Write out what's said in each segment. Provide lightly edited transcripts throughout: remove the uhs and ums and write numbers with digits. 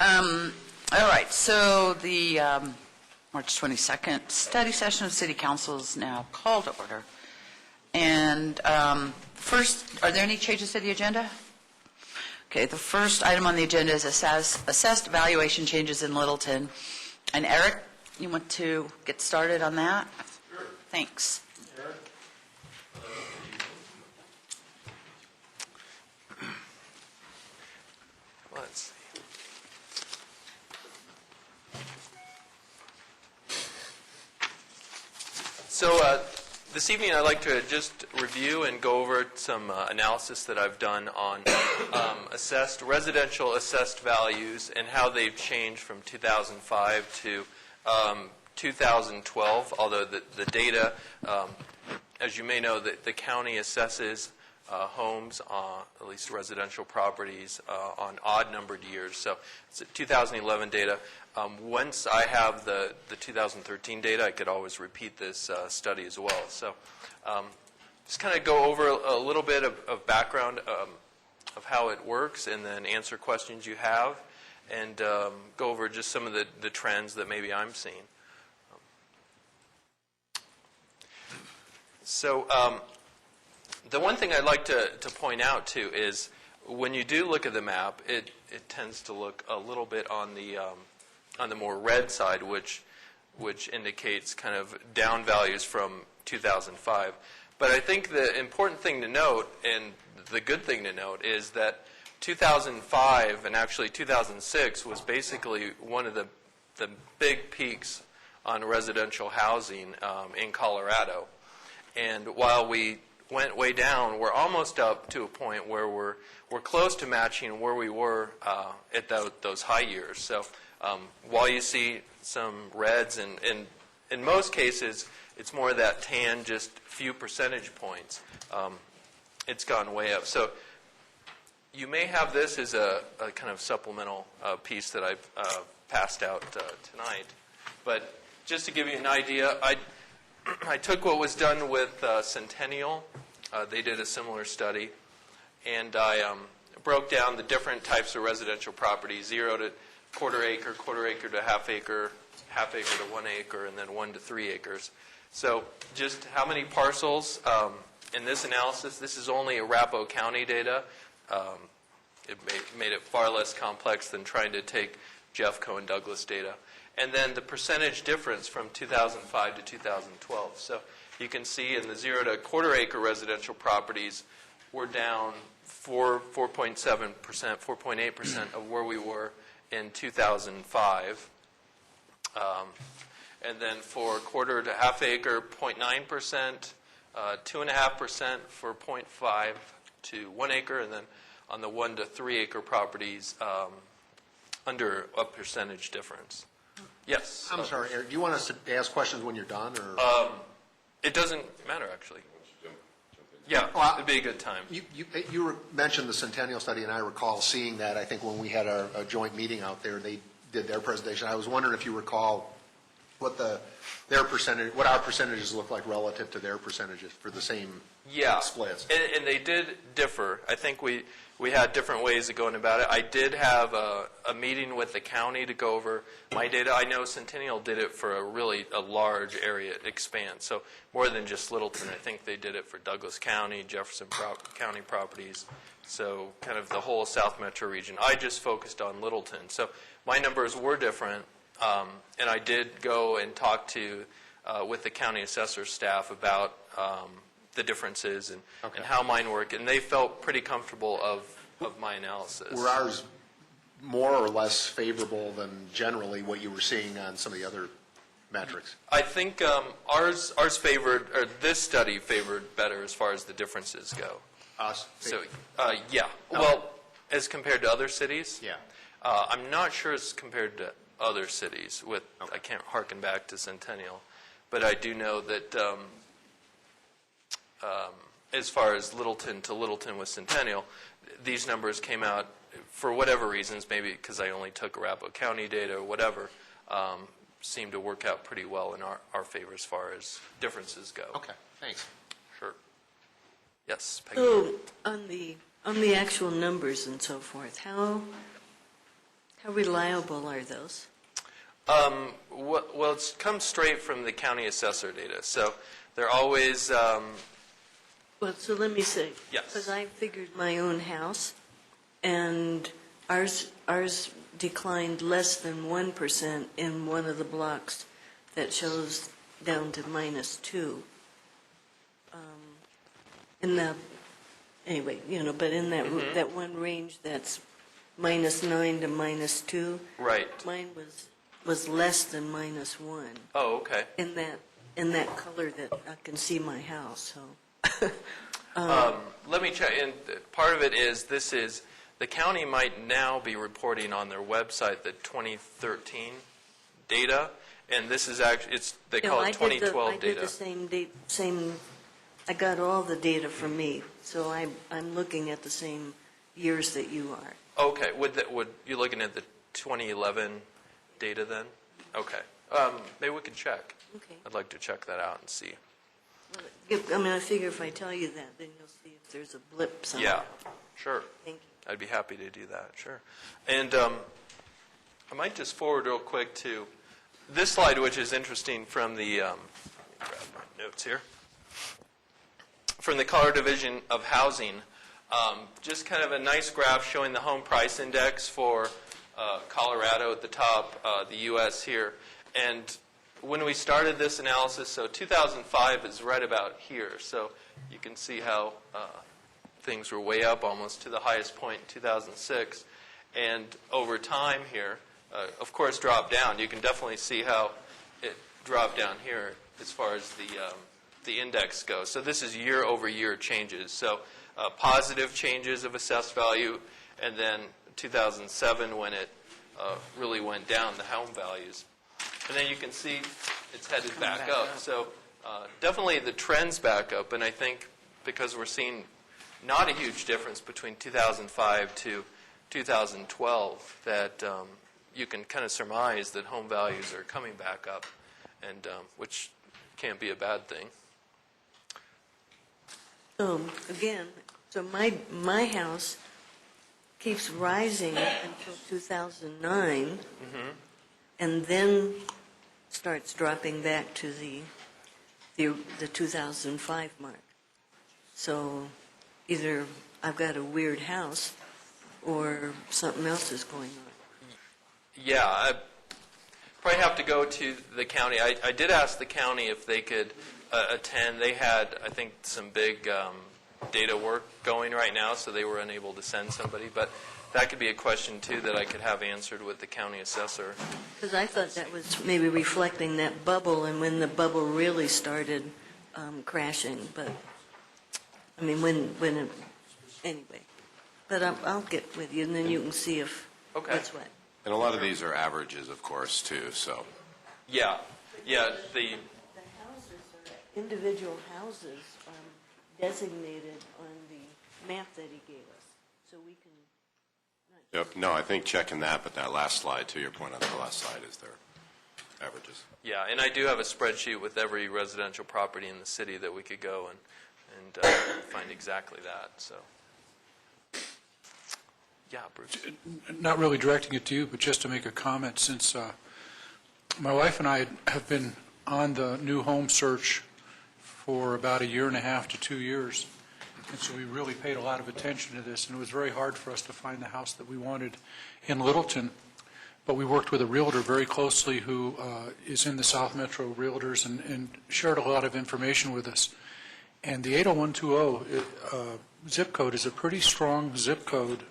All right, so the March 22nd study session of City Council is now called to order. And first, are there any changes to the agenda? Okay, the first item on the agenda is assessed valuation changes in Littleton. And Eric, you want to get started on that? Sure. Thanks. Eric? Let's see. So this evening I'd like to just review and go over some analysis that I've done on residential assessed values and how they've changed from 2005 to 2012, although the data, as you may know, the county assesses homes, at least residential properties, on odd-numbered years. So it's 2011 data. Once I have the 2013 data, I could always repeat this study as well. So just kind of go over a little bit of background of how it works and then answer questions you have and go over just some of the trends that maybe I'm seeing. So the one thing I'd like to point out, too, is when you do look at the map, it tends to look a little bit on the more red side, which indicates kind of down values from 2005. But I think the important thing to note, and the good thing to note, is that 2005 and actually 2006 was basically one of the big peaks on residential housing in Colorado. And while we went way down, we're almost up to a point where we're close to matching where we were at those high years. So while you see some reds, and in most cases, it's more that tan, just few percentage points. It's gone way up. So you may have this as a kind of supplemental piece that I've passed out tonight. But just to give you an idea, I took what was done with Centennial. They did a similar study. And I broke down the different types of residential property, 0 to quarter acre to half acre to 1 acre, and then 1 to 3 acres. So just how many parcels in this analysis? This is only Arapahoe County data. It made it far less complex than trying to take Jeffco and Douglas data. And then the percentage difference from 2005 to 2012. So you can see in the 0 to quarter acre residential properties, we're down 4.7%, 4.8% of where we were in 2005. And then for quarter to half acre, 0.9%, 2.5% for 0.5 to 1 acre, and then on the 1 to 3 acre properties, under a percentage difference. Yes. I'm sorry, Eric. Do you want us to ask questions when you're done, or? It doesn't matter, actually. Yeah, it'd be a good time. You mentioned the Centennial study, and I recall seeing that. I think when we had a joint meeting out there, they did their presentation. I was wondering if you recall what what our percentages look like relative to their percentages for the same splits. And they did differ. I think we had different ways of going about it. I did have a meeting with the county to go over my data. I know Centennial did it for a large area expanse, so more than just Littleton. I think they did it for Douglas County, Jefferson County properties, so kind of the whole South Metro region. I just focused on Littleton. So my numbers were different, and I did go and talk to with the county assessor staff about the differences and how mine work, and they felt pretty comfortable of my analysis. Were ours more or less favorable than generally what you were seeing on some of the other metrics? I think ours favored, or this study favored better as far as the differences go. Us? So, yeah. Oh. Well, as compared to other cities? Yeah. I'm not sure as compared to other cities. I can't harken back to Centennial, but I do know that as far as Littleton to Littleton with Centennial, these numbers came out for whatever reasons, maybe because I only took Arapahoe County data or whatever, seemed to work out pretty well in our favor as far as differences go. Okay, thanks. Sure. Yes, Peggy. So on the actual numbers and so forth, how How reliable are those? Well, it comes straight from the county assessor data, so they're always, Well, so let me say. Yes. Because I figured my own house, and ours declined less than 1% in one of the blocks that shows down to -2. In the, anyway, but in that one range that's -9 to -2. right. Mine was less than -1 Oh, okay. in that color that I can see my house, so. Let me check, and part of it is, the county might now be reporting on their website the 2013 data, and this is actually, they call it 2012 I data. did the same, I got all the data from me, so I'm looking at the same years that you are. Okay, would you looking at the 2011 data then? Okay, maybe we can check. Okay. I'd like to check that out and see. I mean, I figure if I tell you that, then you'll see if there's a blip somewhere. Yeah, sure. Thank you. I'd be happy to do that, sure. And I might just forward real quick to this slide, which is interesting from the, grab my notes here, from the Colorado Division of Housing. Just kind of a nice graph showing the home price index for Colorado at the top, the U.S. here. And when we started this analysis, so 2005 is right about here. So you can see how things were way up almost to the highest point in 2006. And over time here, of course, dropped down. You can definitely see how it dropped down here as far as the index goes. So this is year-over-year changes. So positive changes of assessed value, and then 2007 when it really went down, the home values. And then you can see it's headed back up. So definitely the trend's back up, and I think because we're seeing not a huge difference between 2005 to 2012, that you can kind of surmise that home values are coming back up, and which can't be a bad thing. Again, so my house keeps rising until 2009, and then starts dropping back to the 2005 mark. So either I've got a weird house or something else is going on. Yeah, I probably have to go to the county. I did ask the county if they could attend. They had, I think, some big data work going right now, so they were unable to send somebody. But that could be a question, too, that I could have answered with the county assessor. Because I thought that was maybe reflecting that bubble and when the bubble really started crashing. But, I mean, when it, anyway. But I'll get with you, and then you can see if what's what. And a lot of these are averages, of course, too, so. Yeah, yeah, The houses are individual houses designated on the map that he gave us, so we can. Yep, no, I think checking that, but that last slide, to your point on the last slide, is their averages. yeah, and I do have a spreadsheet with every residential property in the city that we could go and find exactly that, so. Yeah, Bruce. Not really directing it to you, but just to make a comment, since my wife and I have been on the new home search for about 1.5 to 2 years, and so we really paid a lot of attention to this, and it was very hard for us to find the house that we wanted in Littleton, but we worked with a realtor very closely who is in the South Metro Realtors and shared a lot of information with us. And the 80120 zip code is a pretty strong zip code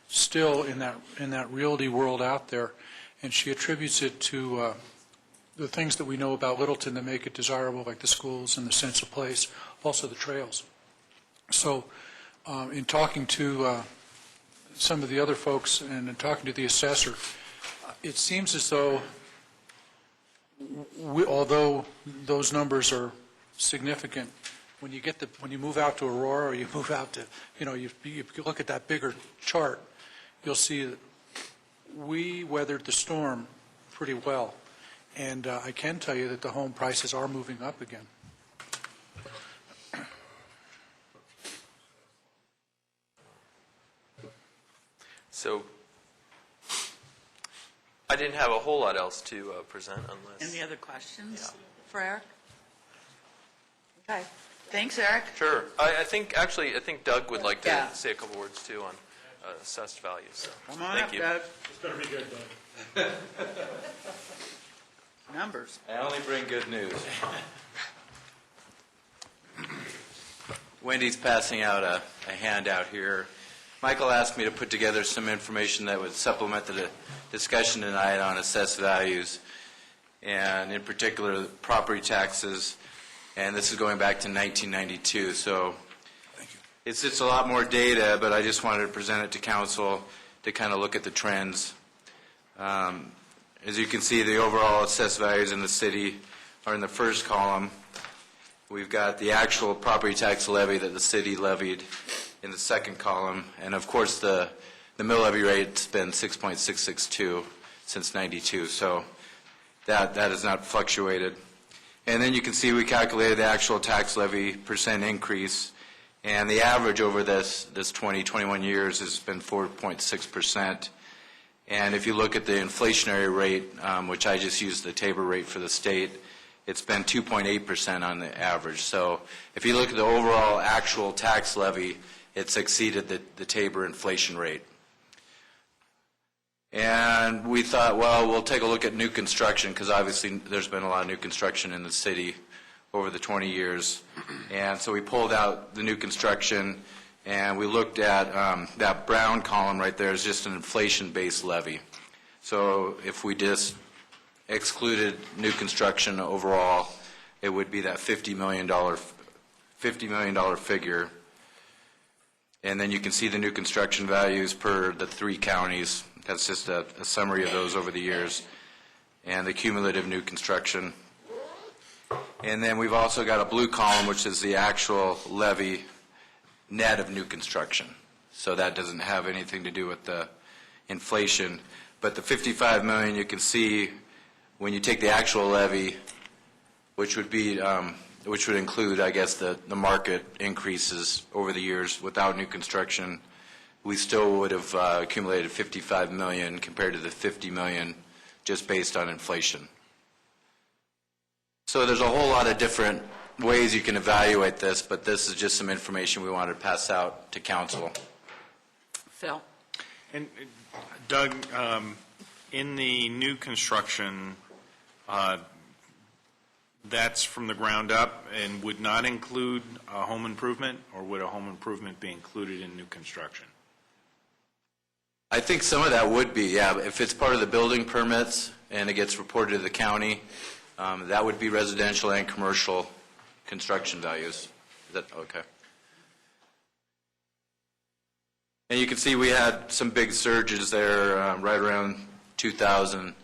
still in that realty world out there, and she attributes it to the things that we know about Littleton that make it desirable, like the schools and the sense of place, also the trails. So in talking to some of the other folks and in talking to the assessor, it seems as though, although those numbers are significant, when you move out to Aurora, or you move out to, you look at that bigger chart, you'll see that we weathered the storm pretty well. And I can tell you that the home prices are moving up again. So I didn't have a whole lot else to present unless... Any other questions for Eric? Okay. Thanks, Eric. Sure. I think Doug would like to Yeah. say a couple words too on assessed values. So. Come on Thank up, you. Doug. It's better be good, Doug. Numbers. I only bring good news. Wendy's passing out a handout here. Michael asked me to put together some information that would supplement the discussion tonight on assessed values, and in particular property taxes, and this is going back to 1992. So it's just a lot more data, but I just wanted to present it to council to kind of look at the trends. As you can see, the overall assessed values in the city are in the first column. We've got the actual property tax levy that the city levied in the second column, and of course the mill levy rate's been 6.662 since 92, so that has not fluctuated. And then you can see we calculated the actual tax levy percent increase, and the average over this 21 years has been 4.6%. And if you look at the inflationary rate, which I just used the Tabor rate for the state, it's been 2.8% on the average. So if you look at the overall actual tax levy, it's exceeded the Tabor inflation rate. And we thought, well, we'll take a look at new construction, because obviously there's been a lot of new construction in the city over the 20 years. And so we pulled out the new construction, and we looked at that brown column right there is just an inflation-based levy. So if we just excluded new construction overall, it would be that $50 million figure. And then you can see the new construction values per the 3 counties. That's just a summary of those over the years, and the cumulative new construction. And then we've also got a blue column, which is the actual levy net of new construction. So that doesn't have anything to do with the inflation. But the $55 million, you can see when you take the actual levy, which would include, I guess, the market increases over the years without new construction, we still would have accumulated $55 million compared to the $50 million just based on inflation. So there's a whole lot of different ways you can evaluate this, but this is just some information we wanted to pass out to council. Phil? And Doug, in the new construction, that's from the ground up and would not include a home improvement, or would a home improvement be included in new construction? I think some of that would be, yeah. If it's part of the building permits and it gets reported to the county, that would be residential and commercial construction values. Is that okay? And you can see we had some big surges there right around 2000.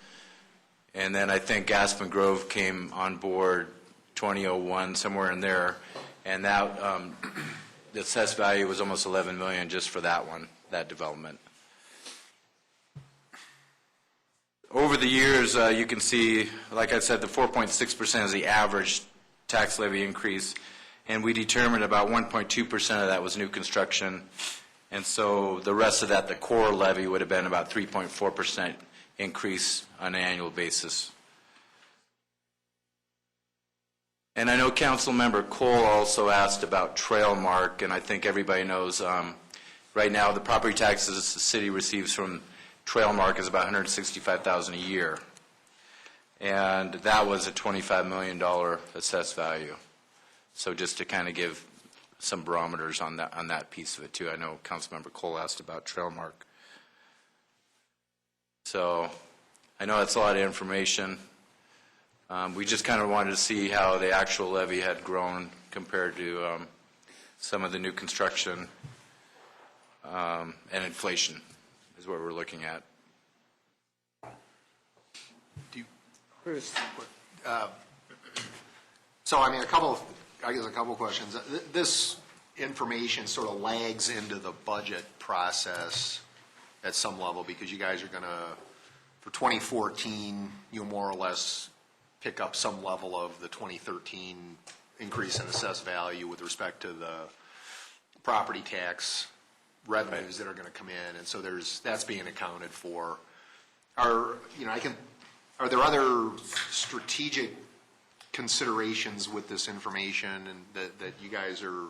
And then I think Aspen Grove came on board 2001, somewhere in there. And that, the assessed value was almost $11 million just for that one, that development. Over the years, you can see, like I said, the 4.6% is the average tax levy increase, and we determined about 1.2% of that was new construction, and so the rest of that, the core levy, would have been about 3.4% increase on an annual basis. And I know Council Member Cole also asked about Trailmark, and I think everybody knows right now the property taxes the city receives from Trailmark is about $165,000 a year, and that was a $25 million assessed value. So just to kind of give some barometers on that piece of it too. I know Councilmember Cole asked about Trailmark. So I know that's a lot of information. We just kind of wanted to see how the actual levy had grown compared to some of the new construction and inflation. Is what we're looking at. Bruce? So, I mean, a couple of questions. This information sort of lags into the budget process at some level, because you guys are going to, for 2014, you more or less pick up some level of the 2013 increase in assessed value with respect to the property tax revenues that are going to come in, and so that's being accounted for. are there other strategic considerations with this information and that you guys are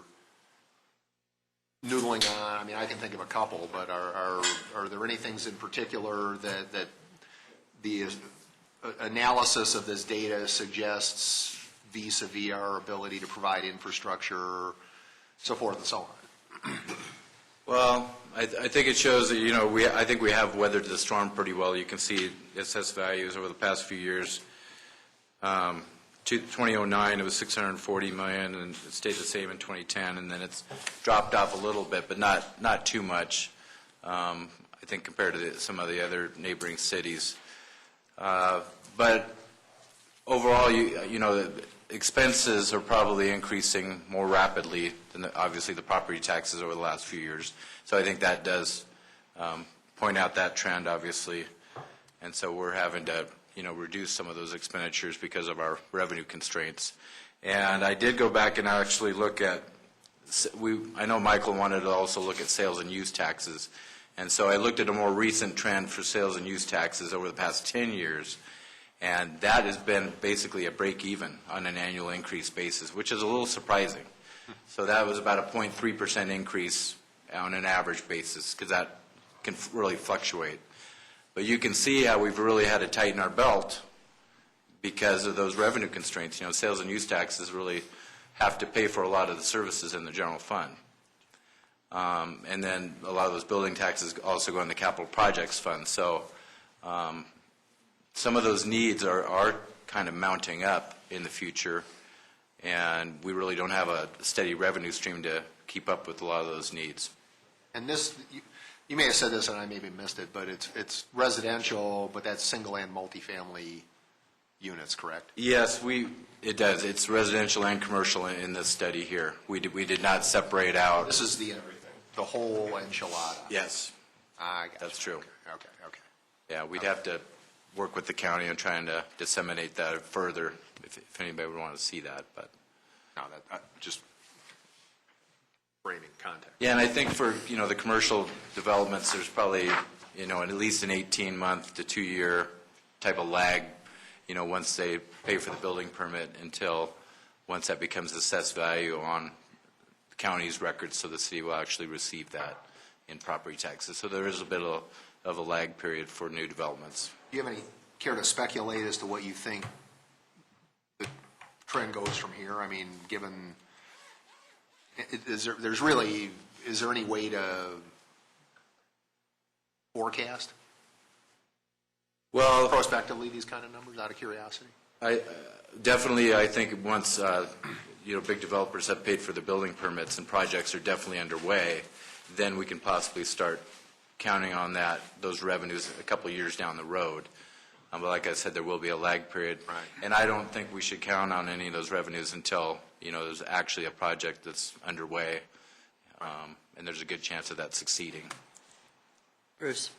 noodling on? I mean, I can think of a couple, but are there any things in particular that the analysis of this data suggests vis-a-vis our ability to provide infrastructure, so forth and so on? Well, I think it shows that, I think we have weathered the storm pretty well. You can see assessed values over the past few years. 2009, it was $640 million, and it stayed the same in 2010, and then it's dropped off a little bit, but not too much, I think, compared to some of the other neighboring cities. But overall, the expenses are probably increasing more rapidly than, obviously, the property taxes over the last few years. So I think that does point out that trend, obviously. And so we're having to, reduce some of those expenditures because of our revenue constraints. And I did go back and actually look at, I know Michael wanted to also look at sales and use taxes. And so I looked at a more recent trend for sales and use taxes over the past 10 years. And that has been basically a break even on an annual increase basis, which is a little surprising. So that was about a 0.3% increase on an average basis, because that can really fluctuate. But you can see how we've really had to tighten our belt because of those revenue constraints. Sales and use taxes really have to pay for a lot of the services in the general fund. And then a lot of those building taxes also go in the capital projects fund. So some of those needs are kind of mounting up in the future, and we really don't have a steady revenue stream to keep up with a lot of those needs. And this, you may have said this and I maybe missed it, but it's residential, but that's single and multifamily units, correct? Yes, it does. It's residential and commercial in this study here. We did not separate out. This is the whole enchilada. Yes, that's true. Okay. Yeah, we'd have to work with the county on trying to disseminate that further if anybody would want to see that. But No, that just framing context. yeah, and I think for the commercial developments, there's probably at least an 18-month to 2-year type of lag. Once they pay for the building permit until once that becomes assessed value on the county's records, so the city will actually receive that in property taxes. So there is a bit of a lag period for new developments. Do you have any care to speculate as to what you think the trend goes from here? I mean, given, is there any way to forecast? Well, Prospectively, these kind of numbers, out of curiosity? I think once big developers have paid for the building permits and projects are definitely underway, then we can possibly start counting on those revenues a couple years down the road. But like I said, there will be a lag period, right. And I don't think we should count on any of those revenues until there's actually a project that's underway, and there's a good chance of that succeeding. Bruce?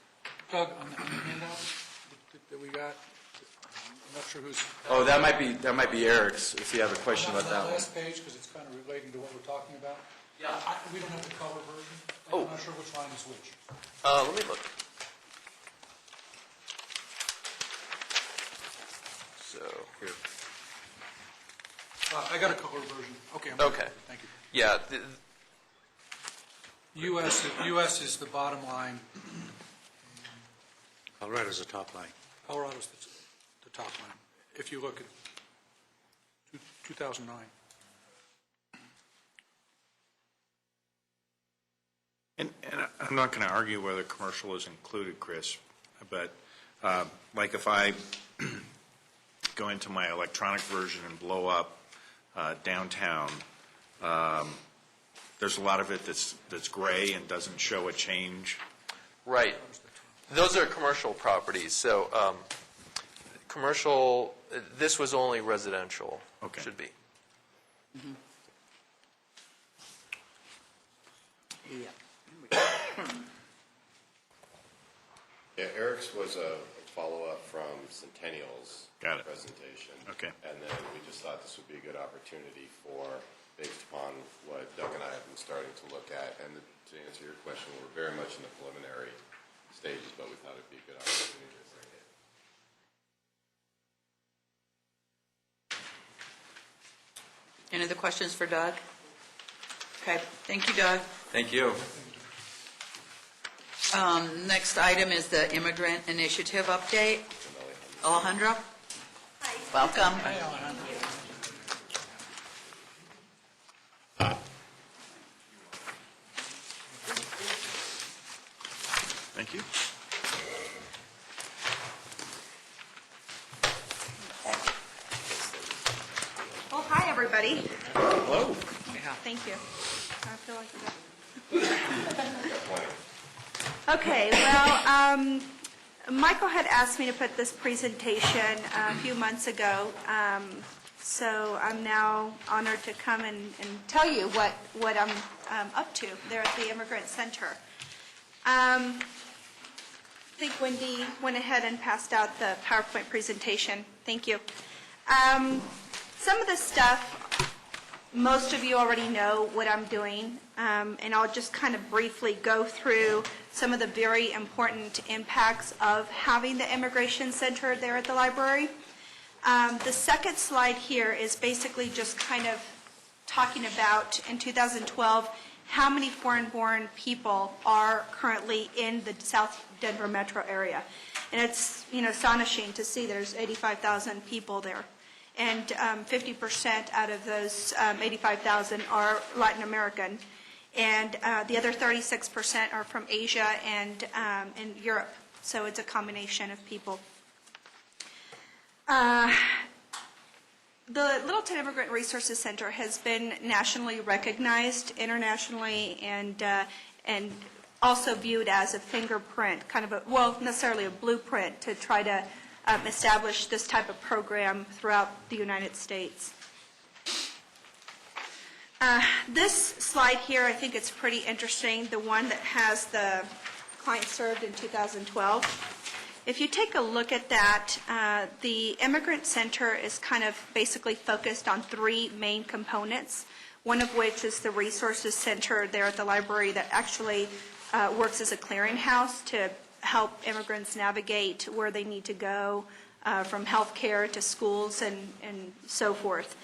Doug, on the handout that we got, I'm not sure who's... Oh, that might be Eric's, if you have a question about that one. Last page, because it's kind of relating to what we're talking about. Yeah. We don't have the color version. Oh. I'm not sure which line is which. Let me look. So here. I got a color version. Okay. Okay. Thank you. Yeah. U.S. is the bottom line. Colorado's the top line. Colorado's the top line. If you look at 2009. And I'm not going to argue whether commercial is included, Chris, but like if I go into my electronic version and blow up downtown, there's a lot of it that's gray and doesn't show a change. Right. Those are commercial properties. So commercial, this was only residential. Okay. Should be. Mm-hmm. Yeah. Yeah, Eric's was a follow-up from Centennial's Got it. presentation. Okay. And then we just thought this would be a good opportunity based upon what Doug and I have been starting to look at. And to answer your question, we're very much in the preliminary stages, but we thought it'd be a good opportunity to bring it. Any other questions for Doug? Okay, thank you, Doug. Thank you. Next item is the Immigrant Initiative update. Alejandro? Hi. Welcome. Thank you. Well, hi, everybody. Hello. Thank you. I feel like Okay, well, Michael had asked me to put this presentation a few months ago, so I'm now honored to come and tell you what I'm up to there at the Immigrant Center. I think Wendy went ahead and passed out the PowerPoint presentation. Thank you. Some of the stuff, most of you already know what I'm doing, and I'll just kind of briefly go through some of the very important impacts of having the Immigration Center there at the library. The second slide here is basically just kind of talking about, in 2012, how many foreign-born people are currently in the South Denver metro area. And it's, astonishing to see there's 85,000 people there. And 50% out of those 85,000 are Latin American. And the other 36% are from Asia and Europe. So it's a combination of people. The Littleton Immigrant Resources Center has been nationally recognized, internationally, and also viewed as a fingerprint, kind of necessarily a blueprint to try to establish this type of program throughout the United States. This slide here, I think it's pretty interesting, the one that has the clients served in 2012. If you take a look at that, the Immigrant Center is kind of basically focused on three main components, one of which is the Resources Center there at the library that actually works as a clearinghouse to help immigrants navigate where they need to go, from health care to schools and so forth.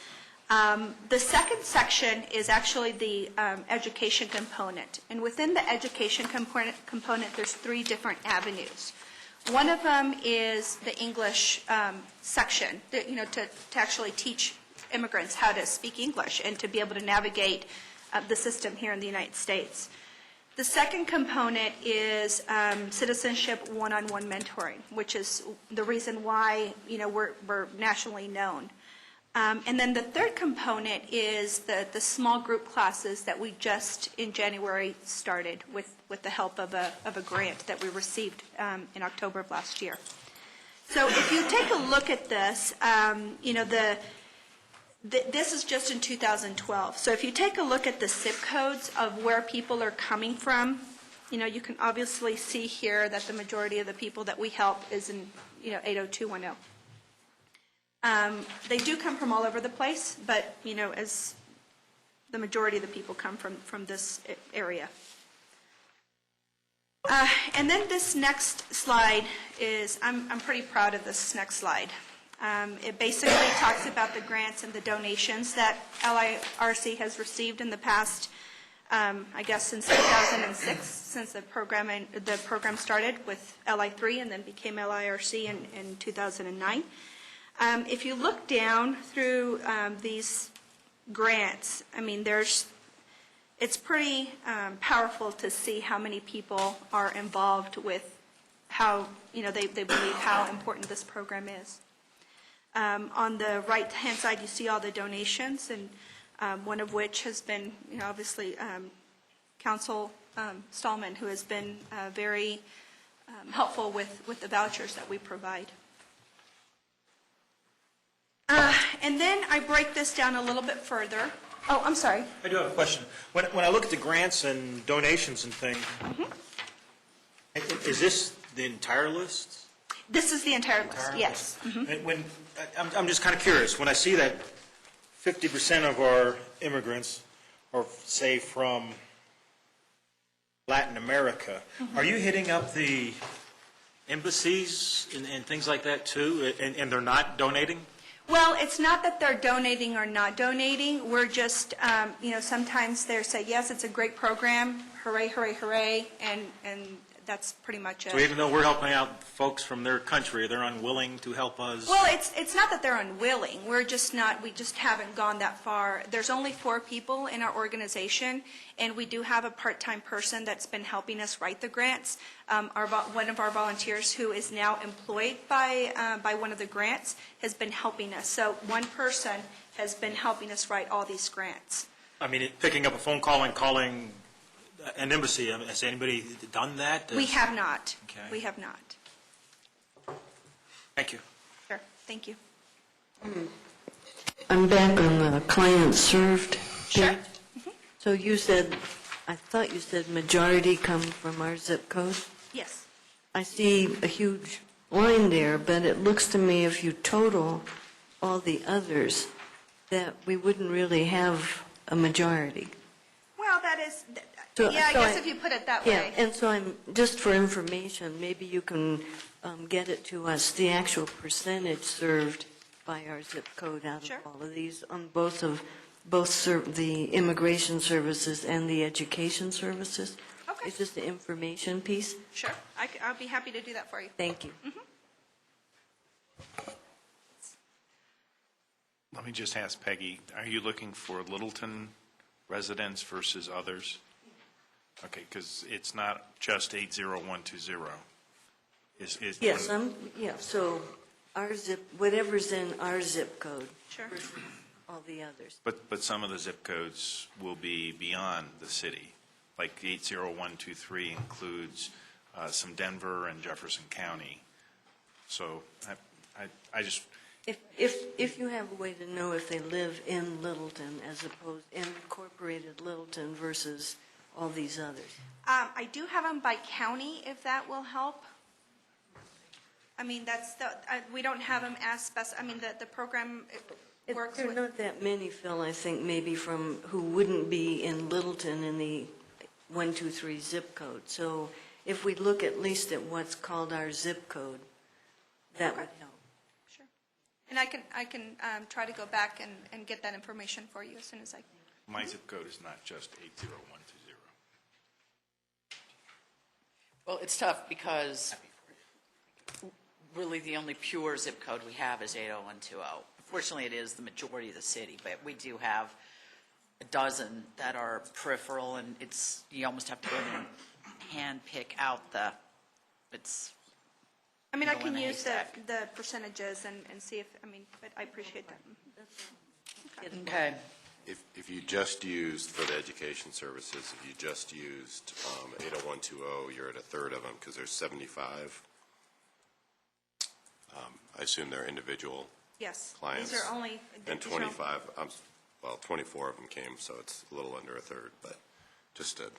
The second section is actually the education component. And within the education component, there's three different avenues. One of them is the English section, to actually teach immigrants how to speak English and to be able to navigate the system here in the United States. The second component is citizenship one-on-one mentoring, which is the reason why we're nationally known. And then the third component is the small group classes that we just in January started with the help of a grant that we received in October of last year. So if you take a look at this, this is just in 2012. So if you take a look at the zip codes of where people are coming from, you can obviously see here that the majority of the people that we help is in 80210. They do come from all over the place, but as the majority of the people come from this area. And then this next slide is, I'm pretty proud of this next slide. It basically talks about the grants and the donations that LIRC has received in the past, I guess since 2006, since the program started with LI3 and then became LIRC in 2009. If you look down through these grants, it's pretty powerful to see how many people are involved with how, they believe how important this program is. On the right-hand side, you see all the donations, and one of which has been, obviously, Council Stallman, who has been very helpful with the vouchers that we provide. And then I break this down a little bit further. Oh, I'm sorry. I do have a question. When I look at the grants and donations and things, is this the entire list? This is the entire list, yes. And I'm just kind of curious. When I see that 50% of our immigrants are, say, from Latin America, are you hitting up the embassies and things like that too, and they're not donating? Well, it's not that they're donating or not donating. We're just, sometimes they say, yes, it's a great program, hooray, hooray, hooray, and that's pretty much it. So even though we're helping out folks from their country, they're unwilling to help us? Well, it's not that they're unwilling. We just haven't gone that far. There's only 4 people in our organization, and we do have a part-time person that's been helping us write the grants. One of our volunteers who is now employed by one of the grants has been helping us. So one person has been helping us write all these grants. I mean, picking up a phone call and calling an embassy, has anybody done that? We have not. Okay. We have not. Thank you. Sure, thank you. I'm back on the client served. Sure. page. So you said, I thought you said majority come from our zip code. Yes. I see a huge line there, but it looks to me if you total all the others, that we wouldn't really have a majority. Well, that is, So- yeah, I so guess if you put it that Yeah, way. and so just for information, maybe you can get it to us, the actual percentage served by our zip code out of Sure. all of these, on both the immigration services and the education services. Okay. It's just the information piece. Sure, I'll be happy to do that for you. Thank you. Let me just ask Peggy, are you looking for Littleton residents versus others? Okay, because it's not just 80120. Yes, so our whatever's in our zip code. Sure. versus all the others. But some of the zip codes will be beyond the city. Like 80123 includes some Denver and Jefferson County. So I just, If you have a way to know if they live in Littleton as opposed, incorporated Littleton versus all these others. I do have them by county, if that will help. I mean, we don't have them as the program works There are with. not that many, Phil, I think, maybe who wouldn't be in Littleton in the 123 zip code. So if we look at least at what's called our zip code, that would help. Sure. And I can try to go back and get that information for you as soon as I can. my zip code is not just 80120. Well, it's tough because really the only pure zip code we have is 80120. Fortunately, it is the majority of the city, but we do have a dozen that are peripheral, and you almost have to go in and hand pick out it's. I mean, I can Go in a use haystack. the percentages and see if, but I appreciate that. Okay. If you just used, for the education services, if you just used 80120, you're at a third of them because there's 75. I assume they're individual Yes. clients. These are only. And these are- 25, 24 of them came, so it's a little under a third, but just a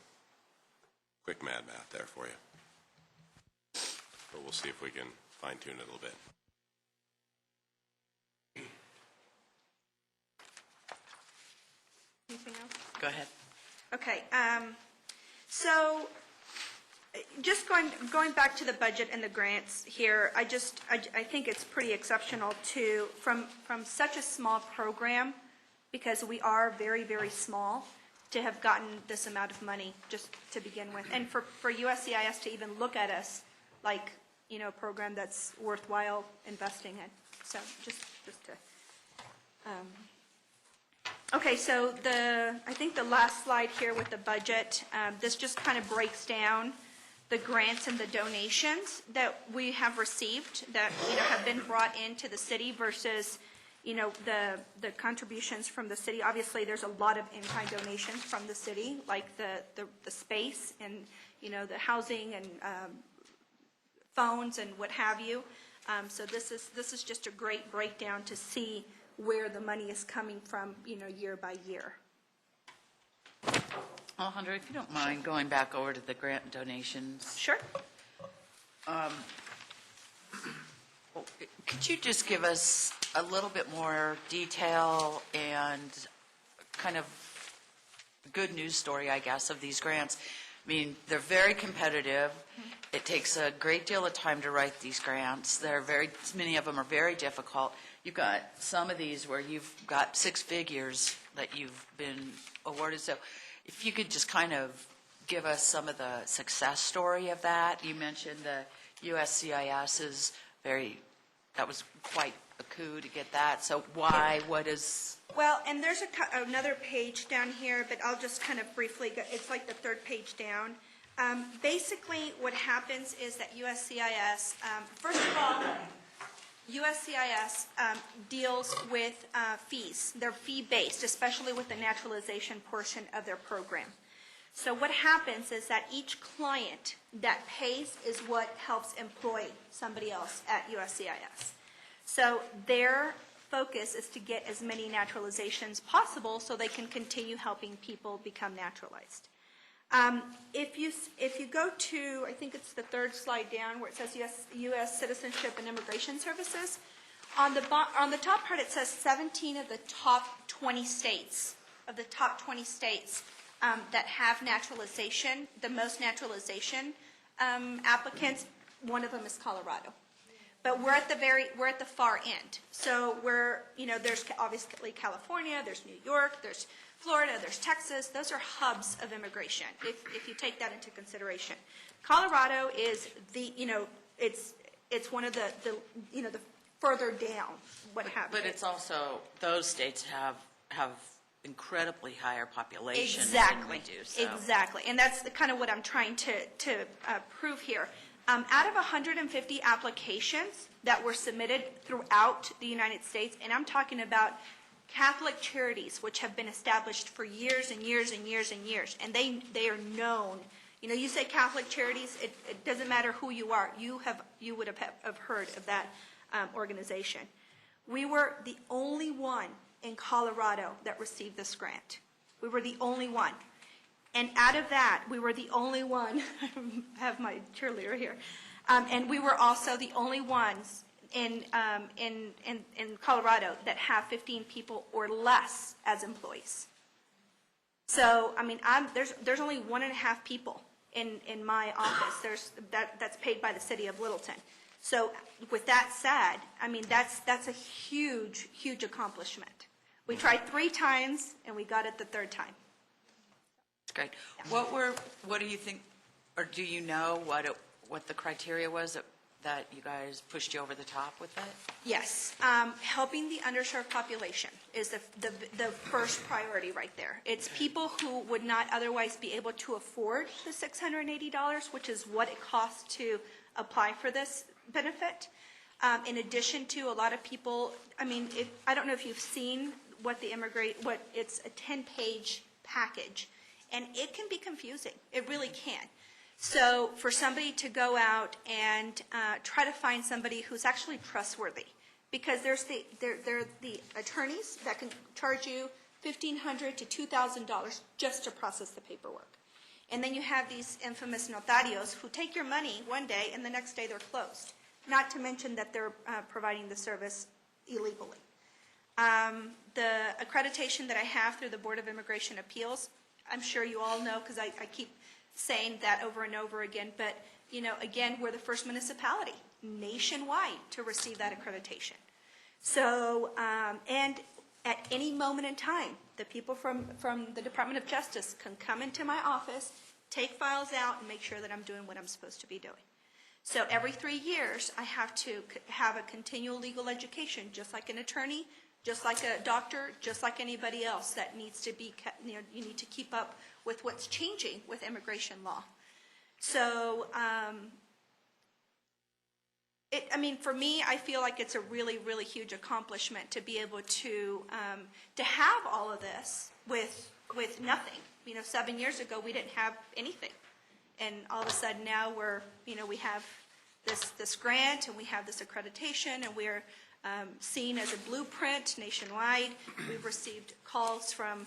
quick math there for you. But we'll see if we can fine tune it a little bit. Anything else? Go ahead. Okay, so just going back to the budget and the grants here, I think it's pretty exceptional from such a small program, because we are very, very small, to have gotten this amount of money just to begin with. And for USCIS to even look at us like, a program that's worthwhile investing in. So just to. Okay, so I think the last slide here with the budget, this just kind of breaks down the grants and the donations that we have received that, have been brought into the city versus, the contributions from the city. Obviously, there's a lot of in-kind donations from the city, like the space and, the housing and phones and what have you. So this is just a great breakdown to see where the money is coming from, year by year. Alejandra, if you don't mind going back over to the grant and donations. Sure. Could you just give us a little bit more detail and kind of good news story, I guess, of these grants? I mean, they're very competitive. It takes a great deal of time to write these grants. Many of them are very difficult. You've got some of these where you've got 6 figures that you've been awarded. So if you could just kind of give us some of the success story of that. You mentioned the USCIS is that was quite a coup to get that. So why, what is? Well, and there's another page down here, but I'll just kind of briefly go, it's like the third page down. Basically, what happens is that USCIS, first of all, USCIS deals with fees. They're fee-based, especially with the naturalization portion of their program. So what happens is that each client that pays is what helps employ somebody else at USCIS. So their focus is to get as many naturalizations possible so they can continue helping people become naturalized. If you go to, I think it's the third slide down where it says U.S. Citizenship and Immigration Services, on the top part it says 17 of the top 20 states, that have naturalization, the most naturalization applicants, one of them is Colorado. But we're at the far end. So there's obviously California, there's New York, there's Florida, there's Texas. Those are hubs of immigration, if you take that into consideration. Colorado is it's one of the further down, what have you. But it's also, those states have incredibly higher populations Exactly. than we do. So. Exactly. And that's kind of what I'm trying to prove here. Out of 150 applications that were submitted throughout the United States, and I'm talking about Catholic charities, which have been established for years and years and years and years, and they are known. You say Catholic charities, it doesn't matter who you are. You would have heard of that organization. We were the only one in Colorado that received this grant. We were the only one. And out of that, we were the only one, I have my cheerleader here, and we were also the only ones in Colorado that have 15 people or less as employees. So, I mean, there's only 1.5 people in my office. That's paid by the city of Littleton. So, with that said, I mean, that's a huge, huge accomplishment. We tried 3 times, and we got it the 3rd time. Great. What do you think, or do you know what the criteria was that you guys pushed you over the top with it? Yes. Helping the underserved population is the first priority right there. It's people who would not otherwise be able to afford the $680, which is what it costs to apply for this benefit. In addition to a lot of people, I mean, I don't know if you've seen it's a 10-page package. And it can be confusing. It really can. So for somebody to go out and try to find somebody who's actually trustworthy, because they're the attorneys that can charge you $1,500 to $2,000 just to process the paperwork. And then you have these infamous notarios who take your money one day and the next day they're closed. Not to mention that they're providing the service illegally. The accreditation that I have through the Board of Immigration Appeals, I'm sure you all know because I keep saying that over and over again, but, again, we're the first municipality nationwide to receive that accreditation. So, and at any moment in time, the people from the Department of Justice can come into my office, take files out, and make sure that I'm doing what I'm supposed to be doing. So every 3 years, I have to have a continual legal education, just like an attorney, just like a doctor, just like anybody else that needs to be, you need to keep up with what's changing with immigration law. So, for me, I feel like it's a really, really huge accomplishment to be able to have all of this with nothing. 7 years ago, we didn't have anything. And all of a sudden now we have this grant and we have this accreditation and we're seen as a blueprint nationwide. We've received calls from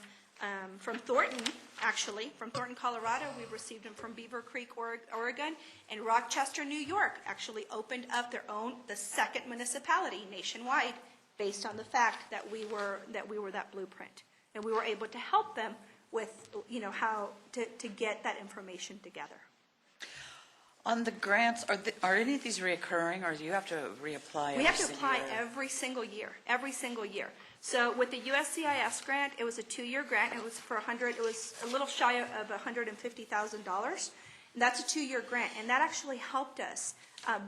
Thornton, actually, from Thornton, Colorado. We've received them from Beaver Creek, Oregon, and Rochester, New York, actually opened up the second municipality nationwide based on the fact that we were that blueprint, and we were able to help them with how to get that information together. On the grants, are any of these reoccurring, or do you have to reapply? We have to every apply single year? every single year. So with the USCIS grant, it was a 2-year grant. It was it was a little shy of $150,000. And that's a 2-year grant, and that actually helped us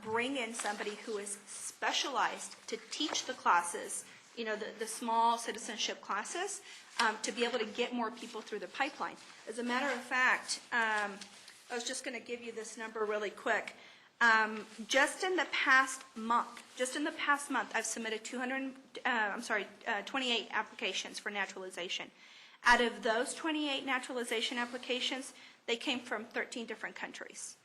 bring in somebody who is specialized to teach the classes, you know, the small citizenship classes, to be able to get more people through the pipeline. As a matter of fact, I was just going to give you this number really quick. Just in the past month, I've submitted 28 applications for naturalization. Out of those 28 naturalization applications, they came from 13 different countries.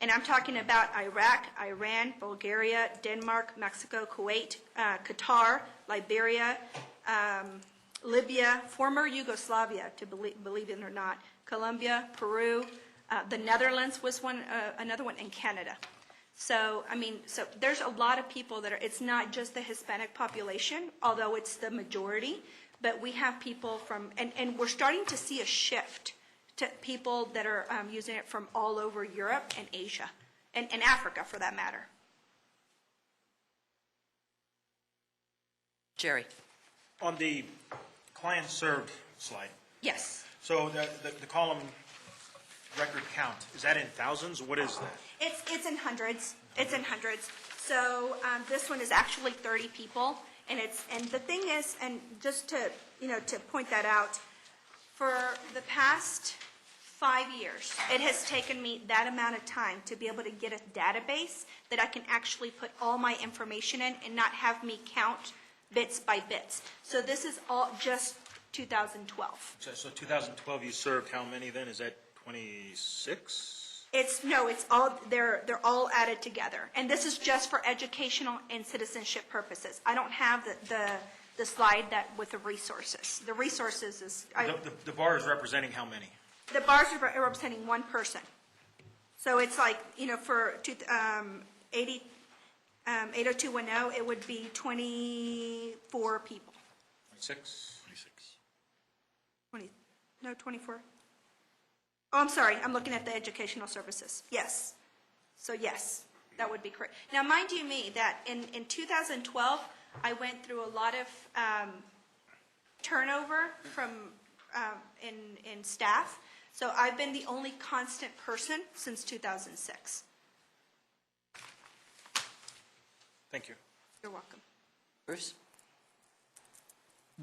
And I'm talking about Iraq, Iran, Bulgaria, Denmark, Mexico, Kuwait, Qatar, Liberia, Libya, former Yugoslavia, to believe it or not, Colombia, Peru, the Netherlands was another one, and Canada. So, I mean, so there's a lot of people that it's not just the Hispanic population, although it's the majority, but we have people from, and we're starting to see a shift to people that are using it from all over Europe and Asia, and Africa for that matter. Jerry? On the client served slide, Yes. so the column record count, is that in thousands? What is that? It's in hundreds. It's in hundreds. So this one is actually 30 people, and the thing is, and just to point that out, for the past 5 years, it has taken me that amount of time to be able to get a database that I can actually put all my information in and not have me count bits by bits. So this is all just 2012. So 2012, you served how many then? Is that 26? It's all, they're all added together. And this is just for educational and citizenship purposes. I don't have the slide that with the resources. The resources is, The bar is representing how many? the bars are representing one person. So it's like, for 80210, it would be 24 people. 26? 24. Oh, I'm sorry, I'm looking at the educational services. Yes. So yes, that would be correct. Now, mind you me, that in 2012, I went through a lot of turnover from in staff. So I've been the only constant person since 2006. Thank you. You're welcome. Bruce?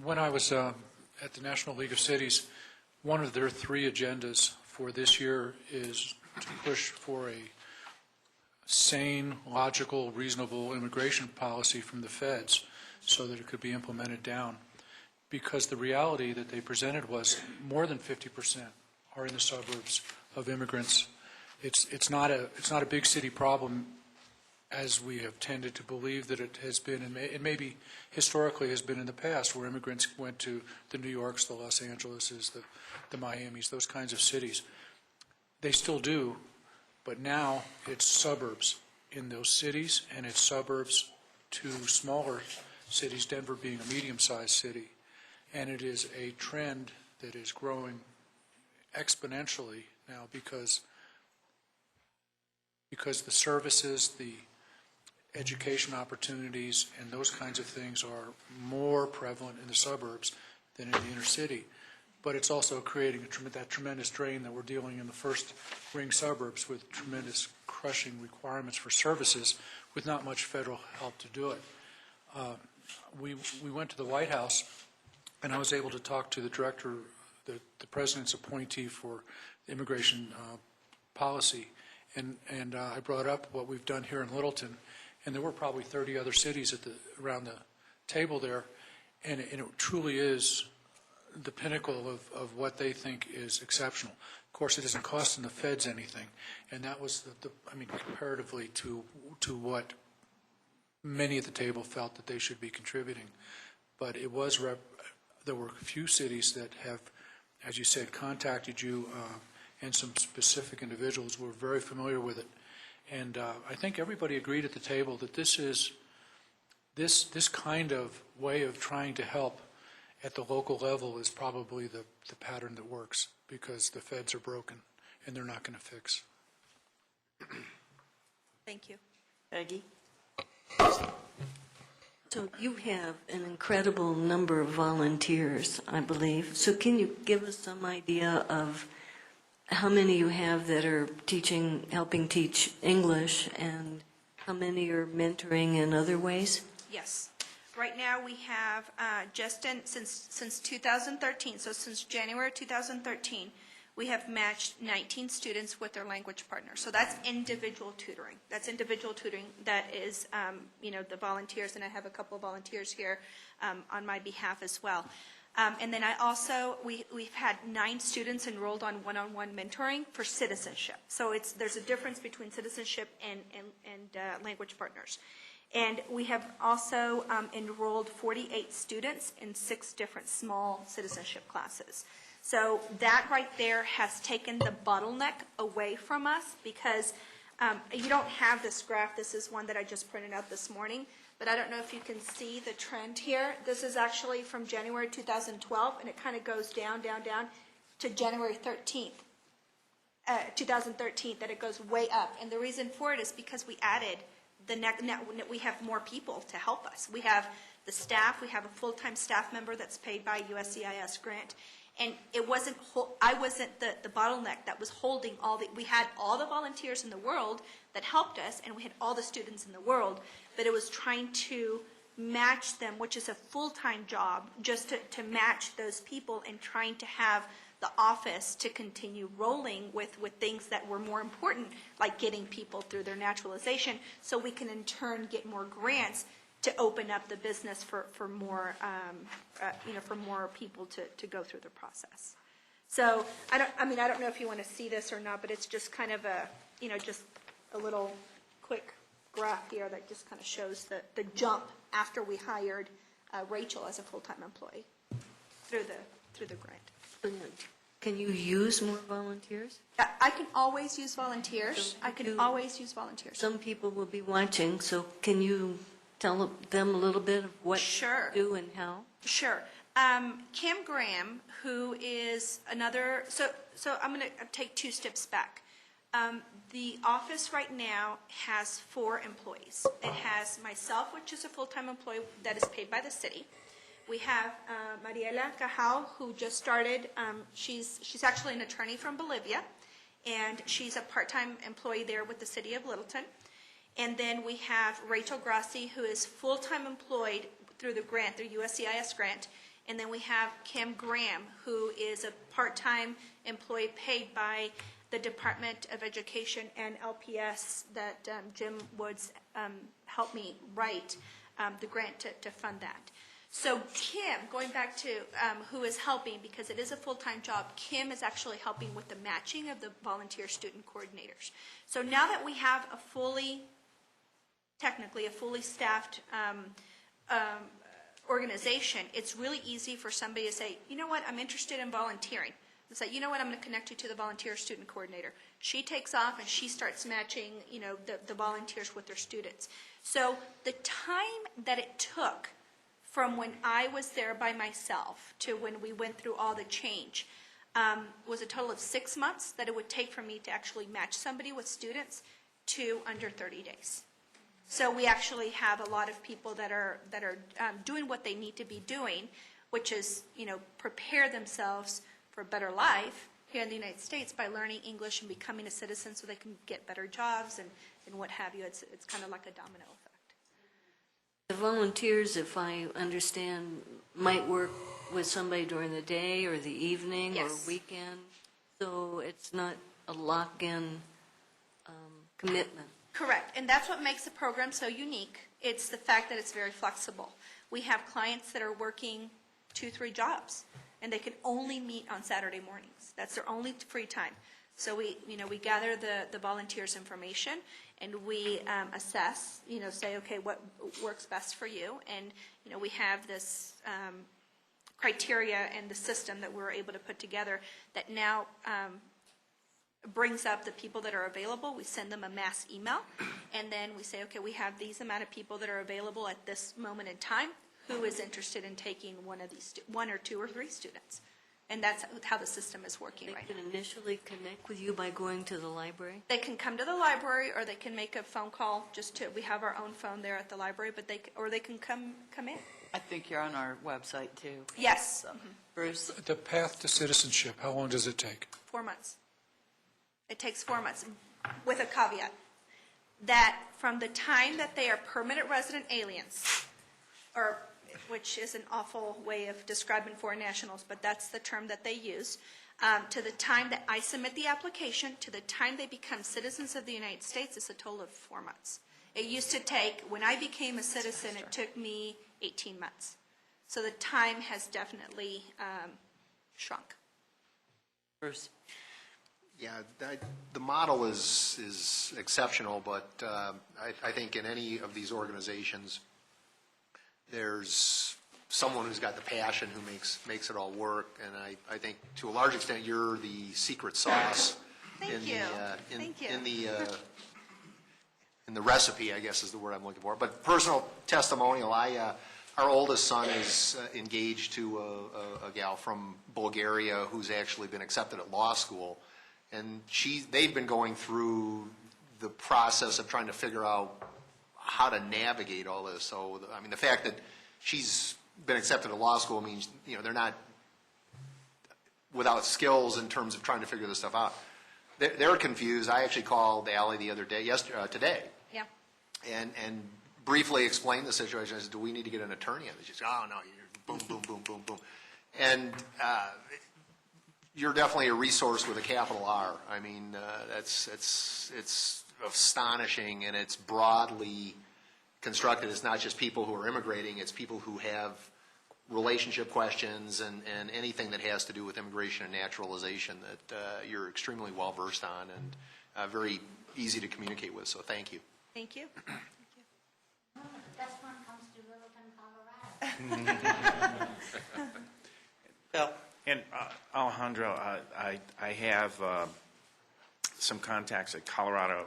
When I was at the National League of Cities, one of their 3 agendas for this year is to push for a sane, logical, reasonable immigration policy from the feds so that it could be implemented down. Because the reality that they presented was more than 50% are in the suburbs of immigrants. It's not a big city problem as we have tended to believe that it has been, and it maybe historically has been in the past, where immigrants went to the New Yorks, the Los Angeleses, the Miamis, those kinds of cities. They still do, but now it's suburbs in those cities, and it's suburbs to smaller cities, Denver being a medium-sized city. And it is a trend that is growing exponentially now because the services, the education opportunities, and those kinds of things are more prevalent in the suburbs than in the inner city. But it's also creating that tremendous drain that we're dealing in the first ring suburbs with tremendous crushing requirements for services with not much federal help to do it. We went to the White House, and I was able to talk to the director, the president's appointee for immigration policy, and I brought up what we've done here in Littleton, and there were probably 30 other cities around the table there, and it truly is the pinnacle of what they think is exceptional. Of course, it isn't costing the feds anything, and that was comparatively to what many at the table felt that they should be contributing. But it was there were a few cities that have, as you said, contacted you, and some specific individuals who were very familiar with it. And I think everybody agreed at the table that this kind of way of trying to help at the local level is probably the pattern that works, because the feds are broken and they're not going to fix. Thank you. Peggy? So you have an incredible number of volunteers, I believe. So can you give us some idea of how many you have that are teaching, helping teach English, and how many are mentoring in other ways? Yes. Right now, we have since 2013, so since January 2013, we have matched 19 students with their language partner. So that's individual tutoring. That's individual tutoring that is, the volunteers, and I have a couple of volunteers here on my behalf as well. And then we've had 9 students enrolled on one-on-one mentoring for citizenship. So there's a difference between citizenship and language partners. And we have also enrolled 48 students in 6 different small citizenship classes. So that right there has taken the bottleneck away from us, because you don't have this graph. This is one that I just printed out this morning, but I don't know if you can see the trend here. This is actually from January 2012, and it kind of goes down, down, down to January 13th, 2013, that it goes way up. And the reason for it is because we added we have more people to help us. We have the staff. We have a full-time staff member that's paid by USCIS grant. And I wasn't the bottleneck that was holding we had all the volunteers in the world that helped us, and we had all the students in the world, but it was trying to match them, which is a full-time job, just to match those people, and trying to have the office to continue rolling with things that were more important, like getting people through their naturalization, so we can in turn get more grants to open up the business for more for more people to go through the process. So I don't know if you want to see this or not, but it's just kind of just a little quick graph here that just kind of shows the jump after we hired Rachel as a full-time employee through the grant. Can you use more volunteers? I can always use volunteers. Some people will be watching, so can you tell them a little bit of what Sure. you do and how? Sure. Kim Graham, who is another, so I'm going to take 2 steps back. The office right now has 4 employees. It has myself, which is a full-time employee that is paid by the city. We have Mariela Cajal, who just started. She's actually an attorney from Bolivia, and she's a part-time employee there with the city of Littleton. And then we have Rachel Grassi, who is full-time employed through the grant, through USCIS grant. And then we have Kim Graham, who is a part-time employee paid by the Department of Education and LPS that Jim Woods helped me write the grant to fund that. So Kim, going back to who is helping, because it is a full-time job, Kim is actually helping with the matching of the volunteer student coordinators. So now that we have technically a fully staffed organization, it's really easy for somebody to say, you know what, I'm interested in volunteering. It's like, you know what, I'm going to connect you to the volunteer student coordinator. She takes off and she starts matching, the volunteers with their students. So the time that it took from when I was there by myself to when we went through all the change was a total of 6 months that it would take for me to actually match somebody with students to under 30 days. So we actually have a lot of people that are doing what they need to be doing, which is, prepare themselves for a better life here in the United States by learning English and becoming a citizen so they can get better jobs and what have you. It's kind of like a domino effect. The volunteers, if I understand, might work with somebody during the day or the evening or Yes. weekend, so it's not a lock-in commitment. Correct, and that's what makes the program so unique. It's the fact that it's very flexible. We have clients that are working 2-3 jobs, and they can only meet on Saturday mornings. That's their only free time. So we gather the volunteers' information, and we assess, say, okay, what works best for you, and we have this criteria and the system that we're able to put together that now brings up the people that are available. We send them a mass email, and then we say, okay, we have these amount of people that are available at this moment in time. Who is interested in taking one of these, 1 or 2 or 3 students? And that's how the system is working They right can now. initially connect with you by going to the library? They can come to the library, or they can make a phone call, we have our own phone there at the library, but they can come in. I think you're on our website, too. Yes, Bruce? The path to citizenship, how long does it take? 4 months. It takes 4 months, with a caveat, that from the time that they are permanent resident aliens, which is an awful way of describing foreign nationals, but that's the term that they use, to the time that I submit the application, to the time they become citizens of the United States, is a total of 4 months. It used to take, when I became a citizen, it took me 18 months. So the time has definitely shrunk. Bruce? Yeah, the model is exceptional, but I think in any of these organizations, there's someone who's got the passion who makes it all work, and I think to a large extent, you're the secret sauce. Thank you. Thank you. In the recipe, I guess is the word I'm looking for. But personal testimonial, our oldest son is engaged to a gal from Bulgaria who's actually been accepted at law school, and they've been going through the process of trying to figure out how to navigate all this. So, I mean, the fact that she's been accepted at law school means, they're not without skills in terms of trying to figure this stuff out. They're confused. I actually called Allie the other day, today, Yeah. and briefly explained the situation. I said, do we need to get an attorney on this? She said, oh, no, you're boom, boom, boom, boom, boom. And you're definitely a resource with a capital R. I mean, it's astonishing, and it's broadly constructed. It's not just people who are immigrating. It's people who have relationship questions and anything that has to do with immigration and naturalization that you're extremely well versed on and very easy to communicate with. So thank you. Thank you. That's one comes to Littleton, Colorado. Well, and Alejandro, I have some contacts at Colorado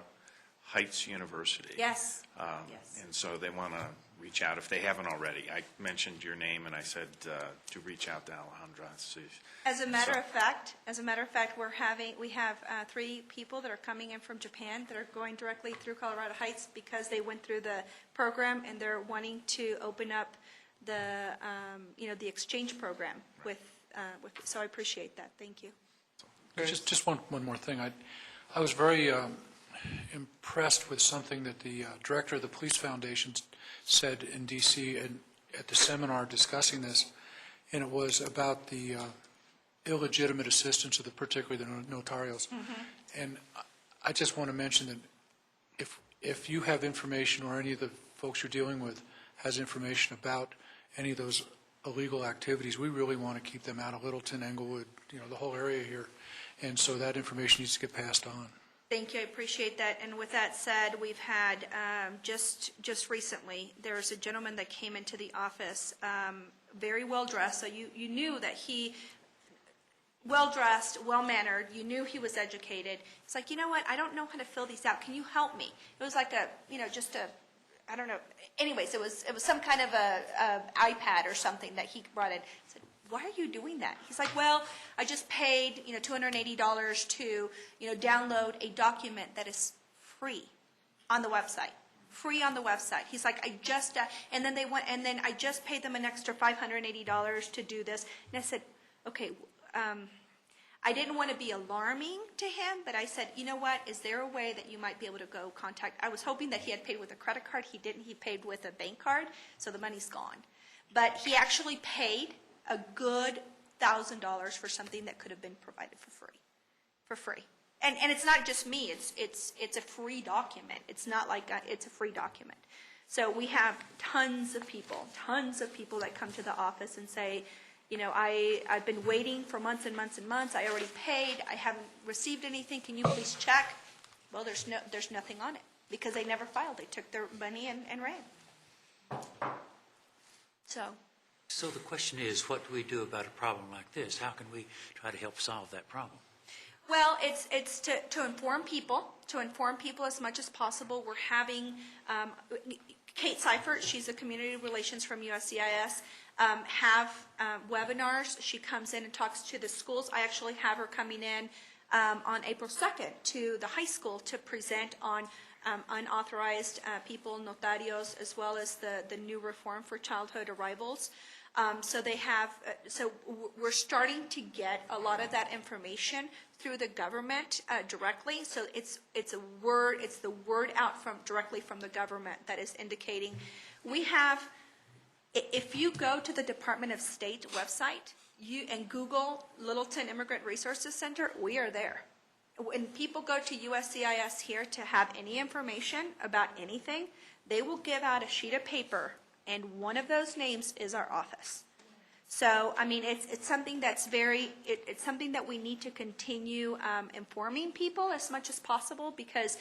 Heights University. Yes. Yes. And so they want to reach out if they haven't already. I mentioned your name and I said to reach out to Alejandra. As a matter of fact, we have 3 people that are coming in from Japan that are going directly through Colorado Heights because they went through the program and they're wanting to open up the exchange program with. So I appreciate that. Thank you. Just one more thing. I was very impressed with something that the director of the Police Foundation said in D.C. and at the seminar discussing this, and it was about the illegitimate assistance of particularly the notarios. And I just want to mention that if you have information or any of the folks you're dealing with has information about any of those illegal activities, we really want to keep them out of Littleton, Englewood, the whole area here. And so that information needs to get passed on. Thank you. I appreciate that. And with that said, we've had just recently, there was a gentleman that came into the office, very well dressed. So you knew that he, well dressed, well mannered. You knew he was educated. It's like, you know what? I don't know how to fill these out. Can you help me? It was like I don't know. Anyways, it was some kind of a iPad or something that he brought in. I said, why are you doing that? He's like, well, I just paid, $280 to, download a document that is free on the website. Free on the website. He's like, and then I just paid them an extra $580 to do this. And I said, okay, I didn't want to be alarming to him, but I said, you know what, is there a way that you might be able to go contact, I was hoping that he had paid with a credit card. He didn't. He paid with a bank card, so the money's gone. But he actually paid a good $1,000 for something that could have been provided for free. And it's not just me. It's a free document. It's not like it's a free document. So we have tons of people that come to the office and say, I've been waiting for months and months and months. I already paid. I haven't received anything. Can you please check? Well, there's nothing on it because they never filed. They took their money and ran. So the question is, what do we do about a problem like this? How can we try to help solve that problem? Well, it's to inform people as much as possible. We're having, Kate Seifert, she's a community relations from USCIS, have webinars. She comes in and talks to the schools. I actually have her coming in on April 2nd to the high school to present on unauthorized people, notarios, as well as the new reform for childhood arrivals. So we're starting to get a lot of that information through the government directly. So it's the word out directly from the government that is indicating. We have, if you go to the Department of State website and Google Littleton Immigrant Resources Center, we are there. When people go to USCIS here to have any information about anything, they will give out a sheet of paper, and one of those names is our office. So, I mean, it's something that's it's something that we need to continue informing people as much as possible, because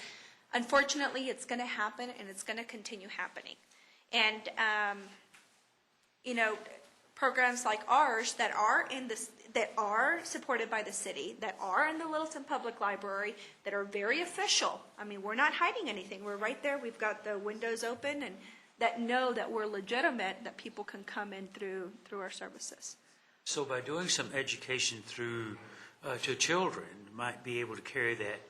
unfortunately it's going to happen and it's going to continue happening. And, programs like ours that are supported by the city, that are in the Littleton Public Library, that are very official. I mean, we're not hiding anything. We're right there. We've got the windows open, and that know that we're legitimate, that people can come in through our services. So by doing some education through to children, might be able to carry that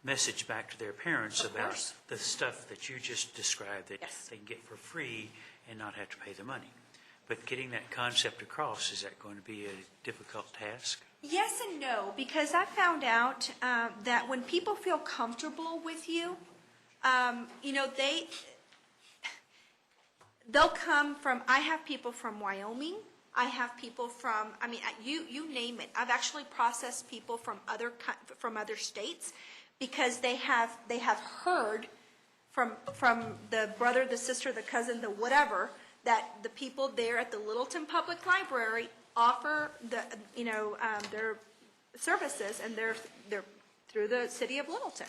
message back to their parents about the stuff that you just described that they can get for free and not have to pay the money. But getting that concept across, is that going to be a difficult task? Yes and no, because I found out that when people feel comfortable with you, they'll come from, I have people from Wyoming, I have people from, I mean, you name it. I've actually processed people from other states because they have heard from the brother, the sister, the cousin, the whatever, that the people there at the Littleton Public Library offer their services, and they're through the city of Littleton.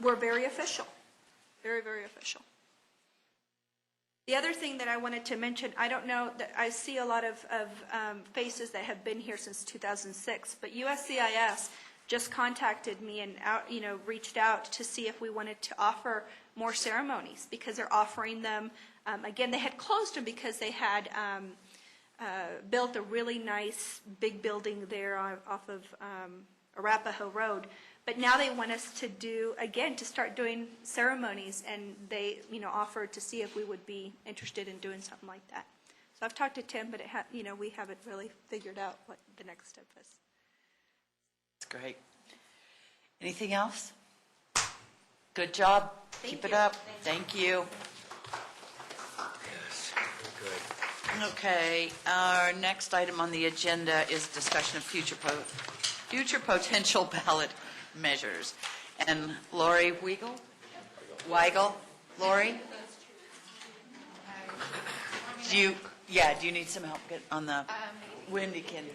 We're very official, very, very official. The other thing that I wanted to mention, I don't know, that I see a lot of faces that have been here since 2006, but USCIS just contacted me and reached out to see if we wanted to offer more ceremonies, because they're offering them. Again, they had closed them because they had built a really nice big building there off of Arapahoe Road. But now they want us to start doing ceremonies, and they, offered to see if we would be interested in doing something like that. So I've talked to Tim, but we haven't really figured out what the next step is. That's great. Anything else? Good job. Keep it up. Thank you. Yes, very good. Okay, our next item on the agenda is discussion of future potential ballot measures. And Lori Weigel? Lori? Do you need some help get on the, Wendy can.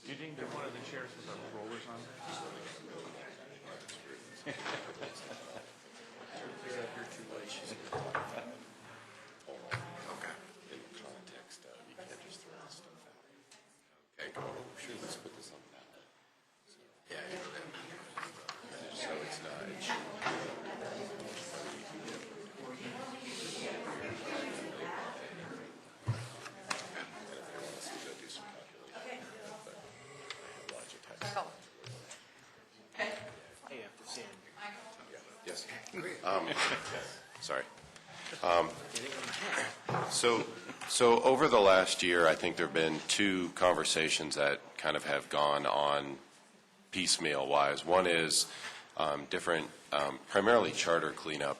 You didn't get one of the chairs with the rollers on? Okay. In the context of, you can't just throw this stuff out. Okay, sure, let's put this on that. Yeah, so it's not, it should. Yes. Sorry. So over the last year, I think there have been two conversations that kind of have gone on piecemeal-wise. One is different, primarily charter cleanup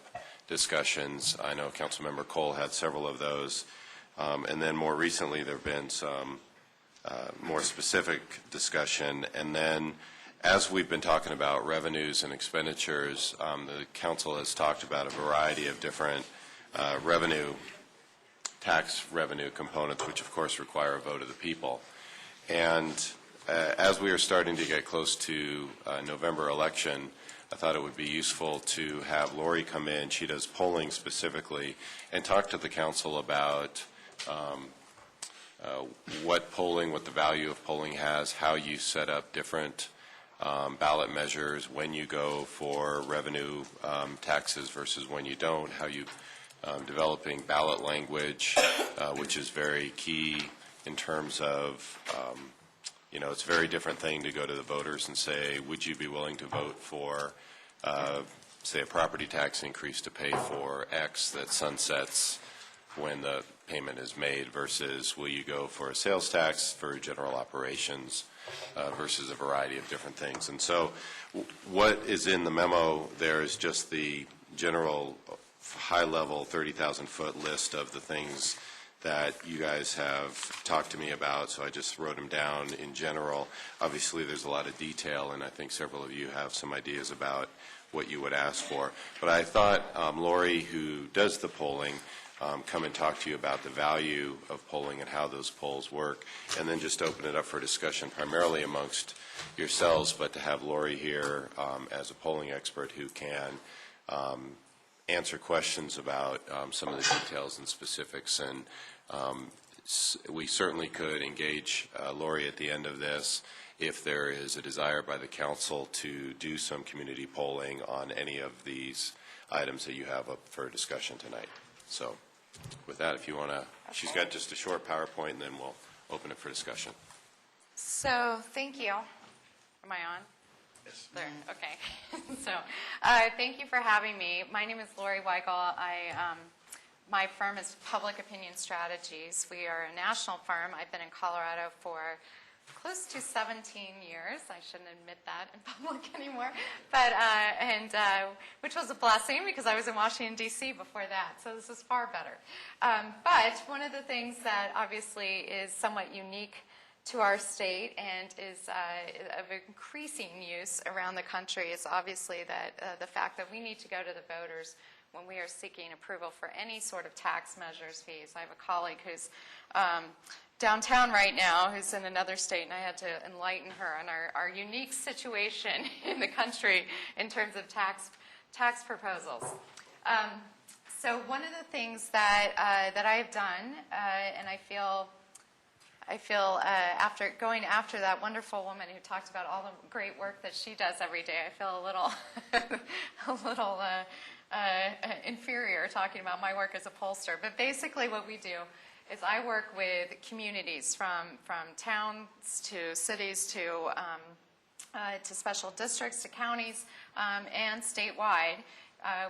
discussions. I know Councilmember Cole had several of those. And then more recently, there have been some more specific discussion. And then as we've been talking about revenues and expenditures, the council has talked about a variety of different tax revenue components, which of course require a vote of the people. And as we are starting to get close to November election, I thought it would be useful to have Lori come in. She does polling specifically, and talk to the council about what the value of polling has, how you set up different ballot measures, when you go for revenue taxes versus when you don't, how you developing ballot language, which is very key in terms of, it's a very different thing to go to the voters and say, would you be willing to vote for, say, a property tax increase to pay for X that sunsets when the payment is made, versus will you go for a sales tax for general operations versus a variety of different things. And so what is in the memo there is just the general high-level 30,000-foot list of the things that you guys have talked to me about, so I just wrote them down in general. Obviously, there's a lot of detail, and I think several of you have some ideas about what you would ask for. But I thought Lori, who does the polling, come and talk to you about the value of polling and how those polls work, and then just open it up for discussion primarily amongst yourselves, but to have Lori here as a polling expert who can answer questions about some of the details and specifics. And we certainly could engage Lori at the end of this if there is a desire by the council to do some community polling on any of these items that you have up for discussion tonight. So with that, if you want to, she's got just a short PowerPoint, and then we'll open it for discussion. So, thank you. Am I on? Yes. There, okay. So, thank you for having me. My name is Lori Weigel. My firm is Public Opinion Strategies. We are a national firm. I've been in Colorado for close to 17 years. I shouldn't admit that in public anymore, but which was a blessing because I was in Washington, D.C. before that, so this is far better. But one of the things that obviously is somewhat unique to our state and is of increasing use around the country is obviously that the fact that we need to go to the voters when we are seeking approval for any sort of tax measures, fees. I have a colleague who's downtown right now who's in another state, and I had to enlighten her on our unique situation in the country in terms of tax proposals. So one of the things that I have done, and I feel after going after that wonderful woman who talked about all the great work that she does every day, I feel a little inferior talking about my work as a pollster. But basically what we do is I work with communities from towns to cities to special districts to counties and statewide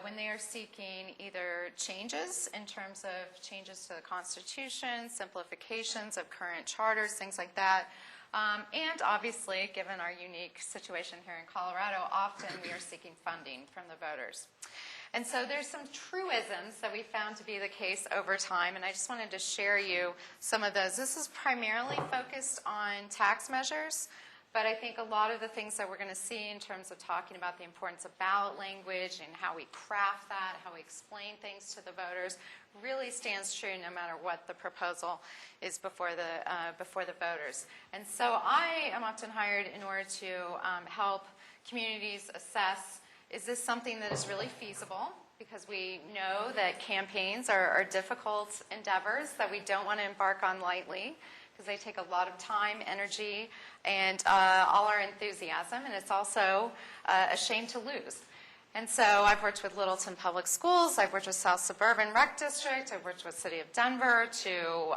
when they are seeking either changes in terms of changes to the Constitution, simplifications of current charters, things like that. And obviously, given our unique situation here in Colorado, often we are seeking funding from the voters. And so there's some truisms that we found to be the case over time, and I just wanted to share you some of those. This is primarily focused on tax measures, but I think a lot of the things that we're going to see in terms of talking about the importance of ballot language and how we craft that, how we explain things to the voters, really stands true no matter what the proposal is before the voters. And so I am often hired in order to help communities assess, is this something that is really feasible? Because we know that campaigns are difficult endeavors that we don't want to embark on lightly, because they take a lot of time, energy, and all our enthusiasm, and it's also a shame to lose. And so I've worked with Littleton Public Schools, I've worked with South Suburban Rec District, I've worked with City of Denver, to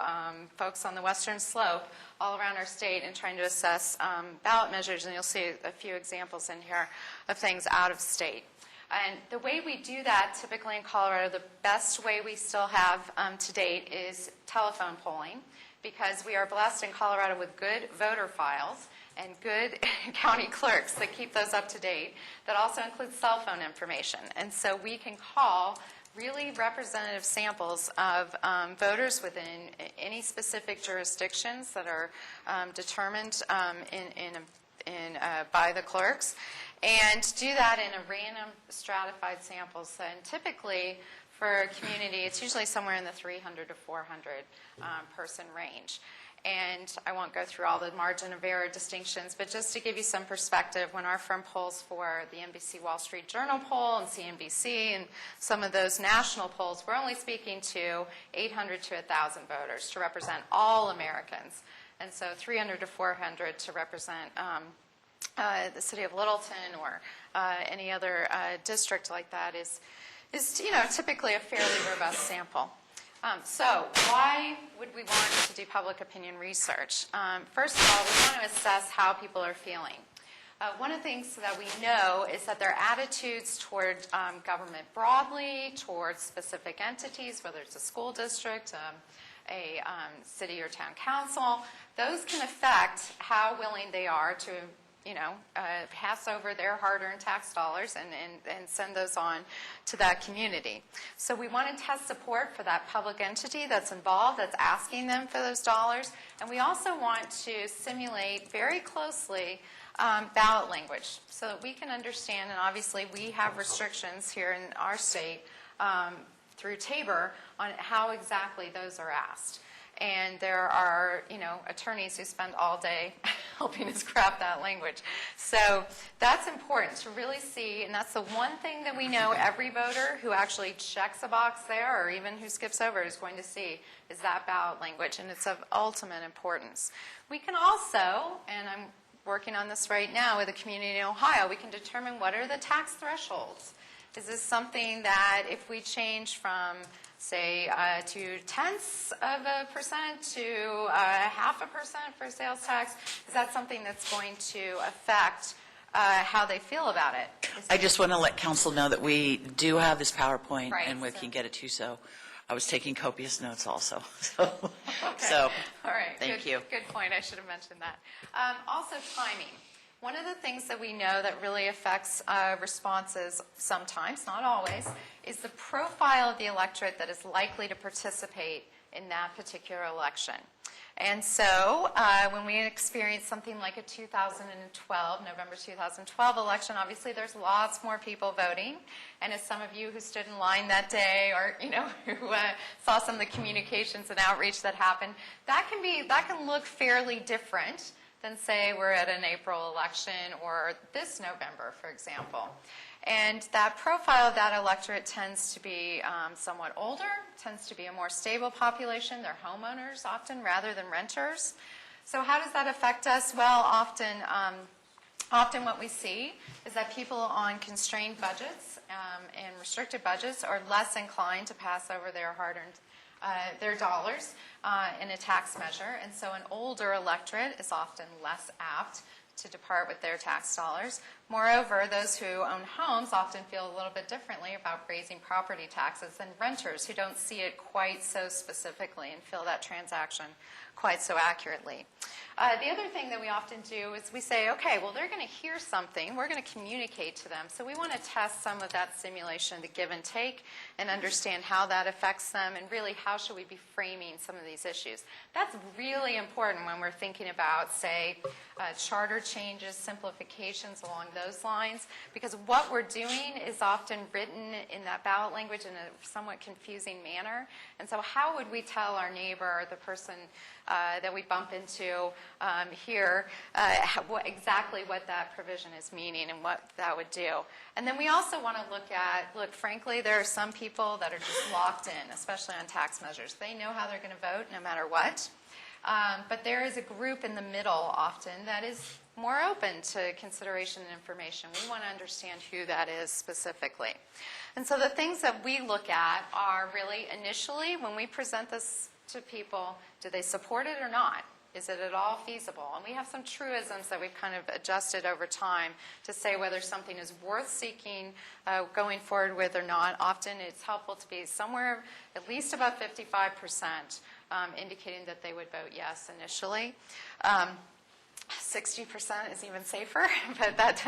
folks on the Western Slope, all around our state, in trying to assess ballot measures, and you'll see a few examples in here of things out of state. And the way we do that, typically in Colorado, the best way we still have to date is telephone polling, because we are blessed in Colorado with good voter files and good county clerks that keep those up to date, that also include cell phone information. And so we can call really representative samples of voters within any specific jurisdictions that are determined by the clerks, and do that in a random stratified sample. So, and typically for a community, it's usually somewhere in the 300 to 400 person range. And I won't go through all the margin of error distinctions, but just to give you some perspective, when our firm polls for the NBC Wall Street Journal poll and CNBC and some of those national polls, we're only speaking to 800 to 1,000 voters to represent all Americans. And so 300 to 400 to represent the city of Littleton or any other district like that is typically a fairly robust sample. So why would we want to do public opinion research? First of all, we want to assess how people are feeling. One of the things that we know is that their attitudes toward government broadly, towards specific entities, whether it's a school district, a city or town council, those can affect how willing they are to pass over their hard-earned tax dollars and send those on to that community. So we want to test support for that public entity that's involved, that's asking them for those dollars. And we also want to simulate very closely ballot language so that we can understand, and obviously we have restrictions here in our state through Tabor on how exactly those are asked. And there are, attorneys who spend all day helping us craft that language. So that's important to really see, and that's the one thing that we know every voter who actually checks a box there or even who skips over is going to see is that ballot language, and it's of ultimate importance. We can also, and I'm working on this right now with a community in Ohio, we can determine what are the tax thresholds. Is this something that if we change from say 0.2% to 0.5% for sales tax, is that something that's going to affect how they feel about it? I just want to let council know that we do have this PowerPoint, Right, and we so- can get it to you, so I was taking copious notes also. Okay. So, all right. thank Good, you. Good point. I should have mentioned that. Also, timing. One of the things that we know that really affects responses sometimes, not always, is the profile of the electorate that is likely to participate in that particular election. And so when we experience something like a 2012, November 2012 election, obviously there's lots more people voting. And as some of you who stood in line that day or, who saw some of the communications and outreach that happened, that can look fairly different than say we're at an April election or this November, for example. And that profile of that electorate tends to be somewhat older, tends to be a more stable population. They're homeowners often rather than renters. So how does that affect us? Well, often what we see is that people on constrained budgets and restricted budgets are less inclined to pass over their hard-earned their dollars in a tax measure, and so an older electorate is often less apt to depart with their tax dollars. Moreover, those who own homes often feel a little bit differently about raising property taxes than renters who don't see it quite so specifically and feel that transaction quite so accurately. The other thing that we often do is we say, okay, well, they're going to hear something. We're going to communicate to them. So we want to test some of that simulation, the give and take, and understand how that affects them and really how should we be framing some of these issues. That's really important when we're thinking about, say, charter changes, simplifications along those lines, because what we're doing is often written in that ballot language in a somewhat confusing manner. And so how would we tell our neighbor or the person that we bump into here exactly what that provision is meaning and what that would do. And then we also want to look, frankly, there are some people that are just locked in, especially on tax measures. They know how they're going to vote no matter what. But there is a group in the middle often that is more open to consideration and information. We want to understand who that is specifically. And so the things that we look at are really initially when we present this to people, do they support it or not? Is it at all feasible? And we have some truisms that we've kind of adjusted over time to say whether something is worth seeking, going forward with or not. Often it's helpful to be somewhere at least about 55%, indicating that they would vote yes initially. 60% is even safer, but that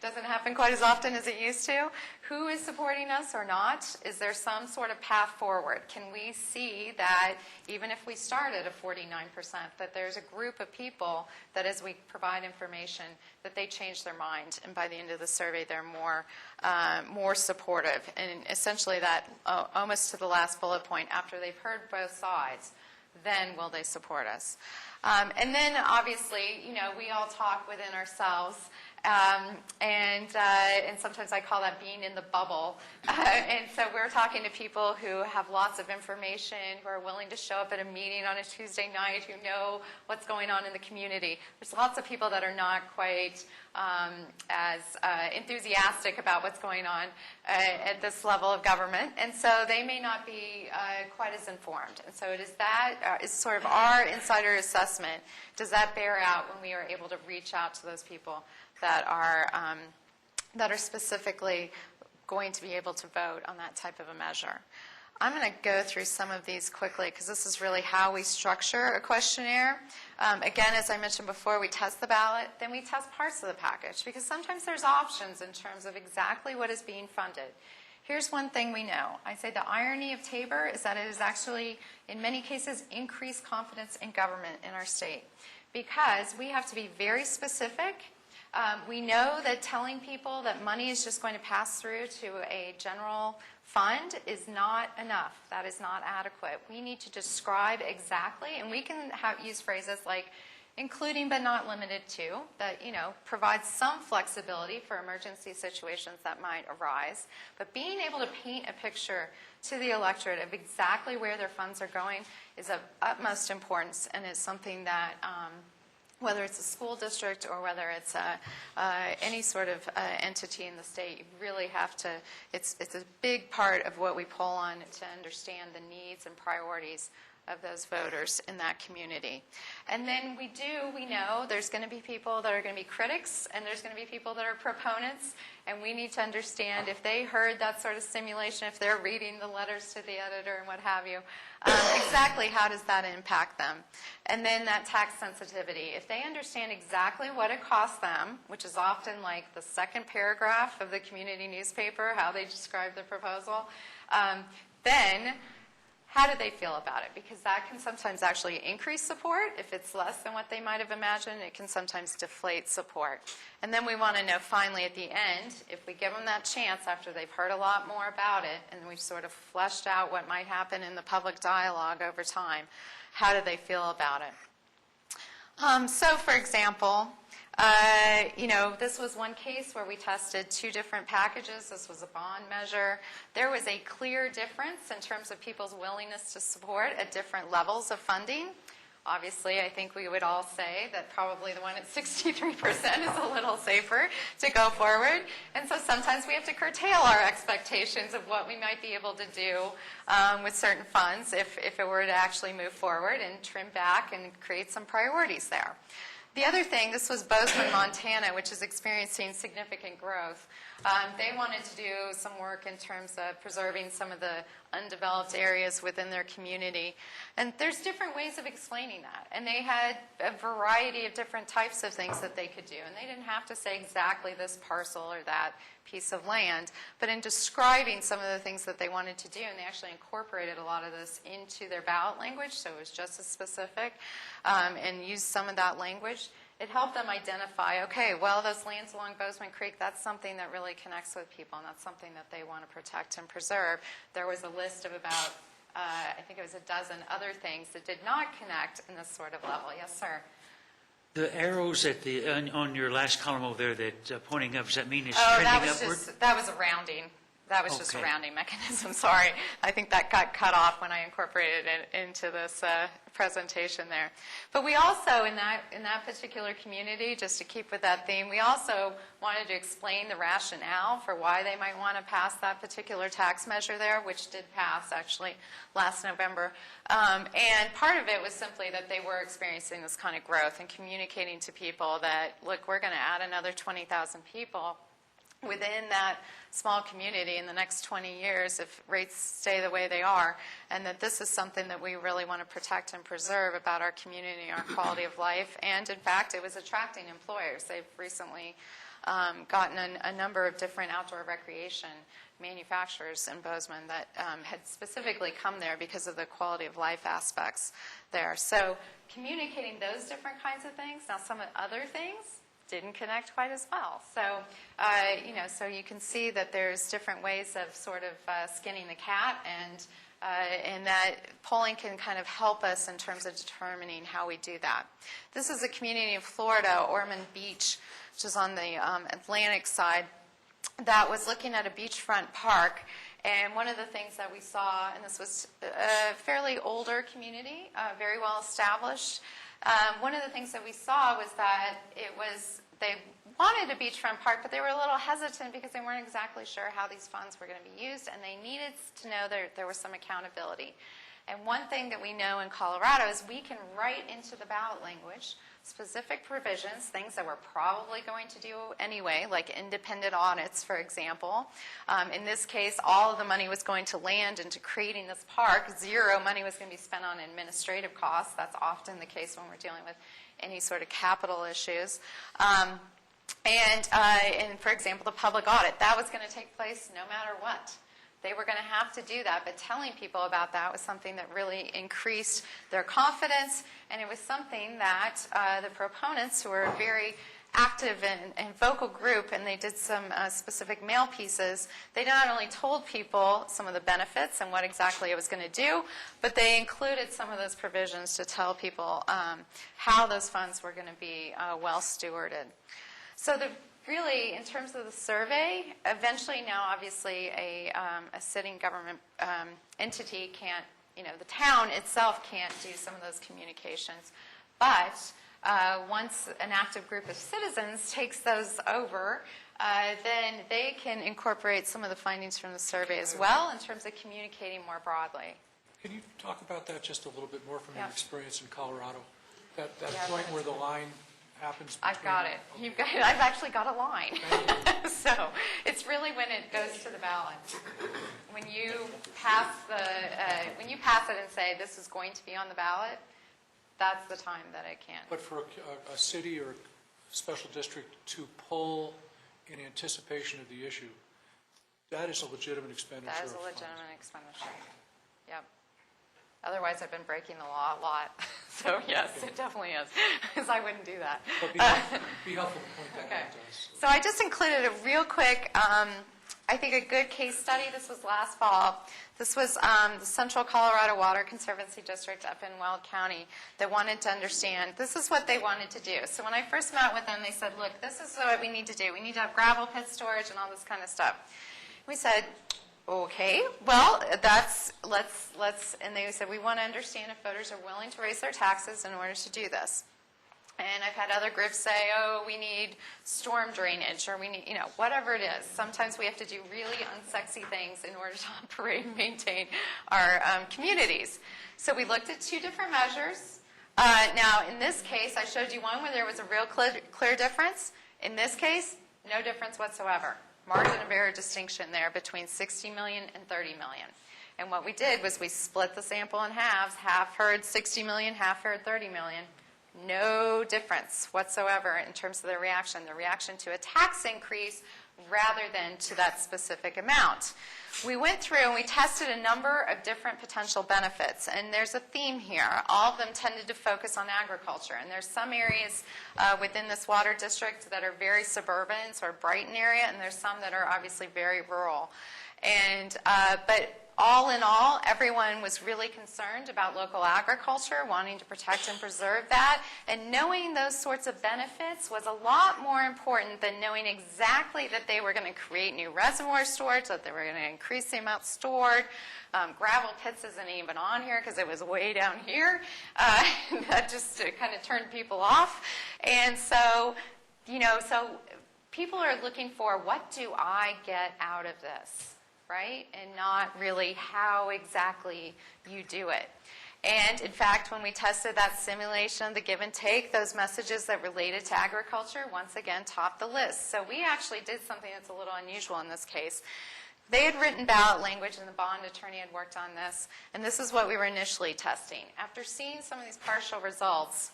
doesn't happen quite as often as it used to. Who is supporting us or not? Is there some sort of path forward? Can we see that even if we start at a 49%, that there's a group of people that as we provide information, that they change their mind, and by the end of the survey, they're more supportive. And essentially that, almost to the last bullet point, after they've heard both sides, then will they support us? And then, obviously, we all talk within ourselves, and sometimes I call that being in the bubble. And so we're talking to people who have lots of information, who are willing to show up at a meeting on a Tuesday night, who know what's going on in the community. There's lots of people that are not quite as enthusiastic about what's going on at this level of government, and so they may not be quite as informed. And so it is that is sort of our insider assessment. Does that bear out when we are able to reach out to those people that are specifically going to be able to vote on that type of a measure? I'm going to go through some of these quickly because this is really how we structure a questionnaire. Again, as I mentioned before, we test the ballot, then we test parts of the package because sometimes there's options in terms of exactly what is being funded. Here's one thing we know. I say the irony of Tabor is that it is actually, in many cases, increased confidence in government in our state because we have to be very specific. We know that telling people that money is just going to pass through to a general fund is not enough. That is not adequate. We need to describe exactly, and we can use phrases like including but not limited to, that provides some flexibility for emergency situations that might arise. But being able to paint a picture to the electorate of exactly where their funds are going is of utmost importance, and is something that whether it's a school district or whether it's any sort of entity in the state, you really have to, it's a big part of what we pull on to understand the needs and priorities of those voters in that community. And then we know there's going to be people that are going to be critics, and there's going to be people that are proponents, and we need to understand if they heard that sort of simulation, if they're reading the letters to the editor and what have you, exactly how does that impact them? And then that tax sensitivity. If they understand exactly what it costs them, which is often like the second paragraph of the community newspaper, how they describe the proposal, then how do they feel about it? Because that can sometimes actually increase support. If it's less than what they might have imagined, it can sometimes deflate support. And then we want to know finally at the end, if we give them that chance after they've heard a lot more about it and we've sort of fleshed out what might happen in the public dialogue over time, how do they feel about it? So for example, this was one case where we tested two different packages. This was a bond measure. There was a clear difference in terms of people's willingness to support at different levels of funding. Obviously, I think we would all say that probably the one at 63% is a little safer to go forward. And so sometimes we have to curtail our expectations of what we might be able to do with certain funds if it were to actually move forward, and trim back and create some priorities there. The other thing, this was Bozeman, Montana, which is experiencing significant growth. They wanted to do some work in terms of preserving some of the undeveloped areas within their community. And there's different ways of explaining that. And they had a variety of different types of things that they could do. And they didn't have to say exactly this parcel or that piece of land, but in describing some of the things that they wanted to do, and they actually incorporated a lot of this into their ballot language, so it was just as specific, and used some of that language. It helped them identify, okay, well, those lands along Bozeman Creek, that's something that really connects with people, and that's something that they want to protect and preserve. There was a list of about, I think it was a dozen other things that did not connect in this sort of level. Yes, sir? The arrows at on your last column over there that pointing up, does that mean it's Oh, trending upward? that was a rounding. That was just a rounding mechanism. Sorry. I think that got cut off when I incorporated it into this presentation there. But we also, in that particular community, just to keep with that theme, we also wanted to explain the rationale for why they might want to pass that particular tax measure there, which did pass actually last November. And part of it was simply that they were experiencing this kind of growth and communicating to people that, look, we're going to add another 20,000 people. within that small community in the next 20 years if rates stay the way they are, and that this is something that we really want to protect and preserve about our community, our quality of life. And in fact, it was attracting employers. They've recently gotten a number of different outdoor recreation manufacturers in Bozeman that had specifically come there because of the quality of life aspects there. So communicating those different kinds of things. Now, some of the other things didn't connect quite as well. So, so you can see that there's different ways of sort of skinning the cat, and that polling can kind of help us in terms of determining how we do that. This is a community in Florida, Ormond Beach, which is on the Atlantic side, that was looking at a beachfront park. And one of the things that we saw, and this was a fairly older community, very well established, one of the things that we saw was that they wanted a beachfront park, but they were a little hesitant because they weren't exactly sure how these funds were going to be used, and they needed to know there was some accountability. And one thing that we know in Colorado is we can write into the ballot language specific provisions, things that we're probably going to do anyway, like independent audits, for example. In this case, all of the money was going to land into creating this park. Zero money was going to be spent on administrative costs. That's often the case when we're dealing with any sort of capital issues. And for example, the public audit, that was going to take place no matter what. They were going to have to do that, but telling people about that was something that really increased their confidence, and it was something that the proponents, who were a very active and vocal group, and they did some specific mail pieces, they not only told people some of the benefits and what exactly it was going to do, but they included some of those provisions to tell people how those funds were going to be well stewarded. So really, in terms of the survey, eventually now, obviously, a sitting government entity can't, the town itself can't do some of those communications. But once an active group of citizens takes those over, then they can incorporate some of the findings from the survey as well in terms of communicating more broadly. Can you talk about that just a little bit more from your experience in Colorado? That Yeah, point where the line happens I've got it. You've got it. I've actually got a line. So it's really when it goes to the ballot. When you pass it and say this is going to be on the ballot, that's the time that it can. But for a city or special district to poll in anticipation of the issue, that is a legitimate expenditure. That is a legitimate expenditure. Yep. Otherwise, I've been breaking the law a lot. So, yes, it definitely is, because I wouldn't do that. But be helpful to point that out to us. So I just included a real quick, I think a good case study. This was last fall. This was the Central Colorado Water Conservancy District up in Weld County that wanted to understand, this is what they wanted to do. So when I first met with them, they said, look, this is what we need to do. We need to have gravel pit storage and all this kind of stuff. We said, okay, well, and they said, we want to understand if voters are willing to raise their taxes in order to do this. And I've had other groups say, oh, we need storm drainage, or we need, whatever it is. Sometimes we have to do really unsexy things in order to operate and maintain our communities. So we looked at two different measures. Now, in this case, I showed you one where there was a real clear difference. In this case, no difference whatsoever. Margin of error distinction there between 60 million and 30 million. And what we did was we split the sample in halves, half heard 60 million, half heard 30 million. No difference whatsoever in terms of the reaction to a tax increase rather than to that specific amount. We went through and we tested a number of different potential benefits, and there's a theme here. All of them tended to focus on agriculture, and there's some areas within this water district that are very suburban, sort of Brighton area, and there's some that are obviously very rural. And but all in all, everyone was really concerned about local agriculture, wanting to protect and preserve that, and knowing those sorts of benefits was a lot more important than knowing exactly that they were going to create new reservoir storage, that they were going to increase the amount stored. Gravel pits isn't even on here because it was way down here. That just kind of turned people off. And so, so people are looking for, what do I get out of this? Right? And not really how exactly you do it. And in fact, when we tested that simulation, the give and take, those messages that related to agriculture, once again, topped the list. So we actually did something that's a little unusual in this case. They had written ballot language, and the bond attorney had worked on this, and this is what we were initially testing. After seeing some of these partial results,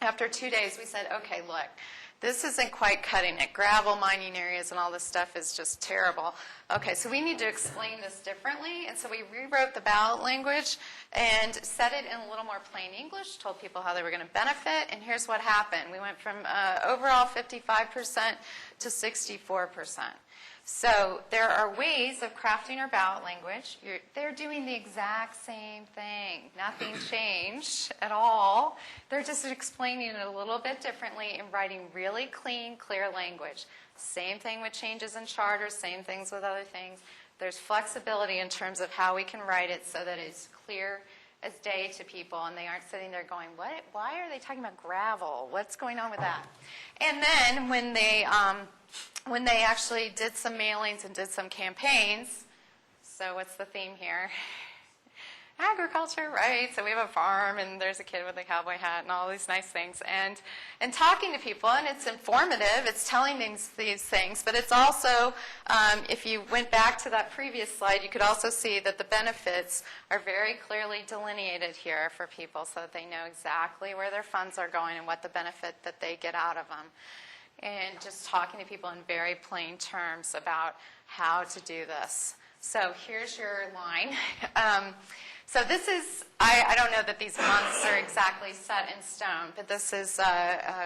after 2 days, we said, okay, look, this isn't quite cutting it. Gravel mining areas and all this stuff is just terrible. Okay, so we need to explain this differently, and so we rewrote the ballot language and said it in a little more plain English, told people how they were going to benefit, and here's what happened. We went from overall 55% to 64%. So there are ways of crafting our ballot language. They're doing the exact same thing. Nothing changed at all. They're just explaining it a little bit differently and writing really clean, clear language. Same thing with changes in charters, same things with other things. There's flexibility in terms of how we can write it so that it's clear as day to people, and they aren't sitting there going, what? Why are they talking about gravel? What's going on with that? And then when they actually did some mailings and did some campaigns, so what's the theme here? Agriculture, right? So we have a farm, and there's a kid with a cowboy hat and all these nice things. And talking to people, and it's informative, it's telling these things, but it's also, if you went back to that previous slide, you could also see that the benefits are very clearly delineated here for people so that they know exactly where their funds are going and what the benefit that they get out of them. And just talking to people in very plain terms about how to do this. So here's your line. So this is, I don't know that these months are exactly set in stone, but this is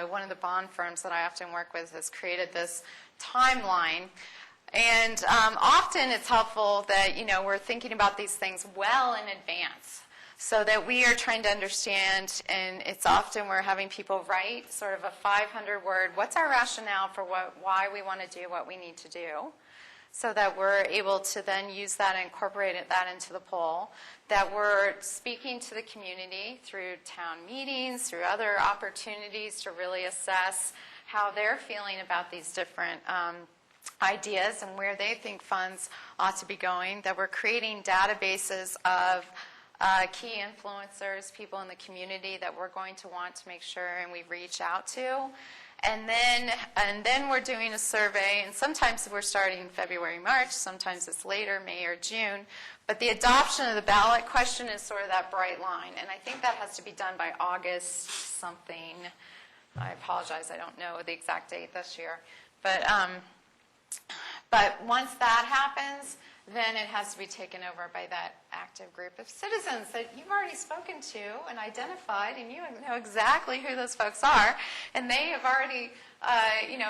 one of the bond firms that I often work with has created this timeline. And often it's helpful that, we're thinking about these things well in advance, so that we are trying to understand, and it's often we're having people write sort of a 500-word, what's our rationale for why we want to do what we need to do, so that we're able to then use that and incorporate that into the poll, that we're speaking to the community through town meetings, through other opportunities to really assess how they're feeling about these different ideas and where they think funds ought to be going, that we're creating databases of key influencers, people in the community that we're going to want to make sure and we reach out to. And then we're doing a survey, and sometimes we're starting in February, March, sometimes it's later, May or June. But the adoption of the ballot question is sort of that bright line, and I think that has to be done by August something. I apologize, I don't know the exact date this year. But once that happens, then it has to be taken over by that active group of citizens that you've already spoken to and identified, and you know exactly who those folks are, and they have already,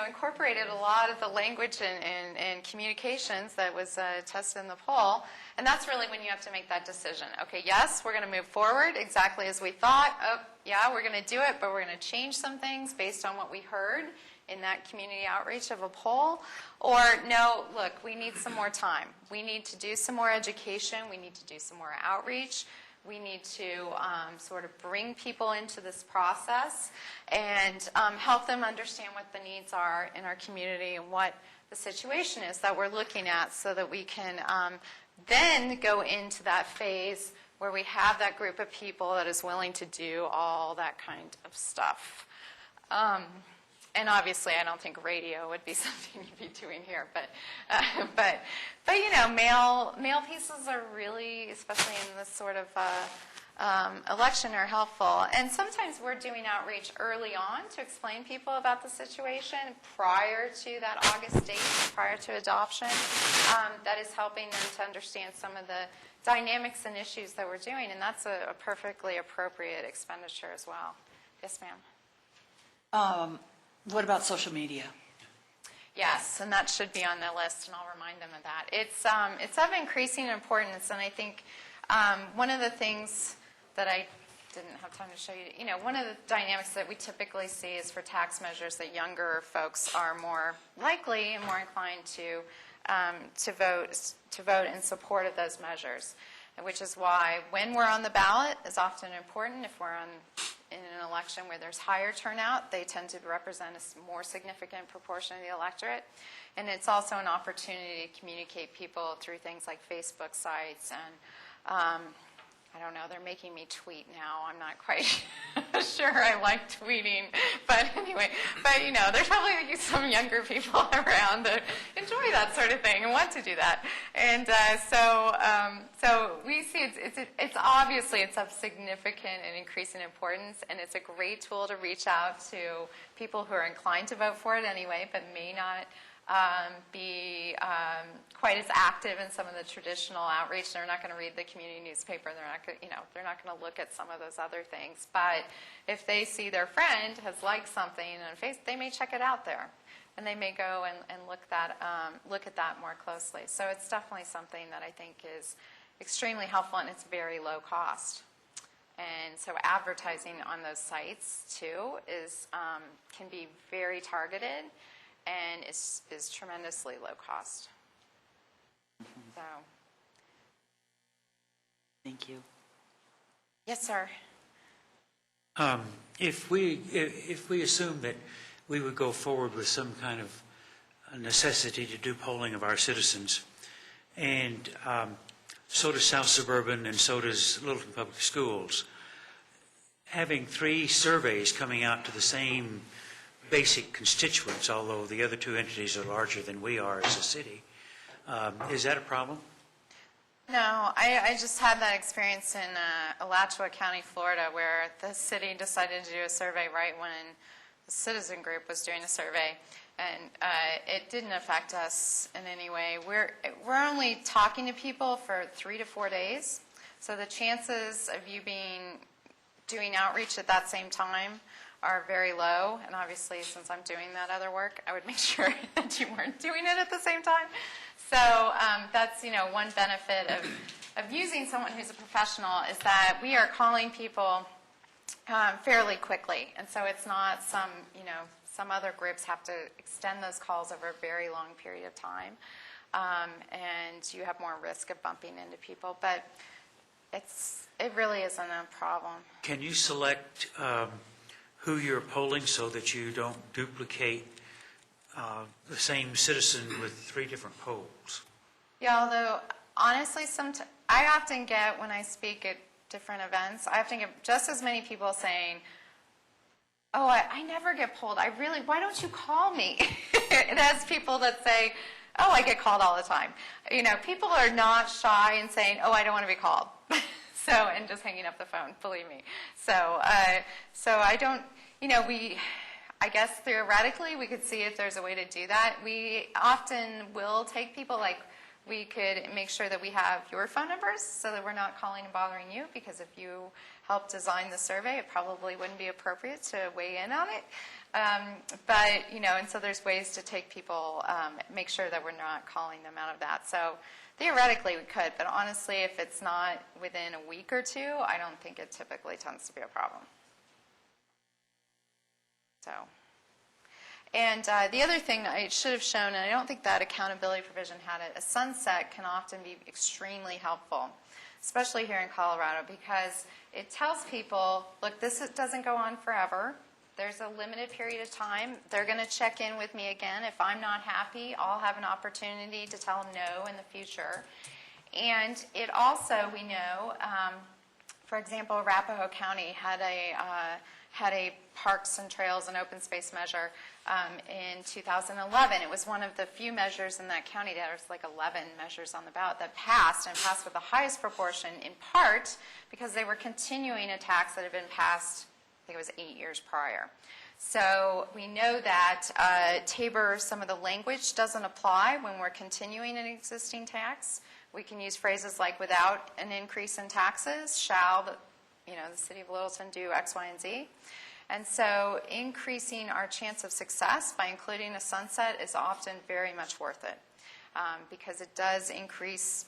incorporated a lot of the language and communications that was tested in the poll, and that's really when you have to make that decision. Okay, yes, we're going to move forward exactly as we thought. Oh, yeah, we're going to do it, but we're going to change some things based on what we heard in that community outreach of a poll, or no, look, we need some more time. We need to do some more education. We need to do some more outreach. We need to sort of bring people into this process and help them understand what the needs are in our community and what the situation is that we're looking at, so that we can then go into that phase where we have that group of people that is willing to do all that kind of stuff. And obviously, I don't think radio would be something you'd be doing here, but mail pieces are really, especially in this sort of election, are helpful. And sometimes we're doing outreach early on to explain people about the situation prior to that August date, prior to adoption. That is helping them to understand some of the dynamics and issues that we're doing, and that's a perfectly appropriate expenditure as well. Yes, ma'am. What about social media? Yes, and that should be on the list, and I'll remind them of that. It's of increasing importance, and I think one of the things that I didn't have time to show you, one of the dynamics that we typically see is for tax measures that younger folks are more likely and more inclined to vote in support of those measures, which is why when we're on the ballot is often important. If we're in an election where there's higher turnout, they tend to represent a more significant proportion of the electorate. And it's also an opportunity to communicate people through things like Facebook sites I don't know, they're making me tweet now. I'm not quite sure I like tweeting. But anyway, there's probably some younger people around that enjoy that sort of thing and want to do that. And so we see it's obviously it's of significant and increasing importance, and it's a great tool to reach out to people who are inclined to vote for it anyway, but may not be quite as active in some of the traditional outreach. They're not going to read the community newspaper. They're not going to look at some of those other things. But if they see their friend has liked something on Facebook, they may check it out there, and they may go and look at that more closely. So it's definitely something that I think is extremely helpful, and it's very low cost. And so advertising on those sites too can be very targeted. And is tremendously low cost. So. Thank you. Yes, sir. If we assume that we would go forward with some kind of necessity to do polling of our citizens, and so does South Suburban and so does Littleton Public Schools, having 3 surveys coming out to the same basic constituents, although the other 2 entities are larger than we are as a city. Is that a problem? No, I just had that experience in Alachua County, Florida, where the city decided to do a survey right when the citizen group was doing a survey, and it didn't affect us in any way. We're only talking to people for 3 to 4 days, so the chances of you doing outreach at that same time are very low, and obviously since I'm doing that other work, I would make sure that you weren't doing it at the same time. So that's one benefit of using someone who's a professional is that we are calling people fairly quickly, and so it's not some other groups have to extend those calls over a very long period of time, and you have more risk of bumping into people, but it really isn't a problem. Can you select who you're polling so that you don't duplicate the same citizen with 3 different polls? Yeah, although honestly, I often get, when I speak at different events, I often get just as many people saying, oh, I never get polled. Why don't you call me? It has people that say, oh, I get called all the time. People are not shy in saying, oh, I don't want to be called. And just hanging up the phone, believe me. So I don't, I guess theoretically we could see if there's a way to do that. We often will take people, we could make sure that we have your phone numbers so that we're not calling and bothering you, because if you helped design the survey, it probably wouldn't be appropriate to weigh in on it. And so there's ways to take people, make sure that we're not calling them out of that. So theoretically we could, but honestly, if it's not within a week or 2, I don't think it typically tends to be a problem. So, and the other thing I should have shown, and I don't think that accountability provision had it, a sunset can often be extremely helpful, especially here in Colorado, because it tells people, look, this doesn't go on forever. There's a limited period of time. They're going to check in with me again. If I'm not happy, I'll have an opportunity to tell them no in the future. And it also, we know, for example, Arapahoe County had a parks and trails and open space measure in 2011. It was one of the few measures in that county. There was 11 measures on the ballot that passed, and passed with the highest proportion, in part because they were continuing a tax that had been passed, I think it was 8 years prior. So we know that Tabor, some of the language doesn't apply when we're continuing an existing tax. We can use phrases like, without an increase in taxes, shall the city of Littleton do X, Y, and Z. And so increasing our chance of success by including a sunset is often very much worth it, because it does increase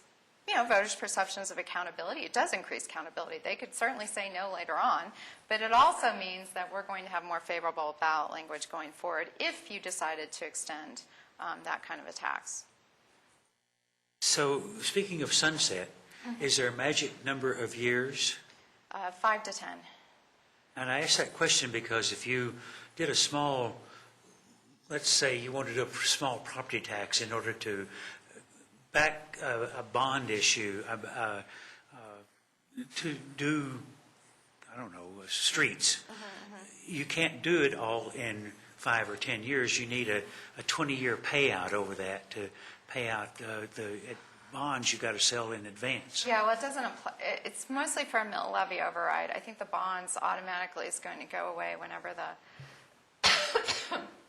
voters' perceptions of accountability. It does increase accountability. They could certainly say no later on, but it also means that we're going to have more favorable ballot language going forward if you decided to extend that kind of a tax. So, speaking of sunset, is there a magic number of years? 5 to 10. And I ask that question because if you did a small, let's say you wanted to do a small property tax in order to back a bond issue, to do, I don't know, streets. You can't do it all in 5 or 10 years. You need a 20-year payout over that to pay out the bonds you got to sell in advance. Yeah, well, it doesn't apply, it's mostly for a mill levy override. I think the bonds automatically is going to go away whenever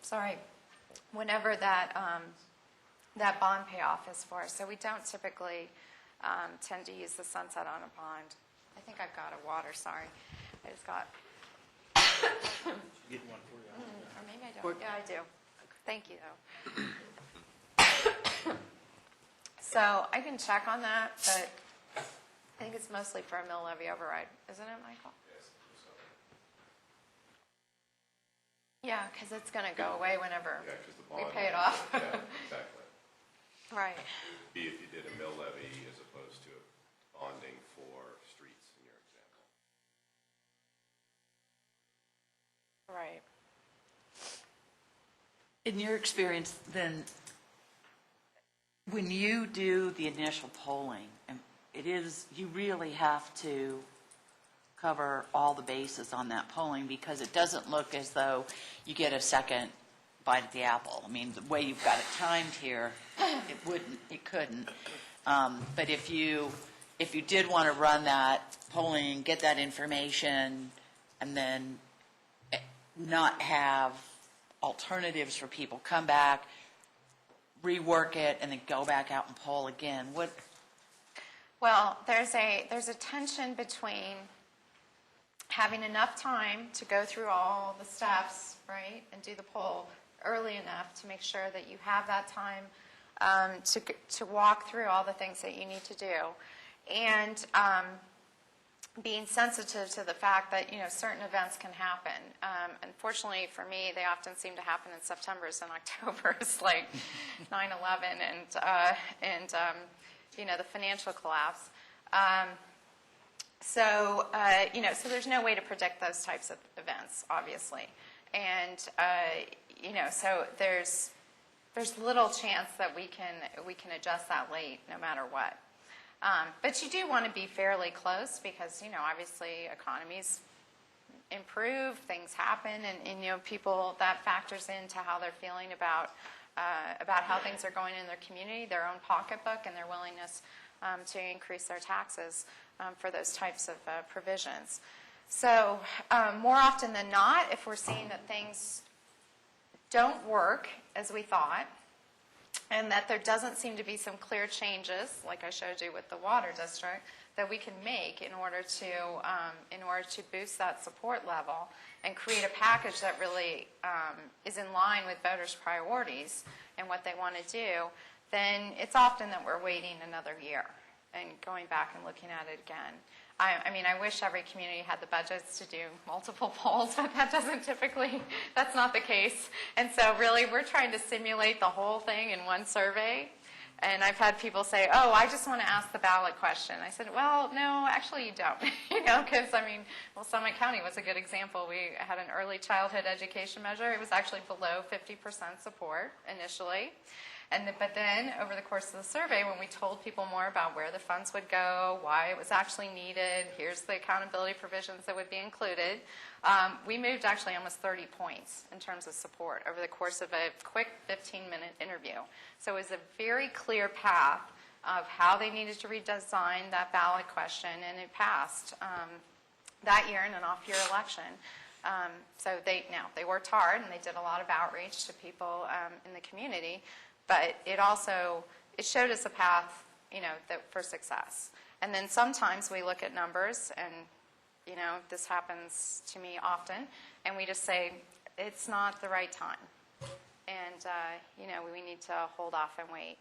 sorry, whenever that bond payoff is for. So we don't typically tend to use the sunset on a bond. I think I've got a water, sorry. I just got. Get one for you. Or maybe I don't. Yeah, I do. Thank you, though. So I can check on that, but I think it's mostly for a mill levy override. Isn't it, Michael? Yeah, because it's going to go away whenever we pay it off. Yeah, exactly. Right. Be if you did a mill levy as opposed to bonding for streets in your example. Right. In your experience, then, when you do the initial polling, and you really have to cover all the bases on that polling, because it doesn't look as though you get a second bite at the apple. I mean, the way you've got it timed here, it couldn't. But if you did want to run that polling, get that information, and then not have alternatives for people, come back, rework it, and then go back out and poll again, Well, there's a tension between having enough time to go through all the steps, right, and do the poll early enough to make sure that you have that time to walk through all the things that you need to do, and being sensitive to the fact that, certain events can happen. Unfortunately for me, they often seem to happen in September and October, like 9/11 and the financial collapse. So there's no way to predict those types of events, obviously. And, so there's little chance that we can adjust that late no matter what. But you do want to be fairly close because, obviously economies improve, things happen, and people, that factors into how they're feeling about how things are going in their community, their own pocketbook, and their willingness to increase their taxes for those types of provisions. So more often than not, if we're seeing that things don't work as we thought, and that there doesn't seem to be some clear changes, like I showed you with the water district, that we can make in order to boost that support level and create a package that really is in line with voters' priorities and what they want to do, then it's often that we're waiting another year and going back and looking at it again. I wish every community had the budgets to do multiple polls, but that's not the case. And so really, we're trying to simulate the whole thing in one survey. And I've had people say, oh, I just want to ask the ballot question. I said, well, no, actually you don't. Because, Summit County was a good example. We had an early childhood education measure. It was actually below 50% support initially. But then, over the course of the survey, when we told people more about where the funds would go, why it was actually needed, here's the accountability provisions that would be included, we moved actually almost 30 points in terms of support over the course of a quick 15-minute interview. So it was a very clear path of how they needed to redesign that ballot question, and it passed that year in an off-year election. So they worked hard, and they did a lot of outreach to people in the community. But it showed us a path, for success. And then sometimes we look at numbers, and, this happens to me often, and we just say, it's not the right time. And, we need to hold off and wait.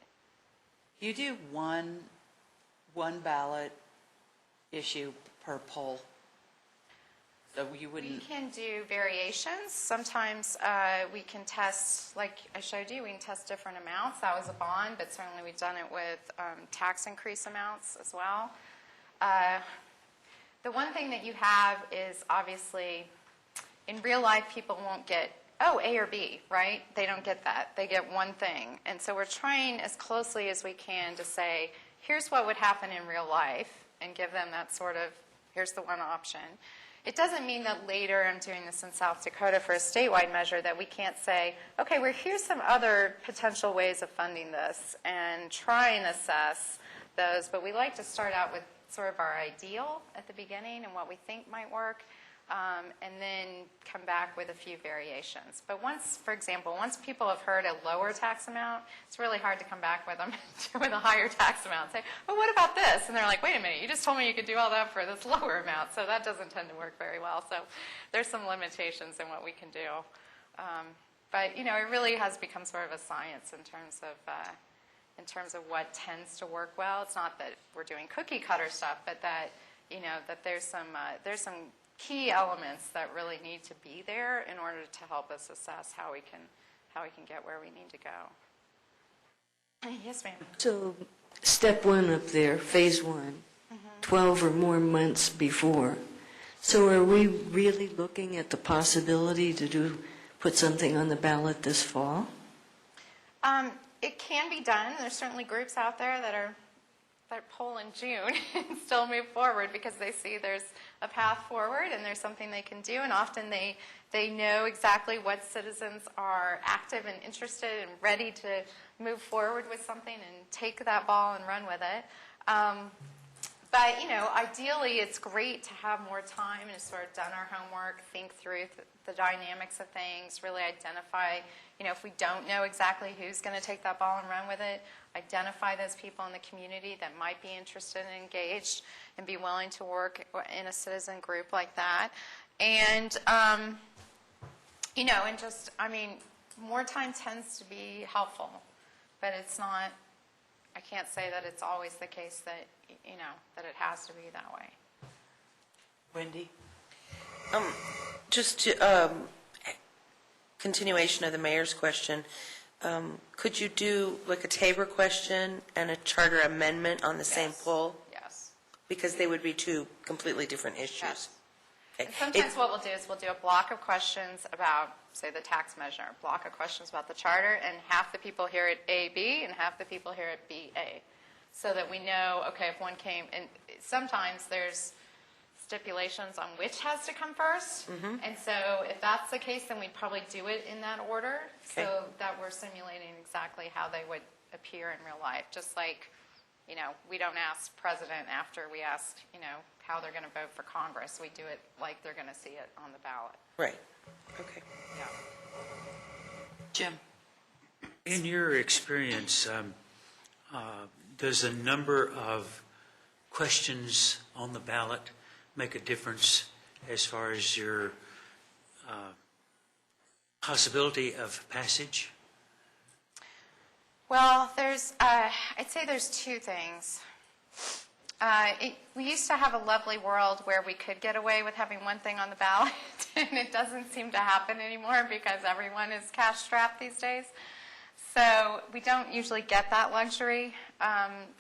You do one ballot issue per poll. So you wouldn't. We can do variations. Sometimes we can test, like I showed you, we can test different amounts. That was a bond, but certainly we've done it with tax increase amounts as well. The one thing that you have is obviously, in real life, people won't get, A or B, right? They don't get that. They get one thing. And so we're trying as closely as we can to say, here's what would happen in real life, and give them that sort of, here's the one option. It doesn't mean that later, I'm doing this in South Dakota for a statewide measure, that we can't say, okay, well, here's some other potential ways of funding this and try and assess those. But we like to start out with sort of our ideal at the beginning and what we think might work, and then come back with a few variations. But once, for example, once people have heard a lower tax amount, it's really hard to come back with them with a higher tax amount. Say, well, what about this? And they're like, wait a minute, you just told me you could do all that for this lower amount. So that doesn't tend to work very well. So there's some limitations in what we can do. But, you know, it really has become sort of a science in terms of what tends to work well. It's not that we're doing cookie cutter stuff, but that, you know, that there's some key elements that really need to be there in order to help us assess how we can get where we need to go. Yes, ma'am. So step one up there, phase one, 12 or more months before. So are we really looking at the possibility to put something on the ballot this fall? It can be done. There's certainly groups out there that poll in June and still move forward because they see there's a path forward and there's something they can do. And often they know exactly what citizens are active and interested and ready to move forward with something and take that ball and run with it. But, you know, ideally it's great to have more time and sort of done our homework, think through the dynamics of things, really identify, you know, if we don't know exactly who's going to take that ball and run with it, identify those people in the community that might be interested and engaged and be willing to work in a citizen group like that. And, you know, and just, I mean, more time tends to be helpful, but it's not, I can't say that it's always the case that, you know, that it has to be that way. Wendy? Just continuation of the mayor's question, could you do like a Tabor question and a charter amendment on the same poll? Yes. Because they would be two completely different issues. Yes. Okay. And sometimes what we'll do is we'll do a block of questions about, say, the tax measure, a block of questions about the charter, and half the people hear it A, B, and half the people hear it B, A. So that we know, okay, if one came, and sometimes there's stipulations on which has to come first. And so if that's the case, then we'd probably do it in that order, so that we're simulating exactly how they would appear in real life. Just like, you know, we don't ask president after we ask, you know, how they're going to vote for Congress. We do it like they're going to see it on the ballot. Right. Okay. Yeah. Jim? In your experience, does the number of questions on the ballot make a difference as far as your possibility of passage? Well, I'd say there's two things. We used to have a lovely world where we could get away with having one thing on the ballot, and it doesn't seem to happen anymore because everyone is cash-strapped these days. So we don't usually get that luxury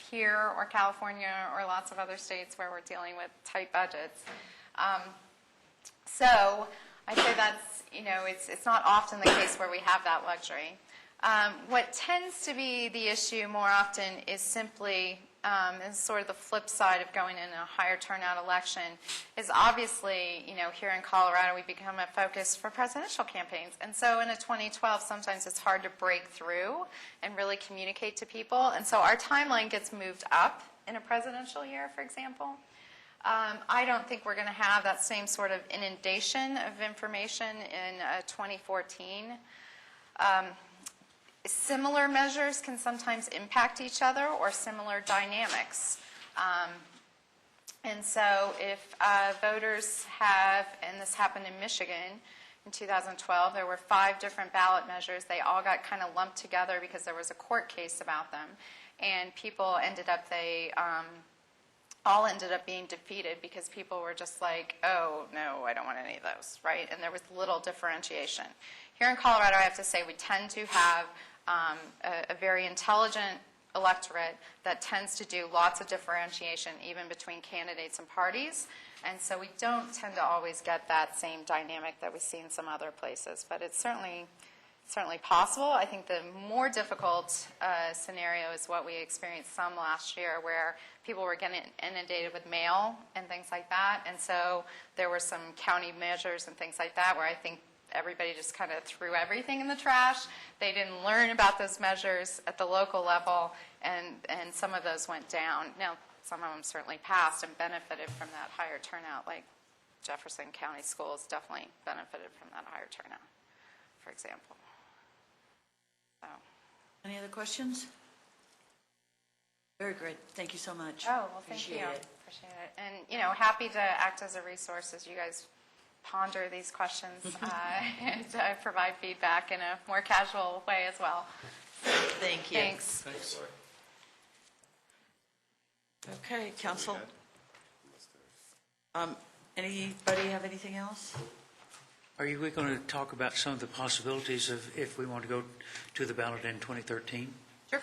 here or California or lots of other states where we're dealing with tight budgets. So I'd say that's, you know, it's not often the case where we have that luxury. What tends to be the issue more often is simply, is sort of the flip side of going in a higher turnout election, is obviously, you know, here in Colorado we become a focus for presidential campaigns. And so in a 2012, sometimes it's hard to break through and really communicate to people. And so our timeline gets moved up in a presidential year, for example. I don't think we're going to have that same sort of inundation of information in 2014. Similar measures can sometimes impact each other or similar dynamics. And so if voters have, and this happened in Michigan in 2012, there were 5 different ballot measures. They all got kind of lumped together because there was a court case about them. And people all ended up being defeated because people were just like, oh, no, I don't want any of those, right? And there was little differentiation. Here in Colorado, I have to say we tend to have a very intelligent electorate that tends to do lots of differentiation even between candidates and parties. And so we don't tend to always get that same dynamic that we see in some other places. But it's certainly certainly possible. I think the more difficult scenario is what we experienced some last year, where people were getting inundated with mail and things like that. And so there were some county measures and things like that where I think everybody just kind of threw everything in the trash. They didn't learn about those measures at the local level, and some of those went down. Now, some of them certainly passed and benefited from that higher turnout, like Jefferson County Schools definitely benefited from that higher turnout, for example. So. Any other questions? Very great. Thank you so much. Oh, well, thank you. Appreciate it. Appreciate it. And, you know, happy to act as a resource as you guys ponder these questions and provide feedback in a more casual way as well. Thank you. Thanks. Okay, council. Anybody have anything else? Are we going to talk about some of the possibilities of if we want to go to the ballot in 2013? Sure.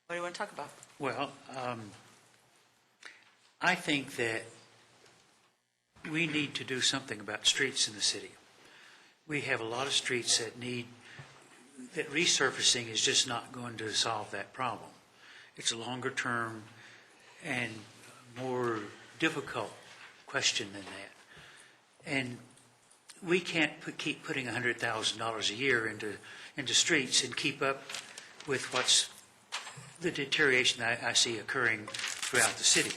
What do you want to talk about? Well, I think that we need to do something about streets in the city. We have a lot of streets that resurfacing is just not going to solve that problem. It's a longer term and more difficult question than that. And we can't keep putting $100,000 a year into streets and keep up with what's the deterioration I see occurring throughout the city.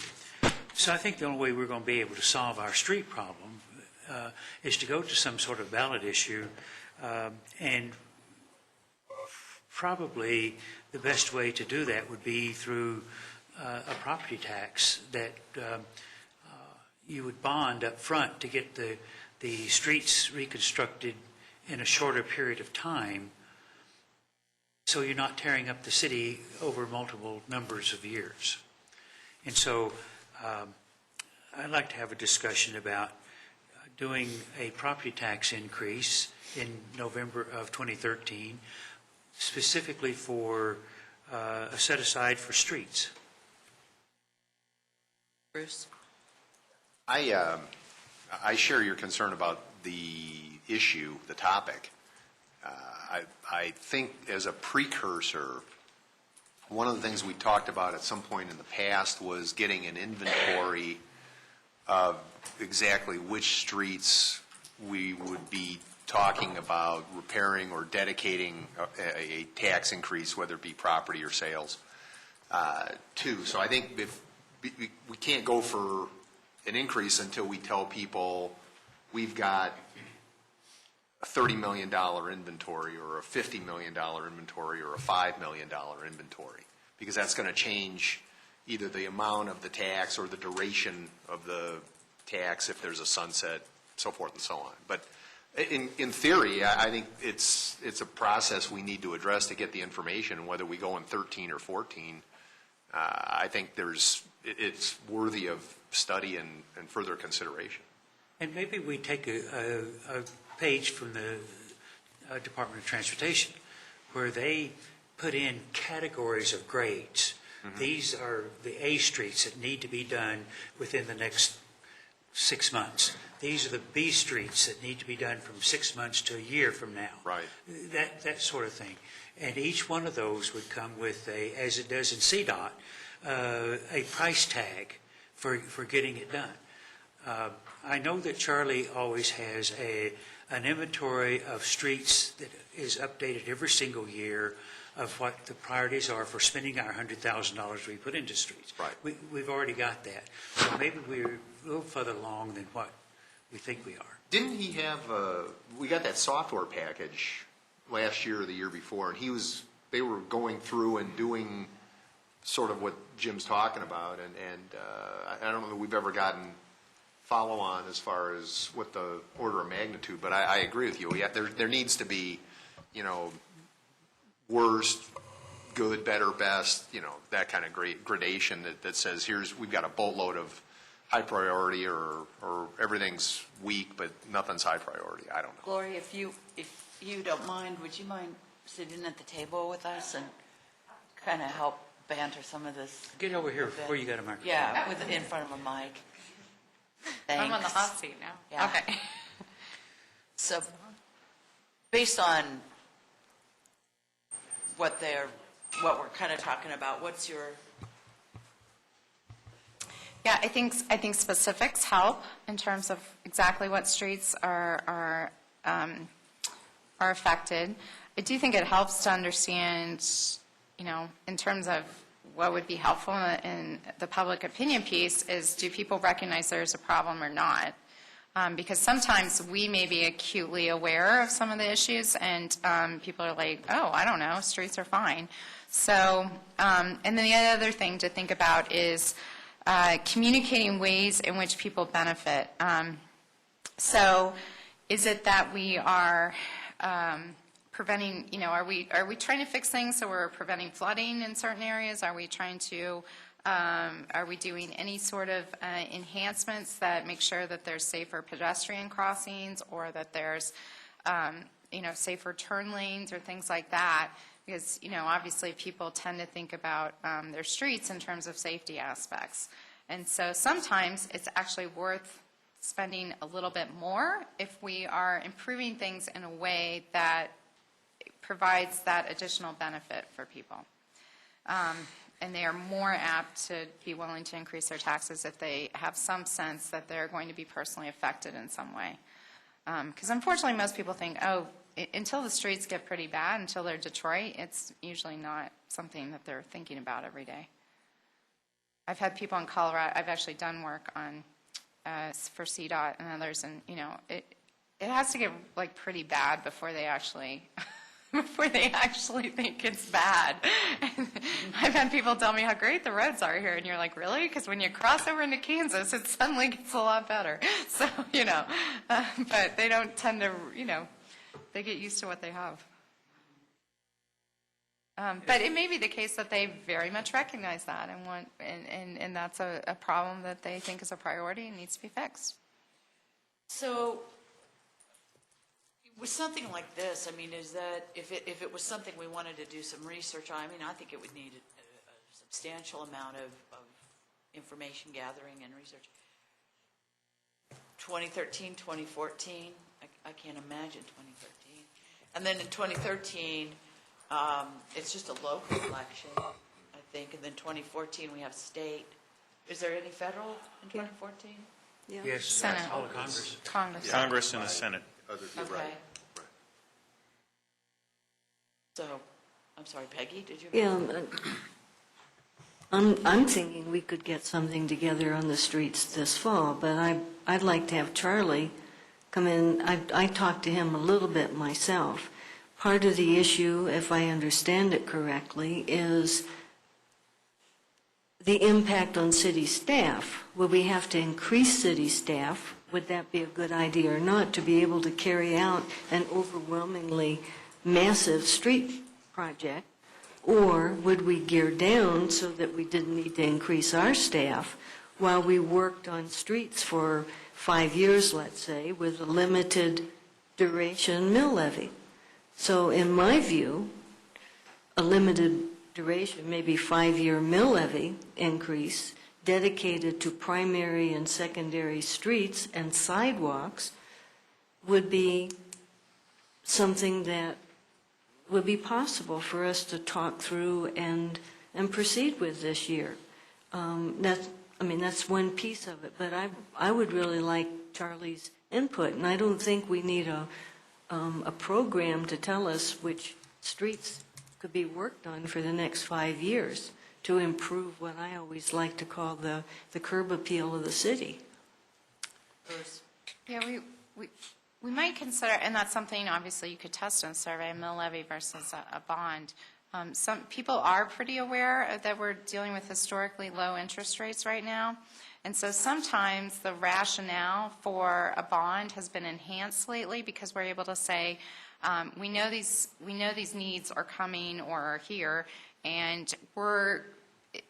So I think the only way we're going to be able to solve our street problem is to go to some sort of ballot issue, and probably the best way to do that would be through a property tax that you would bond up front to get the streets reconstructed in a shorter period of time, so you're not tearing up the city over multiple numbers of years. And so I'd like to have a discussion about doing a property tax increase in November of 2013, specifically for a set aside for streets. Bruce? I share your concern about the issue, the topic. I think as a precursor, one of the things we talked about at some point in the past was getting an inventory of exactly which streets we would be talking about repairing or dedicating a tax increase, whether it be property or sales, to. So I think if we can't go for an increase until we tell people we've got a $30 million inventory or a $50 million inventory or a $5 million inventory, because that's going to change either the amount of the tax or the duration of the tax if there's a sunset, so forth and so on. But in theory, I think it's a process we need to address to get the information, whether we go in 13 or 14. I think it's worthy of study and further consideration. And maybe we take a page from the Department of Transportation where they put in categories of grades. Mm-hmm. These are the A streets that need to be done within the next 6 months. These are the B streets that need to be done from 6 months to a year from now. Right. That sort of thing. And each one of those would come with as it does in CDOT, a price tag for getting it done. I know that Charlie always has an inventory of streets that is updated every single year of what the priorities are for spending our $100,000 we put into streets. Right. We've already got that. So maybe we're a little further along than what we think we are. Didn't he have we got that software package last year or the year before, and they were going through and doing sort of what Jim's talking about, and I don't know that we've ever gotten follow on as far as what the order of magnitude, but I agree with you. Yeah, there needs to be, worst, good, better, best, that kind of gradation that says we've got a boatload of high priority or everything's weak but nothing's high priority. I don't know. Gloria, if you don't mind, would you mind sitting at the table with us and kind of help banter some of this? Get over here before you got a microphone. Yeah, in front of a mic. Thanks. I'm on the hot seat now. Yeah. Okay. So, based on what we're kind of talking about, what's your... Yeah, I think specifics help in terms of exactly what streets are affected. I do think it helps to understand, in terms of what would be helpful in the public opinion piece is, do people recognize there's a problem or not? Because sometimes we may be acutely aware of some of the issues, and people are like, oh, I don't know, streets are fine. So, and then the other thing to think about is communicating ways in which people benefit. So is it that we are preventing, are we trying to fix things so we're preventing flooding in certain areas? Are we trying to, are we doing any sort of enhancements that make sure that there's safer pedestrian crossings, or that there's, safer turn lanes or things like that? Because, obviously people tend to think about their streets in terms of safety aspects. And so sometimes it's actually worth spending a little bit more if we are improving things in a way that provides that additional benefit for people. And they are more apt to be willing to increase their taxes if they have some sense that they're going to be personally affected in some way. Because unfortunately most people think, until the streets get pretty bad, until they're Detroit, it's usually not something that they're thinking about every day. I've had people in Colorado, I've actually done work on for CDOT and others, and it has to get like pretty bad before they actually think it's bad. I've had people tell me how great the roads are here, and you're like, really? Because when you cross over into Kansas, it suddenly gets a lot better. So but they don't tend to, they get used to what they have. But it may be the case that they very much recognize that and want, and that's a problem that they think is a priority and needs to be fixed. So with something like this, I mean, is that if it was something we wanted to do some research on, I mean, I think it would need a substantial amount of information gathering and research. 2013, 2014, I can't imagine 2013. And then in 2013, it's just a local election, I think, and then 2014 we have state. Is there any federal in 2014? Yeah. Yes, Senate. all of Congress. Congress and the Senate. Okay. Right. So, I'm sorry, Peggy, did you? Yeah, I'm thinking we could get something together on the streets this fall, but I'd like to have Charlie come in. I talked to him a little bit myself. Part of the issue, if I understand it correctly, is the impact on city staff. Will we have to increase city staff? Would that be a good idea or not, to be able to carry out an overwhelmingly massive street project? Or would we gear down so that we didn't need to increase our staff while we worked on streets for 5 years, let's say, with a limited duration mill levy? So in my view, a limited duration, maybe 5-year mill levy increase dedicated to primary and secondary streets and sidewalks would be something that would be possible for us to talk through and proceed with this year. That's one piece of it, but I would really like Charlie's input, and I don't think we need a program to tell us which streets could be worked on for the next 5 years to improve what I always like to call the curb appeal of the city. Yeah, we might consider, and that's something obviously you could test on survey, a mill levy versus a bond. Some people are pretty aware that we're dealing with historically low interest rates right now. And so sometimes the rationale for a bond has been enhanced lately because we're able to say, we know these needs are coming or are here, and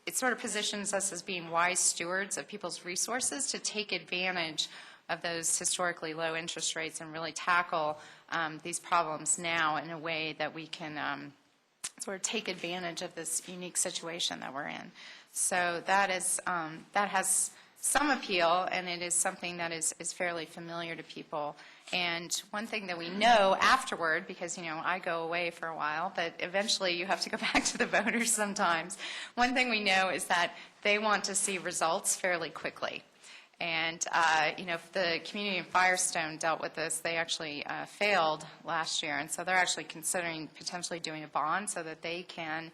it sort of positions us as being wise stewards of people's resources to take advantage of those historically low interest rates and really tackle these problems now in a way that we can sort of take advantage of this unique situation that we're in. So that has some appeal, and it is something that is fairly familiar to people. And one thing that we know afterward, because, I go away for a while, but eventually you have to go back to the voters sometimes. One thing we know is that they want to see results fairly quickly. And, if the community in Firestone dealt with this, they actually failed last year. And so they're actually considering potentially doing a bond so that they can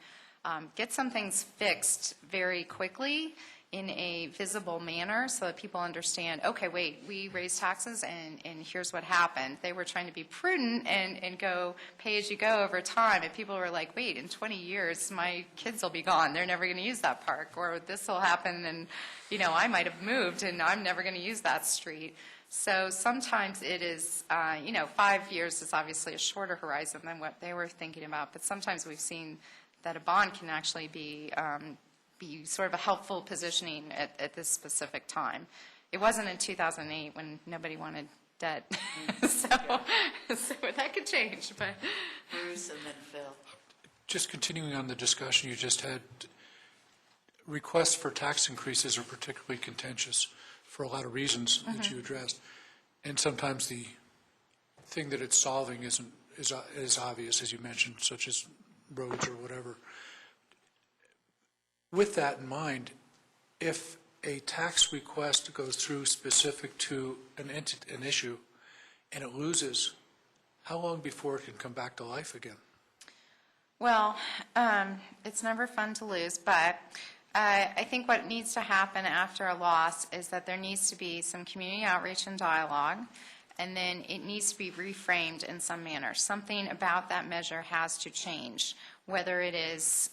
get some things fixed very quickly in a visible manner so that people understand, okay, wait, we raised taxes and here's what happened. They were trying to be prudent and go pay as you go over time. And people were like, wait, in 20 years, my kids will be gone. They're never going to use that park. Or this will happen and, I might have moved and I'm never going to use that street. So sometimes it is, 5 years is obviously a shorter horizon than what they were thinking about. But sometimes we've seen that a bond can actually be sort of a helpful positioning at this specific time. It wasn't in 2008 when nobody wanted debt. so that could change. But Bruce and then Phil. Just continuing on the discussion you just had, requests for tax increases are particularly contentious for a lot of reasons that you addressed. And sometimes the thing that it's solving is obvious, as you mentioned, such as roads or whatever. With that in mind, if a tax request goes through specific to an issue and it loses, how long before it can come back to life again? Well, it's never fun to lose, but I think what needs to happen after a loss is that there needs to be some community outreach and dialogue, and then it needs to be reframed in some manner. Something about that measure has to change, whether it is,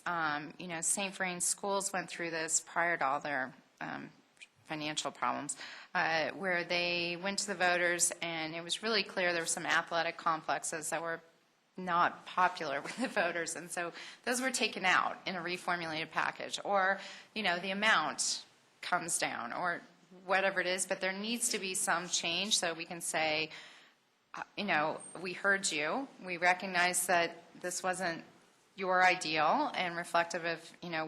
St. Vrain Schools went through this prior to all their financial problems, where they went to the voters and it was really clear there were some athletic complexes that were not popular with the voters, and so those were taken out in a reformulated package, or, the amount comes down, or whatever it is, but there needs to be some change so we can say, we heard you, we recognize that this wasn't your ideal and reflective of,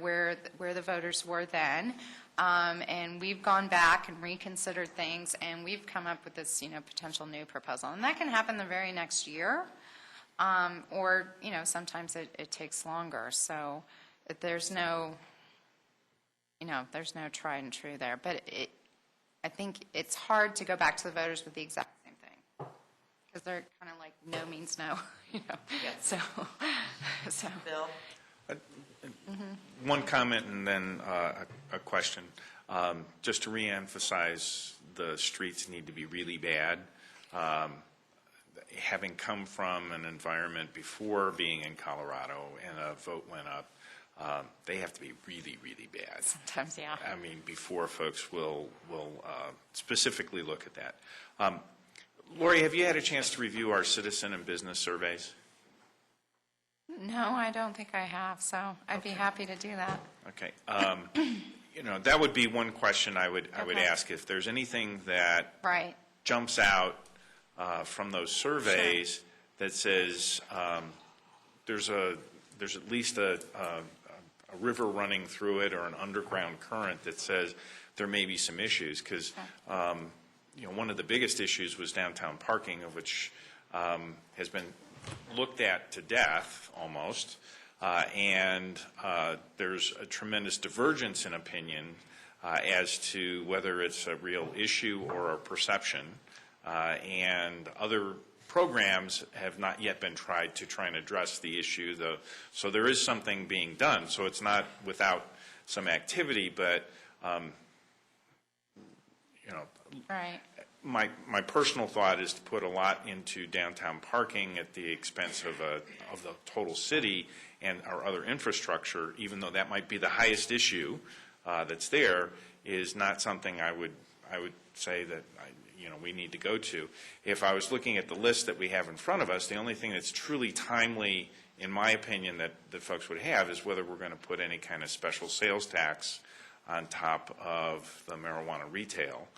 where the voters were then, and we've gone back and reconsidered things, and we've come up with this, potential new proposal, and that can happen the very next year, or, sometimes it takes longer, so there's no, there's no tried and true there, but I think it's hard to go back to the voters with the exact same thing, because they're kind of like no means no, So. Bill? One comment and then a question. Just to reemphasize, the streets need to be really bad. Having come from an environment before being in Colorado and a vote went up, they have to be really, really bad. Sometimes, yeah. I mean, before folks will specifically look at that. Lori, have you had a chance to review our citizen and business surveys? No, I don't think I have, so I'd be happy to do that. Okay. That would be one question I would Okay. ask, if there's anything that Right. jumps out from those surveys that says there's at least a river running through it or an underground current that says there may be some issues, because one of the biggest issues was downtown parking, of which has been looked at to death almost, and there's a tremendous divergence in opinion as to whether it's a real issue or a perception, and other programs have not yet been tried to try and address the issue, though. So there is something being done. So it's not without some activity, but Right. my personal thought is to put a lot into downtown parking at the expense of the total city and our other infrastructure, even though that might be the highest issue that's there, is not something I would say that we need to go to. If I was looking at the list that we have in front of us, the only thing that's truly timely, in my opinion, that folks would have is whether we're going to put any kind of special sales tax on top of the marijuana retail.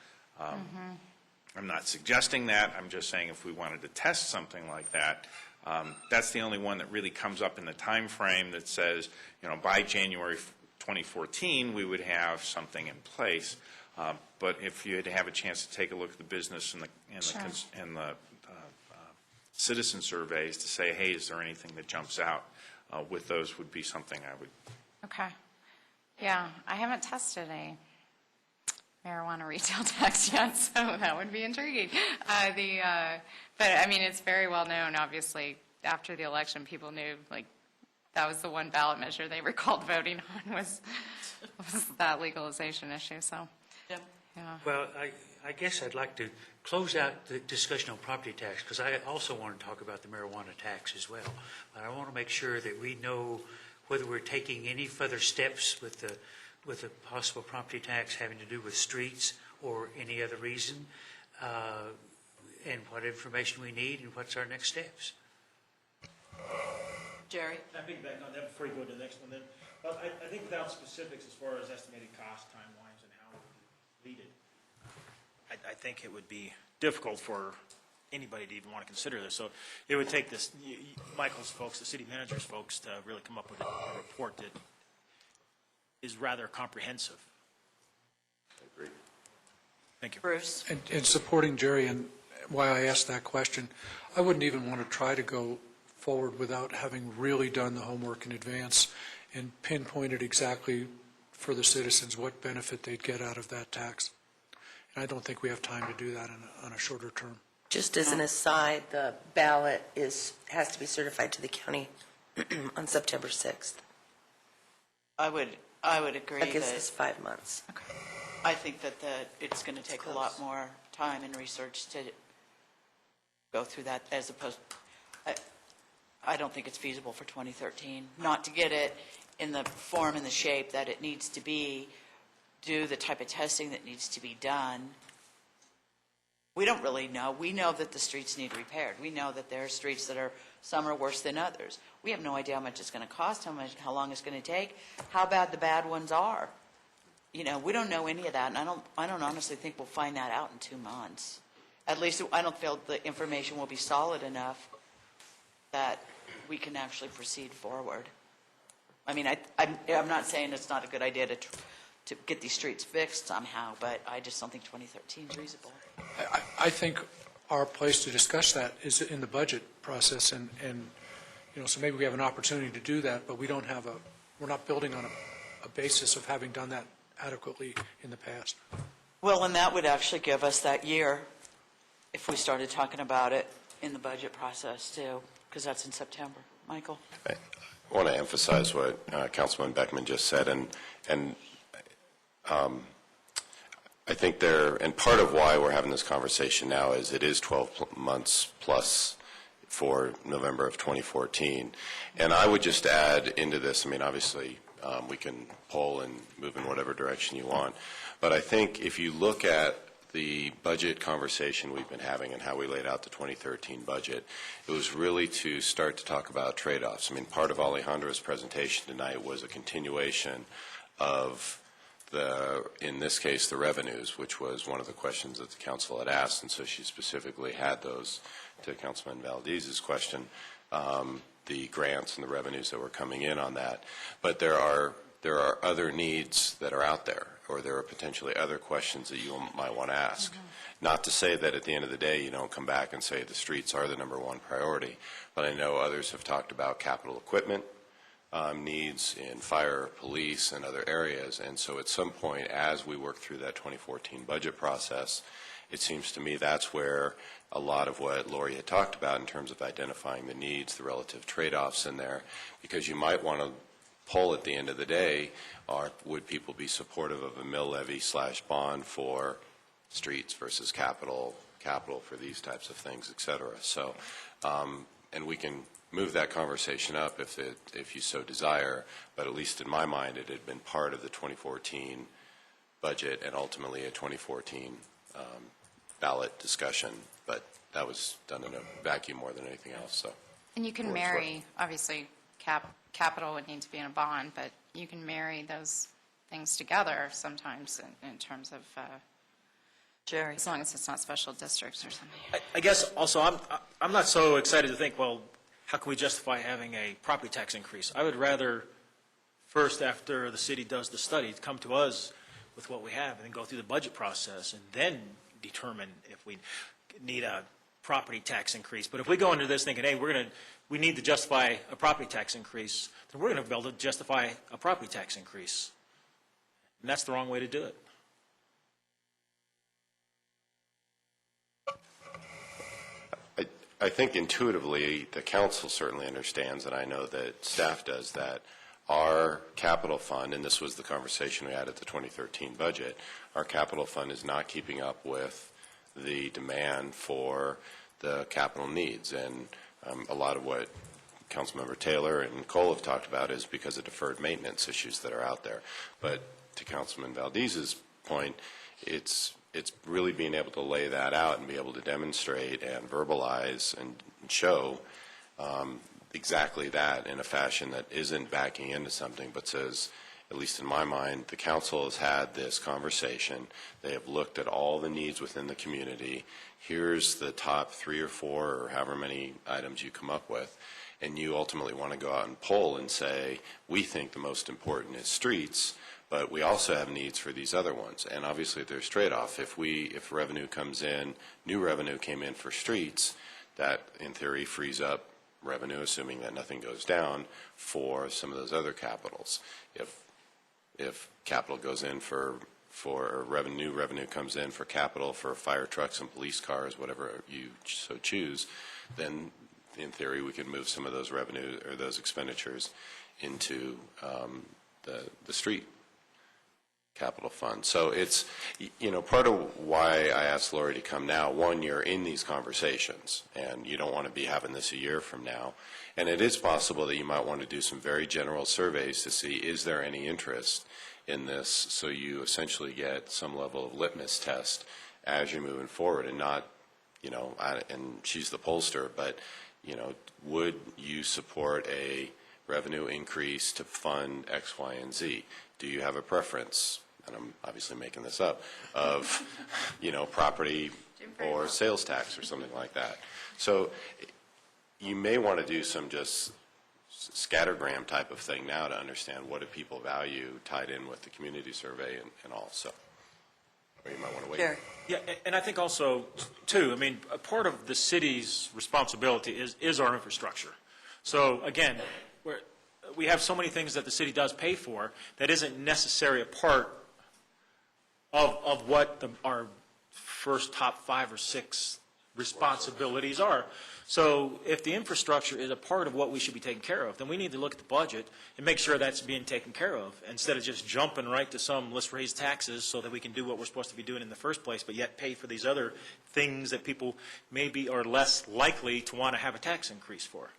I'm not suggesting that. I'm just saying if we wanted to test something like that, that's the only one that really comes up in the time frame that says, by January 2014, we would have something in place. But if you had to have a chance to take a look at the business and the citizen surveys to say, hey, is there anything that jumps out with those would be something I would. Okay. Yeah, I haven't tested a marijuana retail tax yet, so that would be intriguing. But I mean, it's very well known, obviously, after the election, people knew, like, that was the one ballot measure they recalled voting on was that legalization issue, so. Jim? Yeah. Well, I guess I'd like to close out the discussion on property tax, because I also want to talk about the marijuana tax as well. But I want to make sure that we know whether we're taking any further steps with the possible property tax having to do with streets or any other reason, and what information we need and what's our next steps. Jerry? Can I piggyback on that before you go to the next one then? Well, I think without specifics as far as estimated cost, timelines, and how it would be completed, I think it would be difficult for anybody to even want to consider this. So it would take this, Michael's folks, the city manager's folks, to really come up with a report that is rather comprehensive. I agree. Thank you. Bruce? And supporting Jerry and why I asked that question, I wouldn't even want to try to go forward without having really done the homework in advance and pinpointed exactly for the citizens what benefit they'd get out of that tax. And I don't think we have time to do that on a shorter term. Just as an aside, the ballot has to be certified to the county on September 6th. I would agree That gives that, us 5 months. I think that it's going to take a lot more time and research to go through that as opposed, I don't think it's feasible for 2013, not to get it in the form and the shape that it needs to be, do the type of testing that needs to be done. We don't really know. We know that the streets need repaired. We know that there are streets that some are worse than others. We have no idea how much it's going to cost, how long it's going to take, how bad the bad ones are. You know, we don't know any of that, and I don't honestly think we'll find that out in 2 months. At least I don't feel the information will be solid enough that we can actually proceed forward. I mean, I'm not saying it's not a good idea to get these streets fixed somehow, but I just don't think 2013 is reasonable. I think our place to discuss that is in the budget process, and you know, so maybe we have an opportunity to do that, but we're not building on a basis of having done that adequately in the past. Well, and that would actually give us that year if we started talking about it in the budget process too, because that's in September. Michael? I want to emphasize what Councilman Beckman just said, and I think and part of why we're having this conversation now is it is 12 months plus for November of 2014. And I would just add into this, I mean, obviously, we can poll and move in whatever direction you want, but I think if you look at the budget conversation we've been having and how we laid out the 2013 budget, it was really to start to talk about trade-offs. I mean, part of Alejandro's presentation tonight was a continuation of in this case, the revenues, which was one of the questions that the council had asked, and so she specifically had those to Councilman Valdez's question, the grants and the revenues that were coming in on that. But there are other needs that are out there, or there are potentially other questions that you might want to ask. Mm-hmm. Not to say that at the end of the day you don't come back and say the streets are the #1 priority, but I know others have talked about capital equipment needs in fire, police, and other areas. And so at some point, as we work through that 2014 budget process, it seems to me that's where a lot of what Lori had talked about in terms of identifying the needs, the relative trade-offs in there, because you might want to poll at the end of the day, would people be supportive of a mill levy / bond for streets versus capital for these types of things, et cetera. So, and we can move that conversation up if you so desire, but at least in my mind it had been part of the 2014 budget and ultimately a 2014 ballot discussion, but that was done in a vacuum more than anything else. So, and you can marry, obviously, capital would need to be in a bond, but you can marry those things together sometimes in terms of, Jerry? as long as it's not special districts or something. I guess also I'm not so excited to think, well, how can we justify having a property tax increase? I would rather first, after the city does the study, come to us with what we have, and then go through the budget process, and then determine if we need a property tax increase. But if we go into this thinking, hey, we need to justify a property tax increase, then we're going to be able to justify a property tax increase. And that's the wrong way to do it. I think intuitively, the council certainly understands, and I know that staff does, that our capital fund, and this was the conversation we had at the 2013 budget, our capital fund is not keeping up with the demand for the capital needs. And a lot of what Councilmember Taylor and Cole have talked about is because of deferred maintenance issues that are out there. But to Councilman Valdez's point, it's really being able to lay that out and be able to demonstrate and verbalize and show exactly that in a fashion that isn't backing into something, but says, at least in my mind, the council has had this conversation. They have looked at all the needs within the community. Here's the top 3 or 4 or however many items you come up with. And you ultimately want to go out and poll and say, we think the most important is streets, but we also have needs for these other ones. And obviously there's trade-off. If revenue comes in, new revenue came in for streets, that in theory frees up revenue, assuming that nothing goes down, for some of those other capitals. If capital goes in for revenue comes in for capital for fire trucks and police cars, whatever you so choose, then in theory we could move some of those revenue or those expenditures into the street capital fund. So it's, part of why I asked Lori to come now, one, you're in these conversations and you don't want to be having this a year from now. And it is possible that you might want to do some very general surveys to see, is there any interest in this, so you essentially get some level of litmus test as you're moving forward, and not, and she's the pollster, but, would you support a revenue increase to fund X, Y, and Z? Do you have a preference, and I'm obviously making this up, of, property or sales tax or something like that? So you may want to do some just scattergram type of thing now to understand what do people value tied in with the community survey and all. So, or you might want to wait. Sure. Yeah, and I think also, too, a part of the city's responsibility is our infrastructure. So, again, we have so many things that the city does pay for that isn't necessarily a part of what our first top 5 or 6 responsibilities are. So if the infrastructure is a part of what we should be taking care of, then we need to look at the budget and make sure that's being taken care of, instead of just jumping right to let's raise taxes so that we can do what we're supposed to be doing in the first place, but yet pay for these other things that people maybe are less likely to want to have a tax increase for.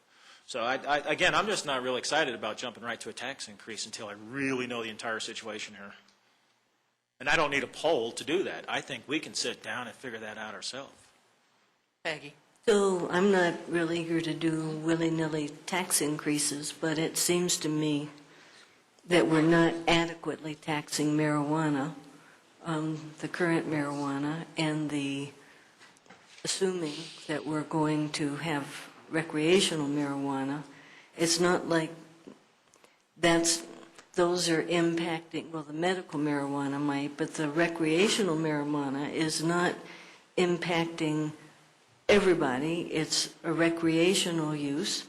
So again, I'm just not really excited about jumping right to a tax increase until I really know the entire situation here. And I don't need a poll to do that. I think we can sit down and figure that out ourselves. Peggy? So I'm not really eager to do willy-nilly tax increases, but it seems to me that we're not adequately taxing marijuana, the current marijuana, and assuming that we're going to have recreational marijuana. It's not like those are impacting, well, the medical marijuana might, but the recreational marijuana is not impacting everybody. It's a recreational use.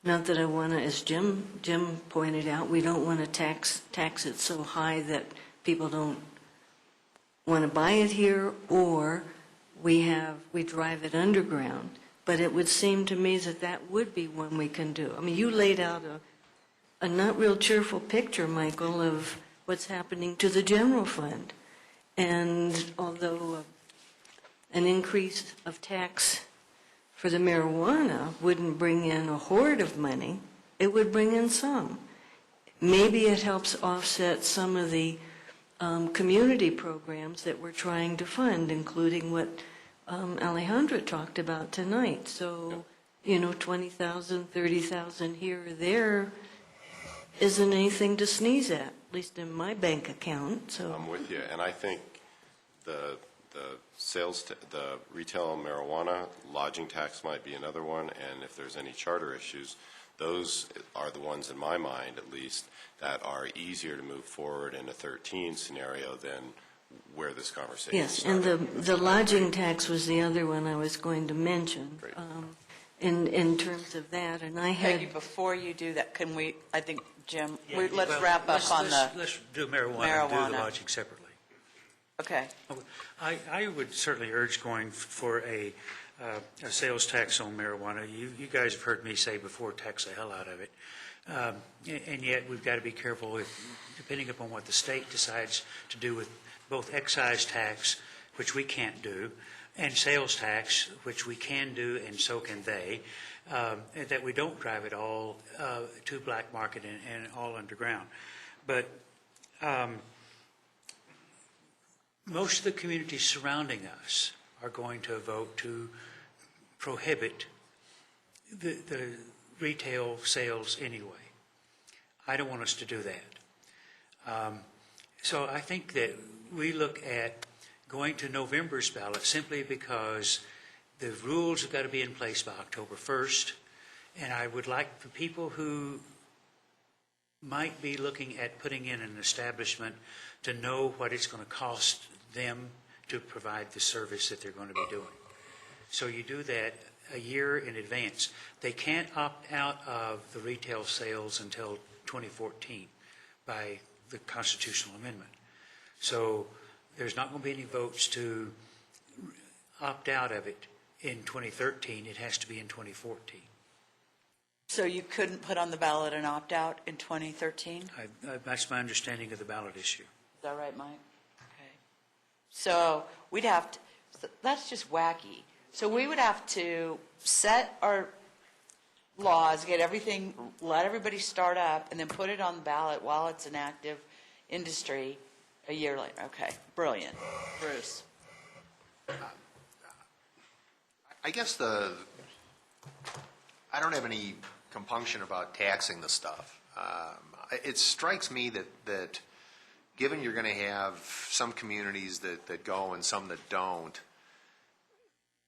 Not that I want to, as Jim pointed out, we don't want to tax it so high that people don't want to buy it here, or we drive it underground. But it would seem to me that would be one we can do. You laid out a not real cheerful picture, Michael, of what's happening to the general fund. And although an increase of tax for the marijuana wouldn't bring in a horde of money, it would bring in some. Maybe it helps offset some of the community programs that we're trying to fund, including what Alejandra talked about tonight. So, $20,000, $30,000 here or there isn't anything to sneeze at least in my bank account. So I'm with you, and I think the retail marijuana lodging tax might be another one, and if there's any charter issues, those are the ones, in my mind at least, that are easier to move forward in a 13 scenario than where this conversation Yes, and started. the lodging tax was the other one I was going to mention. Great. In terms of that, and I had... Peggy, before you do that, can we, I think, Jim, Yeah, let's well, wrap up on the, Let's do marijuana and do marijuana. the lodging separately. okay. I would certainly urge going for a sales tax on marijuana. You guys have heard me say before, tax the hell out of it. And yet, we've got to be careful, depending upon what the state decides to do with both excise tax, which we can't do, and sales tax, which we can do, and so can they, that we don't drive it all to black market and all underground. But most of the communities surrounding us are going to vote to prohibit the retail sales anyway. I don't want us to do that. So I think that we look at going to November's ballot simply because the rules have got to be in place by October 1st, and I would like for people who might be looking at putting in an establishment to know what it's going to cost them to provide the service that they're going to be doing. So you do that a year in advance. They can't opt out of the retail sales until 2014 by the constitutional amendment. So there's not going to be any votes to opt out of it in 2013. It has to be in 2014. So you couldn't put on the ballot an opt-out in 2013? Is That's my understanding of the ballot issue. that right, Mike? Okay. So we'd have to, that's just wacky. So we would have to set our laws, get everything, let everybody start up, and then put it on the ballot while it's an active industry a year later. Okay, brilliant. Bruce? I guess I don't have any compunction about taxing the stuff. It strikes me that given you're going to have some communities that go and some that don't,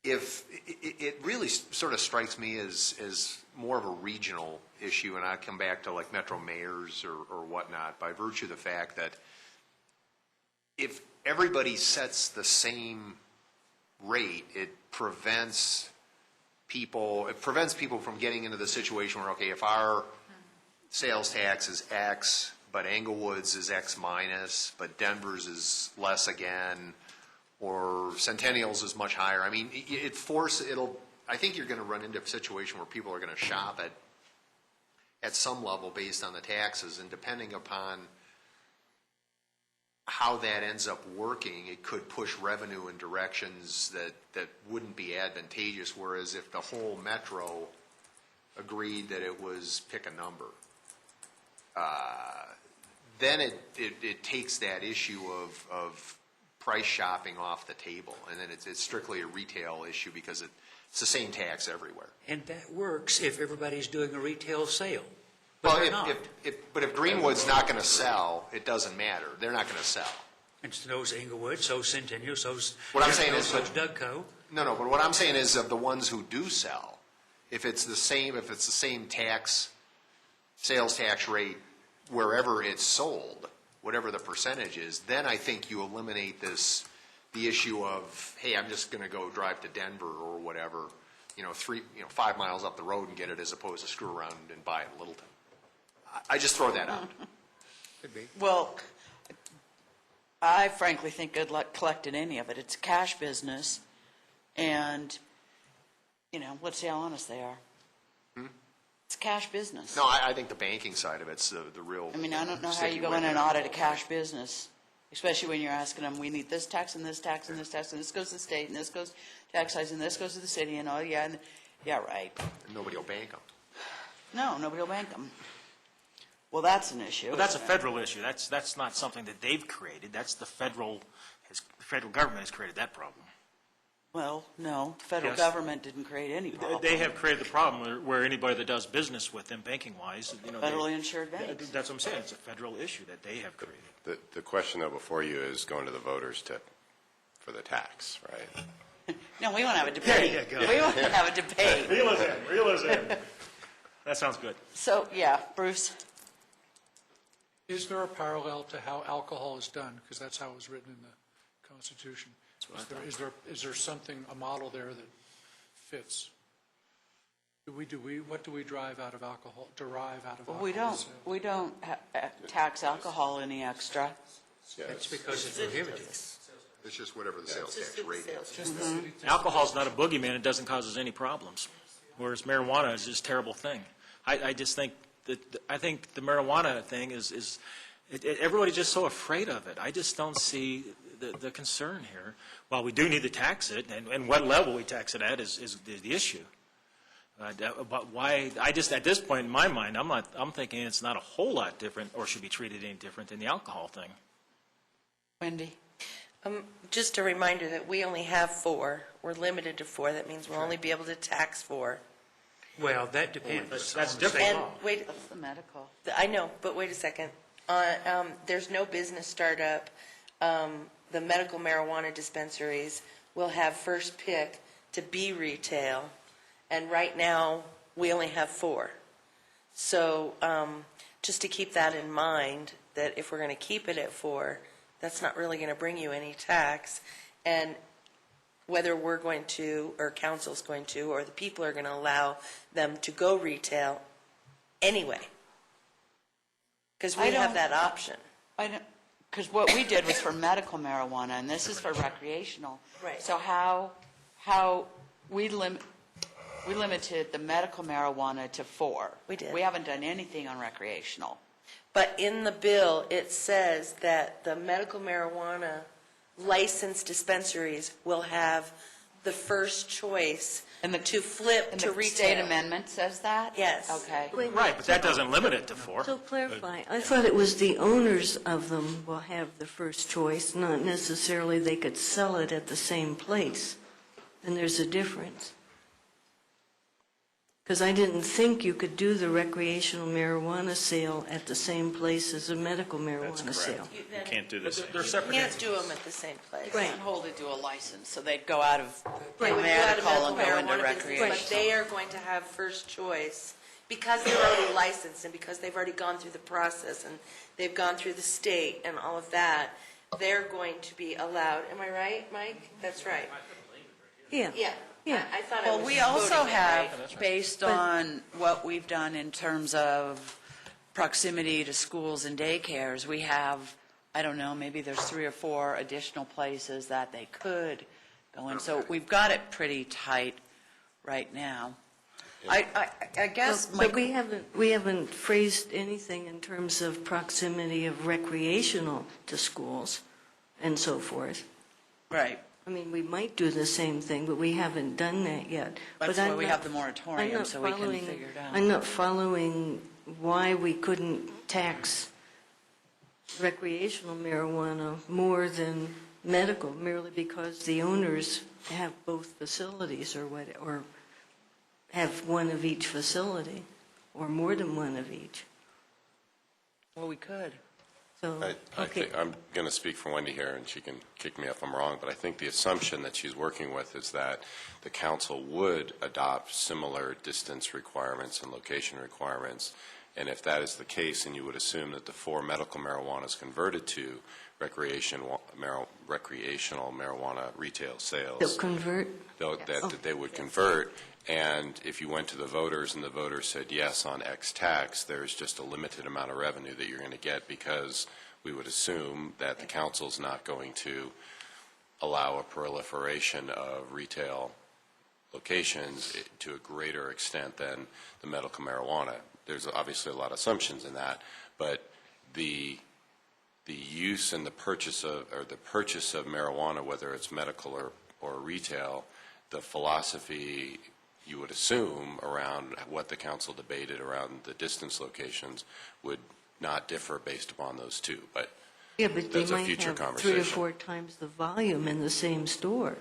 if it really sort of strikes me as more of a regional issue, and I come back to like metro mayors or whatnot, by virtue of the fact that if everybody sets the same rate, it prevents people from getting into the situation where, okay, if our sales tax is X, but Englewood's is X minus, but Denver's is less again, or Centennial's is much higher. I mean, I think you're going to run into a situation where people are going to shop at some level based on the taxes, and depending upon how that ends up working, it could push revenue in directions that wouldn't be advantageous, whereas if the whole metro agreed that it was pick a number, then it takes that issue of price shopping off the table, and then it's strictly a retail issue because it's the same tax everywhere. And that works if everybody's doing a retail sale. Well, But they're not. but if Greenwood's not going to sell, it doesn't matter. They're not going to sell. And so's Englewood, so's Centennial, so's What I'm saying is, so's Dougco. No, but what I'm saying is of the ones who do sell, if it's the same sales tax rate wherever it's sold, whatever the percentage is, then I think you eliminate the issue of, hey, I'm just going to go drive to Denver or whatever, 5 miles up the road and get it, as opposed to screw around and buy it in Littleton. I just throw that out. Could be. Well, I frankly think good luck collecting any of it. It's a cash business, and, let's see how honest they are. It's a cash business. No, I think the banking side of it's the real. I mean, I don't know how sticky you go in wicket. and audit a cash business, especially when you're asking them, we need this tax and this tax and this tax, and this goes to the state, and this goes to excise, and this goes to the city, and yeah, right. And nobody will bank them. No, nobody will bank them. Well, that's an issue. Well, that's a federal issue. That's not something that they've created. That's the federal government has created that problem. Well, no, the federal Yes. government didn't create any problem. They have created the problem where anybody that does business with them banking-wise, Federally insured banks. That's what I'm saying. It's a federal issue that they have created. The question, though, before you is going to the voters for the tax, right? No, we won't have a debate. There you go. We won't have a debate. Reel us in. That sounds good. So, yeah, Bruce? Is there a parallel to how alcohol is done? Because that's how it was written in the Constitution. Is there something, a model there that fits? What do we derive out of alcohol sales? We don't tax alcohol any extra. It's because it's prohibited. It's just whatever the sales tax rate is. Alcohol's not a boogeyman. It doesn't cause us any problems, whereas marijuana is just a terrible thing. I just think I think the marijuana thing is everybody's just so afraid of it. I just don't see the concern here. While we do need to tax it, and what level we tax it at is the issue. But why? I just at this point in my mind, I'm thinking it's not a whole lot different, or should be treated any different than the alcohol thing. Wendy? Just a reminder that we only have 4. We're limited to 4. That means we'll only be able to tax 4. Well, that depends. That's different. And wait, That's the medical. I know, but wait a second. There's no business startup. The medical marijuana dispensaries will have first pick to be retail, and right now, we only have 4. So just to keep that in mind, that if we're going to keep it at 4, that's not really going to bring you any tax, and whether we're going to, or council's going to, or the people are going to allow them to go retail anyway. Because we have that option. Because what we did was for medical marijuana, and this is for recreational. Right. So how we limited the medical marijuana to 4. We did. We haven't done anything on recreational. But in the bill, it says that the medical marijuana licensed dispensaries will have the first choice to flip And to the retail. state amendment says that? Yes. Okay. Right, but that doesn't limit it to 4. So clarify, I thought it was the owners of them will have the first choice, not necessarily they could sell it at the same place. And there's a difference. Because I didn't think you could do the recreational marijuana sale at the same place as a medical marijuana sale. You can't do the same. They're You separate. can't do them at the same place. Right. Hold it to a license, so they'd go out of They would go out of medical and medical go into marijuana business, recreational. but they are going to have first choice because they're already licensed and because they've already gone through the process and they've gone through the state and all of that. They're going to be allowed. Am I right, Mike? That's right. Yeah. Yeah. Yeah. I thought I Well, was we also quoting that have, right. based on what we've done in terms of proximity to schools and daycares, we have, I don't know, maybe there's 3 or 4 additional places that they could go in. So we've got it pretty tight right now. I guess, But we haven't phrased anything in terms of proximity of recreational to schools and so forth. right. I mean, we might do the same thing, but we haven't done that yet. That's But why I'm we not- have the moratorium, I'm not so we can following- figure it out. I'm not following why we couldn't tax recreational marijuana more than medical, merely because the owners have both facilities or what, or have one of each facility, or more than one of each. Well, we could. So, I okay. think, I'm going to speak for Wendy here, and she can kick me if I'm wrong, but I think the assumption that she's working with is that the council would adopt similar distance requirements and location requirements, and if that is the case, then you would assume that the 4 medical marijuanas converted to recreational marijuana retail sales. They'll convert? That they would convert, and if you went to the voters and the voters said yes on X tax, there's just a limited amount of revenue that you're going to get, because we would assume that the council's not going to allow a proliferation of retail locations to a greater extent than the medical marijuana. There's obviously a lot of assumptions in that, but the use and the purchase of marijuana, whether it's medical or retail, the philosophy you would assume around what the council debated around the distance locations would not differ based upon those two, but Yeah, but they that's a might future have 3 or conversation. 4 times the volume in the same store.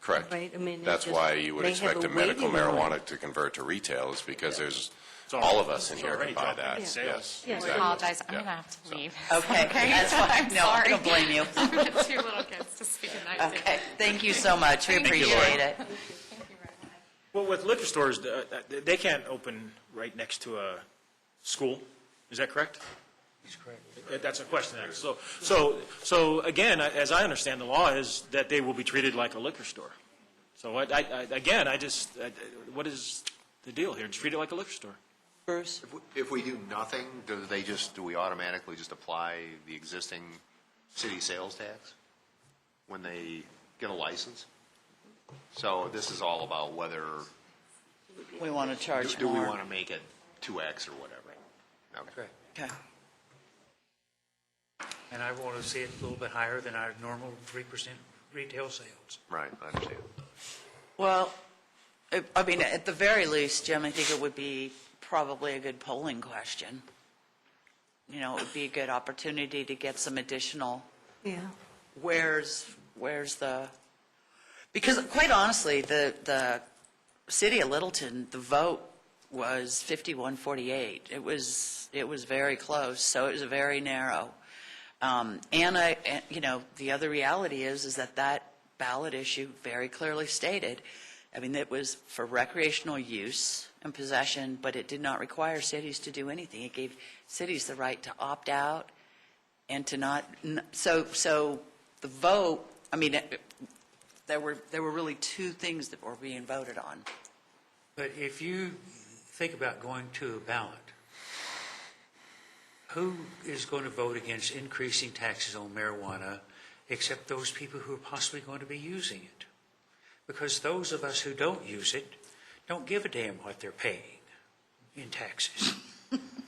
Correct. Right, I mean, That's just- why you would they have expect a a medical waiting line. marijuana to convert to retail, is because there's, all of us in here can buy that. Yeah. Yes, Yeah. I exactly. apologize, I'm Yeah. going to have to leave. Okay, that's fine. I'm No, I sorry. don't blame you. I've got 2 little kids to speak at night. Okay, thank you so much. We appreciate it. Thank you very much. Well, with liquor stores, they can't open right next to a school. Is that correct? That's correct. That's a question. So again, as I understand the law, is that they will be treated like a liquor store. So what is the deal here? Just treat it like a liquor store. Bruce? If we do nothing, do we automatically just apply the existing city sales tax when they get a license? So this is all about whether. We want to charge Do we more. want to make it 2X or whatever? Okay. Okay. And I want to see it a little bit higher than our normal 3% retail sales. Right, I understand. Well, I mean, at the very least, Jim, I think it would be probably a good polling question. You know, it would be a good opportunity to get some additional, Yeah. where's the, because quite honestly, the city of Littleton, the vote was 51-48. It was very close, so it was very narrow. The other reality is that ballot issue very clearly stated, I mean, it was for recreational use and possession, but it did not require cities to do anything. It gave cities the right to opt out and to not, so the vote, I mean, there were really two things that were being voted on. But if you think about going to a ballot, who is going to vote against increasing taxes on marijuana except those people who are possibly going to be using it? Because those of us who don't use it don't give a damn what they're paying in taxes.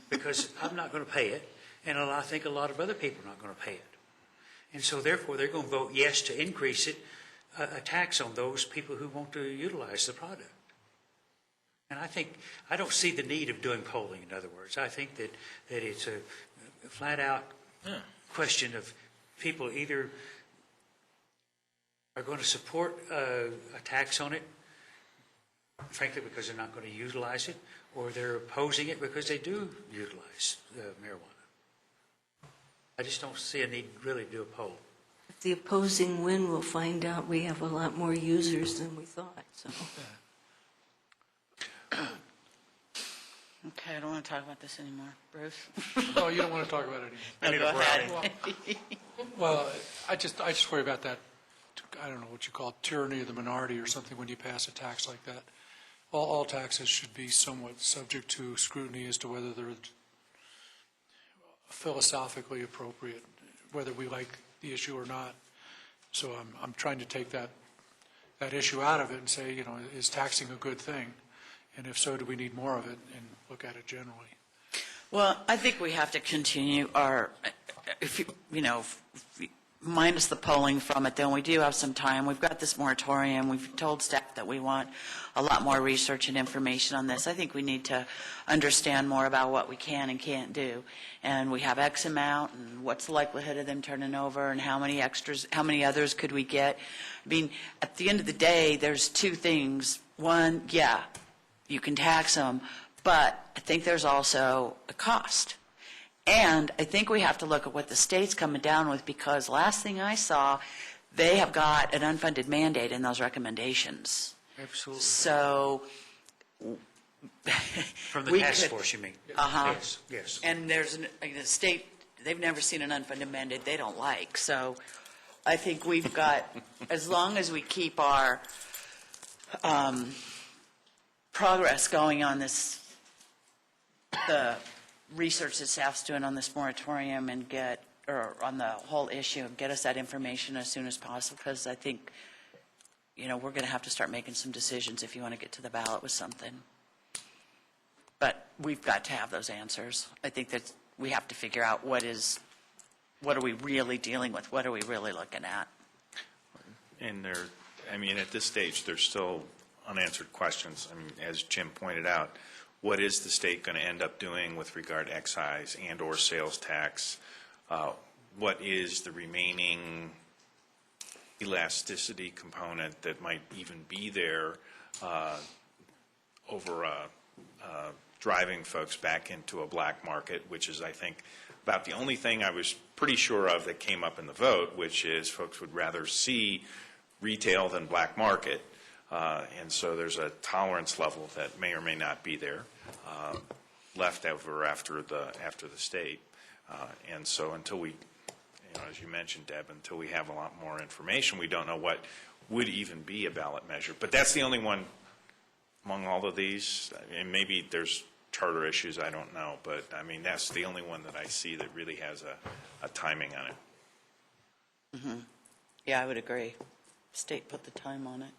Because I'm not going to pay it, and I think a lot of other people are not going to pay it. And so therefore, they're going to vote yes to increase it, a tax on those people who want to utilize the product. And I don't see the need of doing polling, in other words. I think that it's a flat-out question of people either are going to support a tax on it, frankly, because they're not going to utilize it, or they're opposing it because they do utilize marijuana. I just don't see a need really to do a poll. If the opposing win, we'll find out we have a lot more users than we thought, so. Okay, I don't want to talk about this anymore. Bruce? No, you don't want to talk about it anymore. No, go ahead. Well, I just worry about that, I don't know what you call it, tyranny of the minority or something when you pass a tax like that. All taxes should be somewhat subject to scrutiny as to whether they're philosophically appropriate, whether we like the issue or not. So I'm trying to take that issue out of it and say, is taxing a good thing? And if so, do we need more of it, and look at it generally? Well, I think we have to continue our, minus the polling from it, then we do have some time. We've got this moratorium. We've told staff that we want a lot more research and information on this. I think we need to understand more about what we can and can't do. And we have X amount, and what's the likelihood of them turning over, and how many others could we get? I mean, at the end of the day, there's two things. One, yeah, you can tax them, but I think there's also a cost. And I think we have to look at what the state's coming down with, because last thing I saw, they have got an unfunded mandate in those recommendations. Absolutely. So From the we task could- force, you mean? Uh-huh. Yes. And there's the state, they've never seen an unfunded mandate they don't like. So I think we've got, as long as we keep our progress going on this, the research that staff's doing on this moratorium and or on the whole issue, and get us that information as soon as possible, because I think, we're going to have to start making some decisions if you want to get to the ballot with something. But we've got to have those answers. I think that we have to figure out what are we really dealing with? What are we really looking at? And at this stage, there's still unanswered questions. As Jim pointed out, what is the state going to end up doing with regard to excise and/or sales tax? What is the remaining elasticity component that might even be there over driving folks back into a black market, which is, I think, about the only thing I was pretty sure of that came up in the vote, which is folks would rather see retail than black market. And so there's a tolerance level that may or may not be there left over after the state. And so until we, as you mentioned, Deb, until we have a lot more information, we don't know what would even be a ballot measure. But that's the only one among all of these. And maybe there's charter issues, I don't know. But, I mean, that's the only one that I see that really has a timing on it. Mm-hmm. Yeah, I would agree. State put the time on it.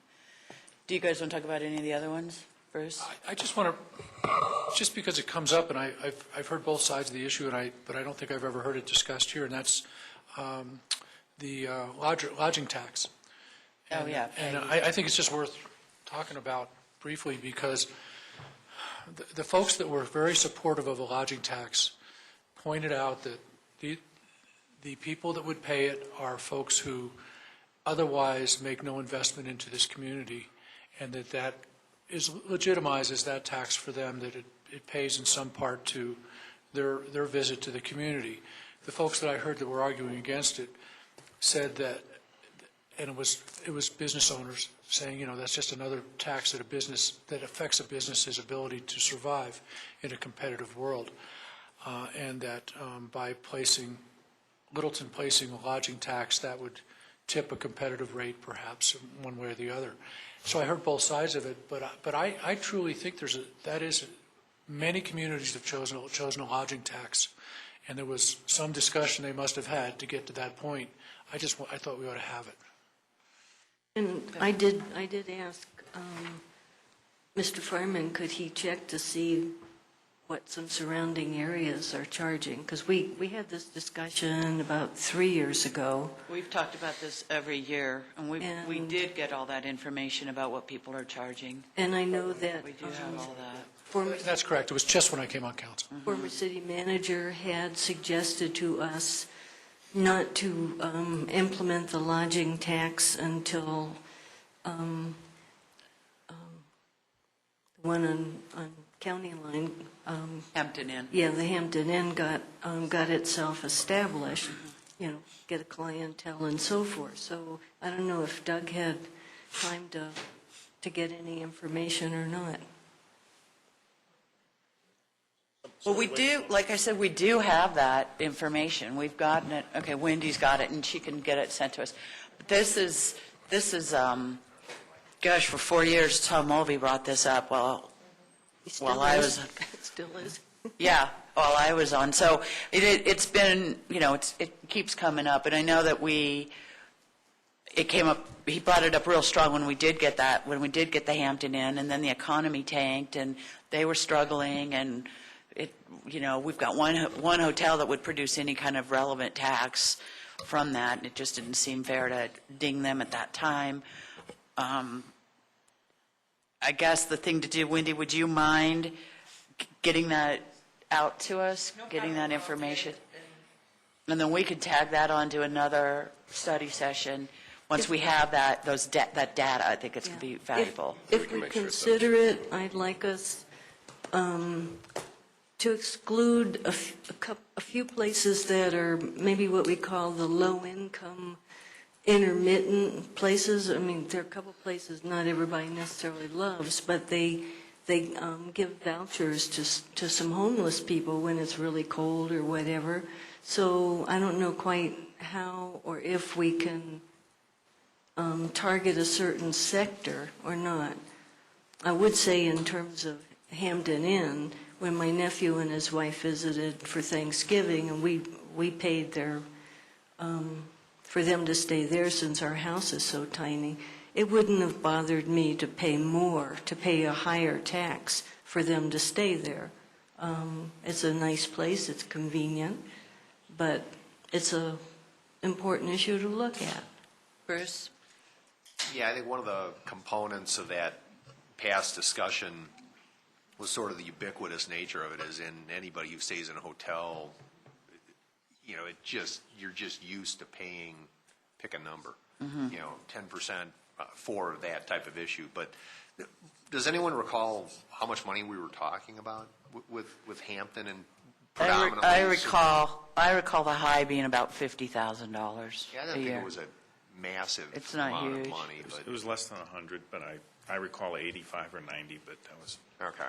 Do you guys want to talk about any of the other ones, Bruce? I just want to, just because it comes up, and I've heard both sides of the issue, but I don't think I've ever heard it discussed here, and that's the lodging tax. Oh, yeah. And I think it's just worth talking about briefly, because the folks that were very supportive of the lodging tax pointed out that the people that would pay it are folks who otherwise make no investment into this community, and that legitimizes that tax for them, that it pays in some part to their visit to the community. The folks that I heard that were arguing against it said that, and it was business owners saying, that's just another tax that affects a business's ability to survive in a competitive world, and that by Littleton placing a lodging tax, that would tip a competitive rate, perhaps, one way or the other. So I heard both sides of it, but I truly think many communities have chosen a lodging tax, and there was some discussion they must have had to get to that point. I thought we ought to have it. And I did ask Mr. Fireman, could he check to see what some surrounding areas are charging? Because we had this discussion about 3 years ago. We've talked about this every year, and we did get all that information about what people are charging. And I know that We do have all that. That's correct. It was just when I came on council. Former city manager had suggested to us not to implement the lodging tax until the one on County Line. Hampton Inn. Yeah, the Hampton Inn got itself established, get a clientele and so forth. So I don't know if Doug had time to get any information or not. Well, we do, like I said, we do have that information. We've gotten it. Okay, Wendy's got it, and she can get it sent to us. But this is, gosh, for 4 years, Tom Mulvey brought this up while I was. It still is. Yeah, while I was on. So it's been, it keeps coming up. And I know that it came up, he brought it up real strong when we did get the Hampton Inn, and then the economy tanked, and they were struggling, and we've got one hotel that would produce any kind of relevant tax from that, and it just didn't seem fair to ding them at that time. I guess the thing to do, Wendy, would you mind getting that out to us, getting that information? And then we could tag that onto another study session. Once we have that data, I think it's going to be valuable. If we consider it, I'd like us to exclude a few places that are maybe what we call the low-income intermittent places. I mean, there are a couple places not everybody necessarily loves, but they give vouchers to some homeless people when it's really cold or whatever. So I don't know quite how or if we can target a certain sector or not. I would say in terms of Hampton Inn, when my nephew and his wife visited for Thanksgiving, and we paid for them to stay there since our house is so tiny, it wouldn't have bothered me to pay a higher tax for them to stay there. It's a nice place, it's convenient, but it's an important issue to look at. Bruce? Yeah, I think one of the components of that past discussion was sort of the ubiquitous nature of it, as in anybody who stays in a hotel, you're just used to paying, pick a number, 10% for that type of issue. But does anyone recall how much money we were talking about with Hampton and predominantly? I recall the high being about $50,000 Yeah, I didn't a think year. it was a massive It's not amount huge. of money. But It was less than 100, but I I recall 85 or 90, but that was, Okay.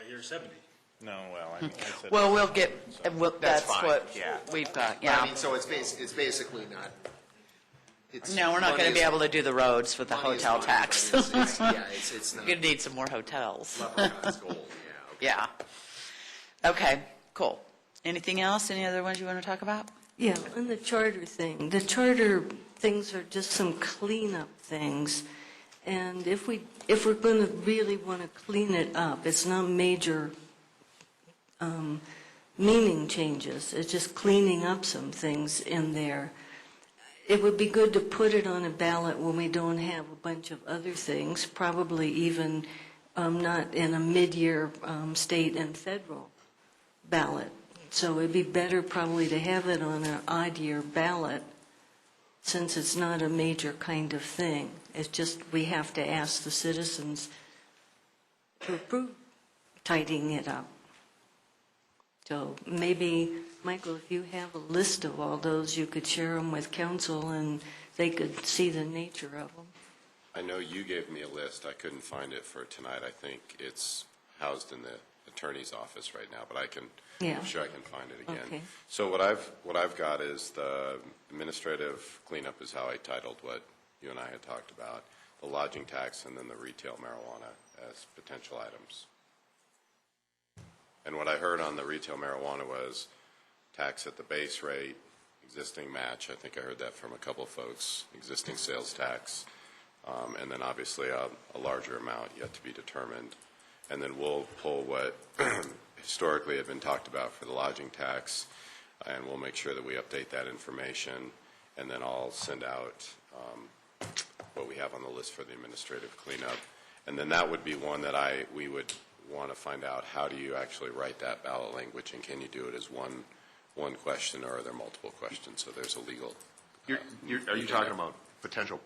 You're 70. no, well, I mean, I said. Well, we'll get, that's fine, what yeah. we've got, I yeah. mean, so it's basically not, it's. No, we're not money going to be is- able to do the roads with the money is hotel money, tax. but it's not. We're going to need some more hotels. Leprechaun's gold, yeah. Okay. Yeah. Okay, cool. Anything else? Any other ones you want to talk about? Yeah, and the charter thing. The charter things are just some cleanup things. And if we're going to really want to clean it up, it's not major meaning changes. It's just cleaning up some things in there. It would be good to put it on a ballot when we don't have a bunch of other things, probably even not in a mid-year state and federal ballot. So it'd be better probably to have it on an odd-year ballot, since it's not a major kind of thing. It's just we have to ask the citizens to approve tidying it up. So maybe, Michael, if you have a list of all those, you could share them with council and they could see the nature of them. I know you gave me a list. I couldn't find it for tonight. I think it's housed in the attorney's office right now, but I'm sure I can find it again. Okay. So what I've got is the administrative cleanup is how I titled what you and I had talked about, the lodging tax, and then the retail marijuana as potential items. And what I heard on the retail marijuana was tax at the base rate, existing match. I think I heard that from a couple of folks, existing sales tax, and then obviously a larger amount yet to be determined. And then we'll pull what historically had been talked about for the lodging tax, and we'll make sure that we update that information, and then I'll send out what we have on the list for the administrative cleanup. And then that would be one that we would want to find out, how do you actually write that ballot language, and can you do it as one question, or are there multiple questions? So there's a legal. Are you talking about potential,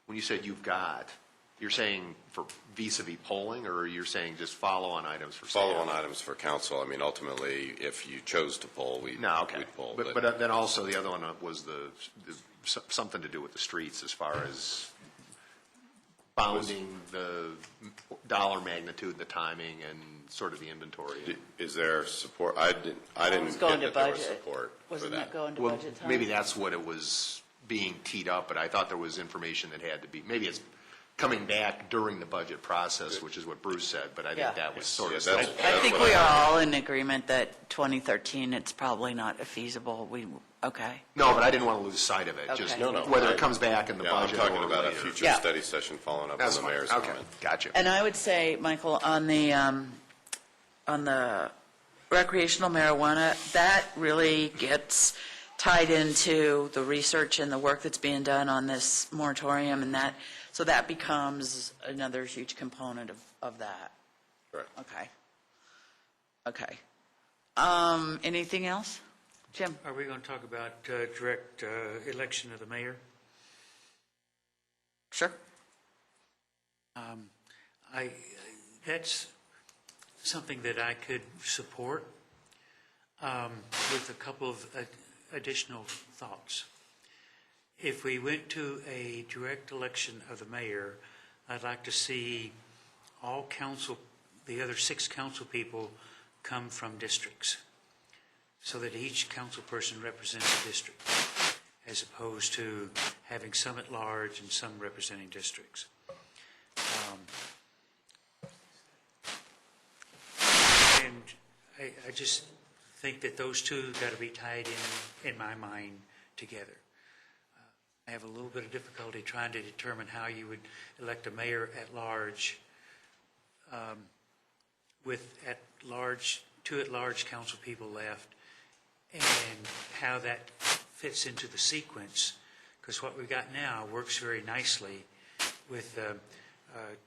when you said you're saying for vis-a-vis polling, or you're saying just follow-on items for sale? Follow-on items for council. I mean, ultimately, if you chose to poll, we'd poll. But then also the other one was something to do with the streets as far as bounding the dollar magnitude, the timing, and sort of the inventory. Is there support? I didn't get going to that there was budget. support for Wasn't that. that going to Well, budget time? maybe that's what it was being teed up, but I thought there was information that had to be, maybe it's coming back during the budget process, which is what Bruce said, but I Yeah. think that was sort Yeah, of. that's- I think what we I are heard. all in agreement that 2013, it's probably not feasible. Okay. No, but I didn't want to lose sight of it, just Okay. No, whether it comes back in the Yeah, I'm budget talking or about a later. future Yeah. study session following up on That's the fine. mayor's Okay, comment. gotcha. And I would say, Michael, on the recreational marijuana, that really gets tied into the research and the work that's being done on this moratorium, and so that becomes another huge component of that. Correct. Okay. Anything else? Jim? Are we going to talk about direct election of the mayor? Sure. That's something that I could support with a couple of additional thoughts. If we went to a direct election of the mayor, I'd like to see all council, the other 6 council people come from districts, so that each council person represents a district, as opposed to having some at large and some representing districts. And I just think that those two got to be tied in my mind, together. I have a little bit of difficulty trying to determine how you would elect a mayor at large with two at-large council people left, and how that fits into the sequence, because what we've got now works very nicely with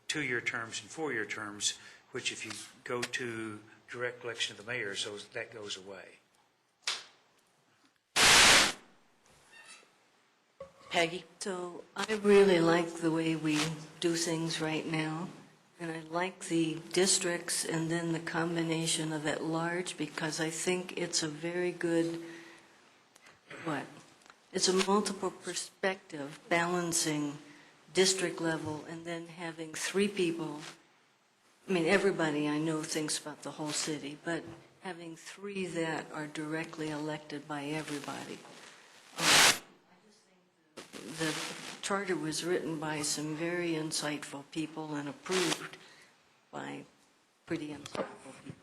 2-year terms and 4-year terms, which if you go to direct election of the mayor, so that goes away. Peggy? So I really like the way we do things right now, and I like the districts and then the combination of at large, because I think it's a very good, it's a multiple perspective balancing district level, and then having three people, I mean, everybody I know thinks about the whole city, but having three that are directly elected by everybody. I just think the charter was written by some very insightful people and approved by pretty insightful people.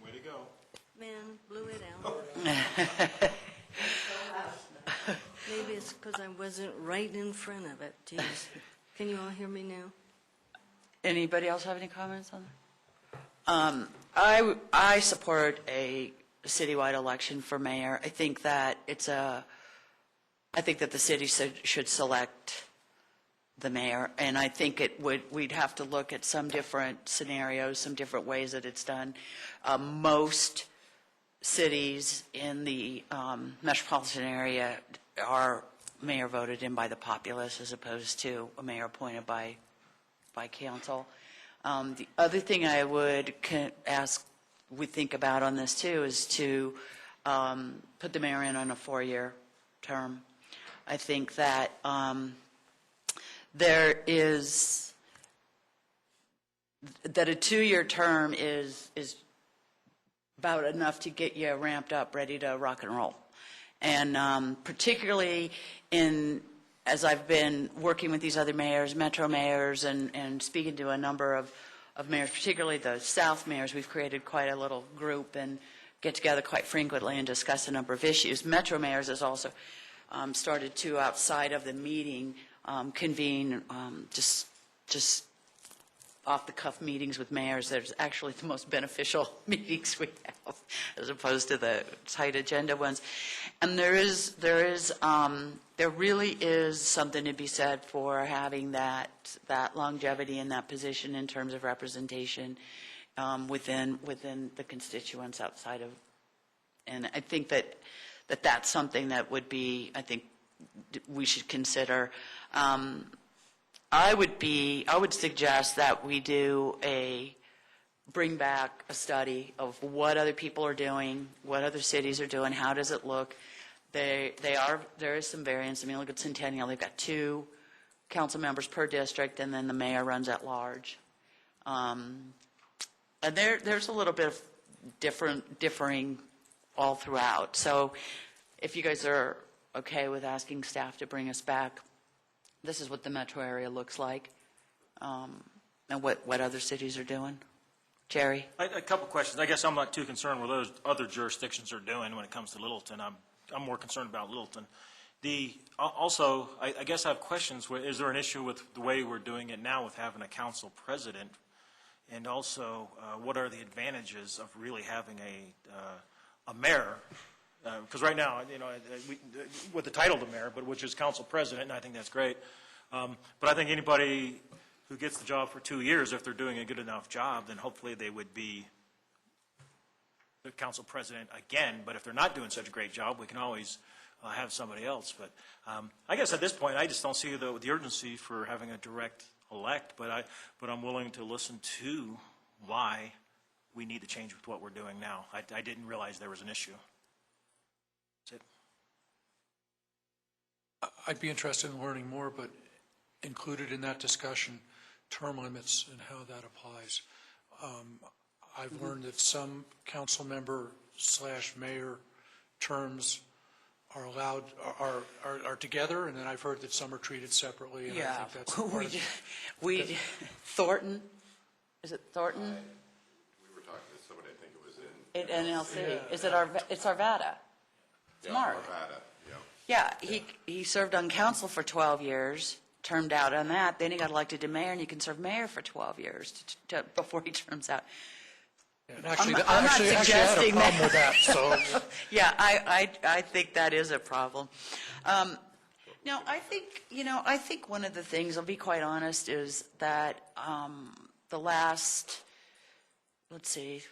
Way to go. Man, blew it out. Maybe it's because I wasn't right in front of it. Jeez. Can you all hear me now? Anybody else have any comments on that? I support a citywide election for mayor. I think that I think that the city should select the mayor, and I think we'd have to look at some different scenarios, some different ways that it's done. Most cities in the metropolitan area are mayor voted in by the populace as opposed to a mayor appointed by council. The other thing I would we think about on this too is to put the mayor in on a 4-year term. I think that there is that a 2-year term is about enough to get you ramped up, ready to rock and roll. And particularly as I've been working with these other mayors, metro mayors, and speaking to a number of mayors, particularly the South mayors, we've created quite a little group and get together quite frequently and discuss a number of issues. Metro mayors has also started to, outside of the meeting, convene just off-the-cuff meetings with mayors. There's actually the most beneficial meetings we have, as opposed to the tight agenda ones. And there really is something to be said for having that longevity in that position in terms of representation within the constituents outside of. And I think that's something that would be, I think, we should consider. I would suggest that we bring back a study of what other people are doing, what other cities are doing, how does it look. There is some variance. I mean, look at Centennial. They've got 2 council members per district, and then the mayor runs at large. And there's a little bit of differing all throughout. So if you guys are okay with asking staff to bring us back, this is what the metro area looks like, and what other cities are doing. Jerry? A couple questions. I guess I'm not too concerned with those other jurisdictions are doing when it comes to Littleton. I'm more concerned about Littleton. Also, I guess I have questions. Is there an issue with the way we're doing it now with having a council president? And also, what are the advantages of really having a mayor? Because right now, with the title of mayor, but which is council president, and I think that's great. But I think anybody who gets the job for 2 years, if they're doing a good enough job, then hopefully they would be the council president again. But if they're not doing such a great job, we can always have somebody else. But I guess at this point, I just don't see the urgency for having a direct elect. But I'm willing to listen to why we need to change with what we're doing now. I didn't realize there was an issue. That's it. I'd be interested in learning more, but included in that discussion, term limits and how that applies. I've learned that some council member / mayor terms are allowed, are together, and then I've heard that some are treated separately. And Yeah, I think that's Thornton, is it Thornton? We were talking to somebody, I think it was in. At NLC. Is it it's Arvada? It's Mark. Nevada, Yeah, he served on council for 12 years, termed out on that, then he got elected to mayor, and you can serve mayor for 12 years before he terms out. And actually, I'm not suggesting I had a problem with that. So Yeah, I think that is a problem. Now, I think one of the things, I'll be quite honest, is that the last, let's see,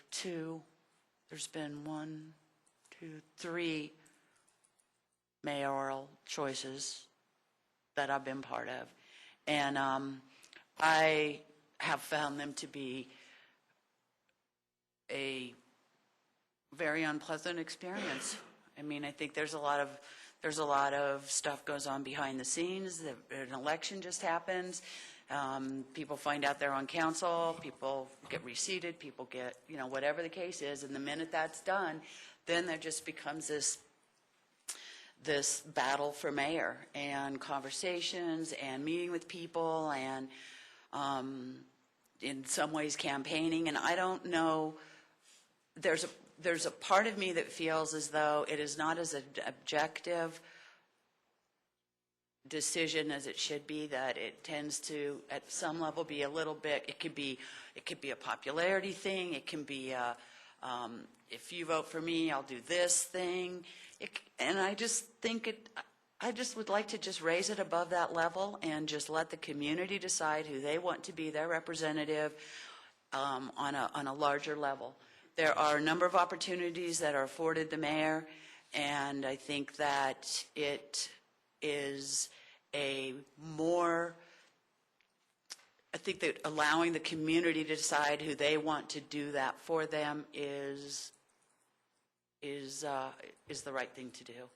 there's been 1, 2, 3 mayoral choices that I've been part of. And I have found them to be a very unpleasant experience. I mean, I think there's a lot of stuff goes on behind the scenes. An election just happens. People find out they're on council, people get reseated, people get, whatever the case is, and the minute that's done, then there just becomes this battle for mayor and conversations and meeting with people and in some ways campaigning. And I don't know, there's a part of me that feels as though it is not as an objective decision as it should be, that it tends to at some level be a little bit, it could be a popularity thing, it can be a, if you vote for me I'll do this thing, and I just think I just would like to just raise it above that level and just let the community decide who they want to be their representative on a larger level. There are a number of opportunities that are afforded the mayor, and I think that it is I think that allowing the community to decide who they want to do that for them is the right thing to do.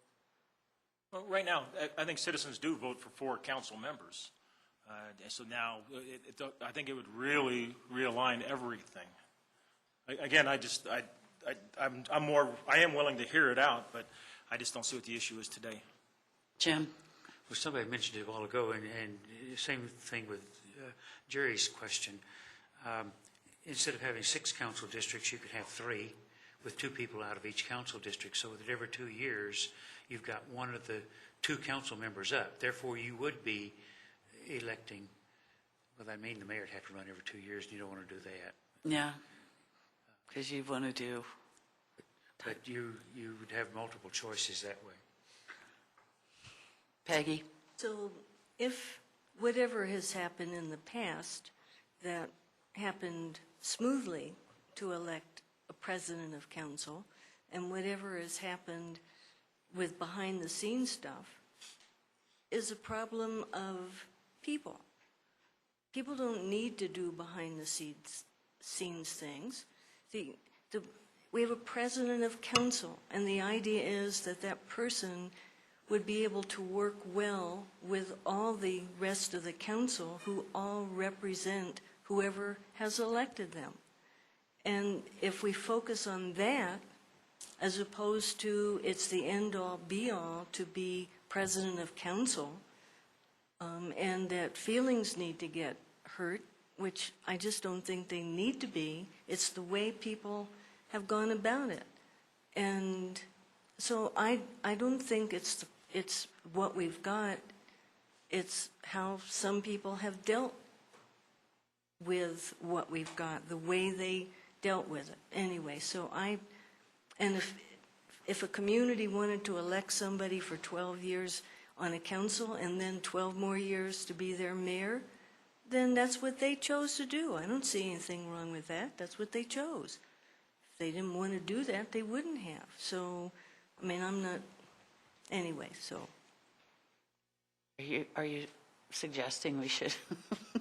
Well, right now, I think citizens do vote for 4 council members. So now, I think it would really realign everything. Again, I am willing to hear it out, but I just don't see what the issue is today. Jim? Well, somebody mentioned it a while ago, and same thing with Jerry's question. Instead of having 6 council districts, you could have 3 with 2 people out of each council district, so that every 2 years, you've got one of the 2 council members up. Therefore, you would be electing, well, that means the mayor would have to run every 2 years, and you don't want to do that. Yeah, because you want to do. But you would have multiple choices that way. Peggy? So if whatever has happened in the past that happened smoothly to elect a president of council, and whatever has happened with behind-the-scenes stuff is a problem of people. People don't need to do behind-the-scenes things. We have a president of council, and the idea is that that person would be able to work well with all the rest of the council who all represent whoever has elected them. And if we focus on that, as opposed to it's the end-all, be-all to be president of council, and that feelings need to get hurt, which I just don't think they need to be, it's the way people have gone about it. And so I don't think it's what we've got, it's how some people have dealt with what we've got, the way they dealt with it. Anyway, so and if a community wanted to elect somebody for 12 years on a council and then 12 more years to be their mayor, then that's what they chose to do. I don't see anything wrong with that. That's what they chose. If they didn't want to do that, they wouldn't have. So, I mean, I'm not, anyway, so. Are you suggesting we should?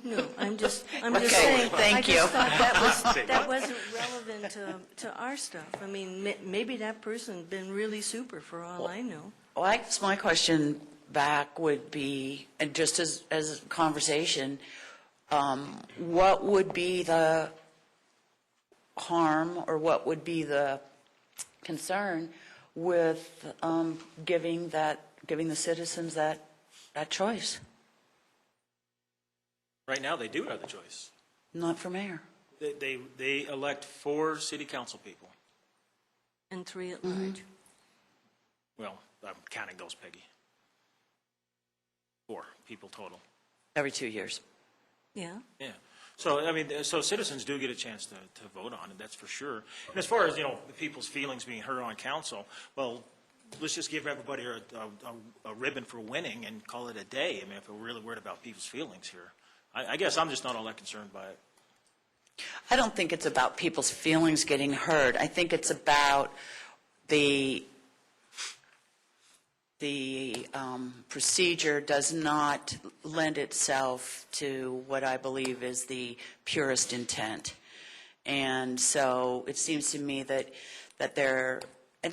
No, I'm just Okay, saying. thank you. I just thought that wasn't relevant to our stuff. I mean, maybe that person's been really super for all I know. Well, I guess my question back would be, and just as a conversation, what would be the harm or what would be the concern with giving the citizens that choice? Right now, they do have the choice. Not for mayor. They elect 4 city council people. And 3 at large. Well, I'm counting those, Peggy. 4 people total. Every 2 years. Yeah. Yeah. So, I mean, so citizens do get a chance to vote on it, that's for sure. And as far as, the people's feelings being hurt on council, well, let's just give everybody a ribbon for winning and call it a day. I mean, if we're really worried about people's feelings here. I guess I'm just not all that concerned by it. I don't think it's about people's feelings getting hurt. I think it's about the procedure does not lend itself to what I believe is the purest intent. And so it seems to me that there,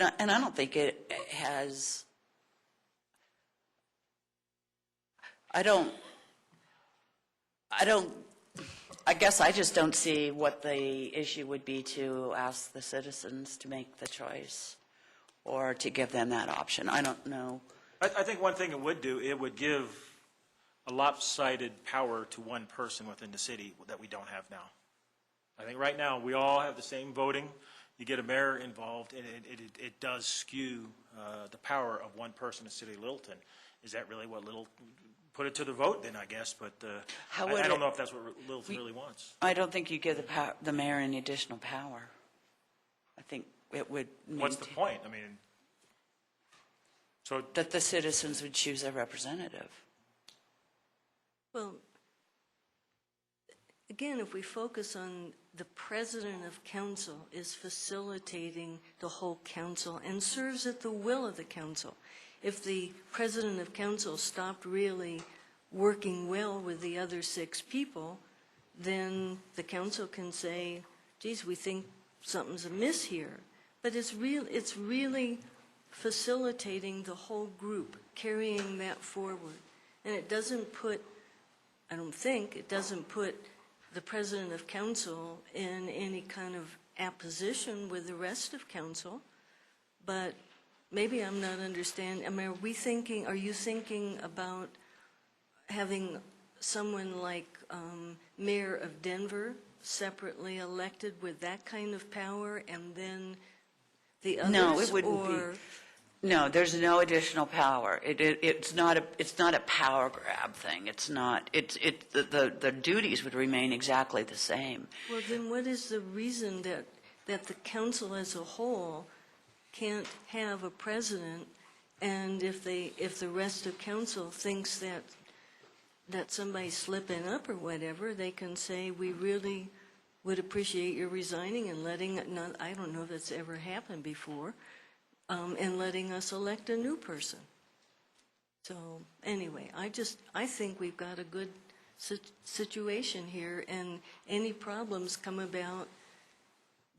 And I don't think it has, I guess I just don't see what the issue would be to ask the citizens to make the choice or to give them that option. I don't know. I think one thing it would do, it would give a lopsided power to one person within the city that we don't have now. I think right now, we all have the same voting. You get a mayor involved, and it does skew the power of one person in the city of Littleton. Is that really what put it to the vote then, I guess, but I don't know if that's what Littleton really wants. I don't think you give the mayor any additional power. I think it would What's the point? I mean, so that the citizens would choose a representative. Well, again, if we focus on the president of council is facilitating the whole council and serves at the will of the council. If the president of council stopped really working well with the other 6 people, then the council can say, geez, we think something's amiss here. But it's really facilitating the whole group, carrying that forward. And it doesn't put, I don't think, it doesn't put the president of council in any kind of apposition with the rest of council. But maybe I'm not understanding. I mean, are you thinking about having someone like Mayor of Denver separately elected with that kind of power, and then the others? No, it wouldn't be. No, there's no additional power. It's not a power grab thing. It's not. The duties would remain exactly the same. Well, then what is the reason that the council as a whole can't have a president, and if the rest of council thinks that somebody's slipping up or whatever, they can say, we really would appreciate your resigning and letting, I don't know if that's ever happened before, and letting us elect a new person. So anyway, I think we've got a good situation here, and any problems come about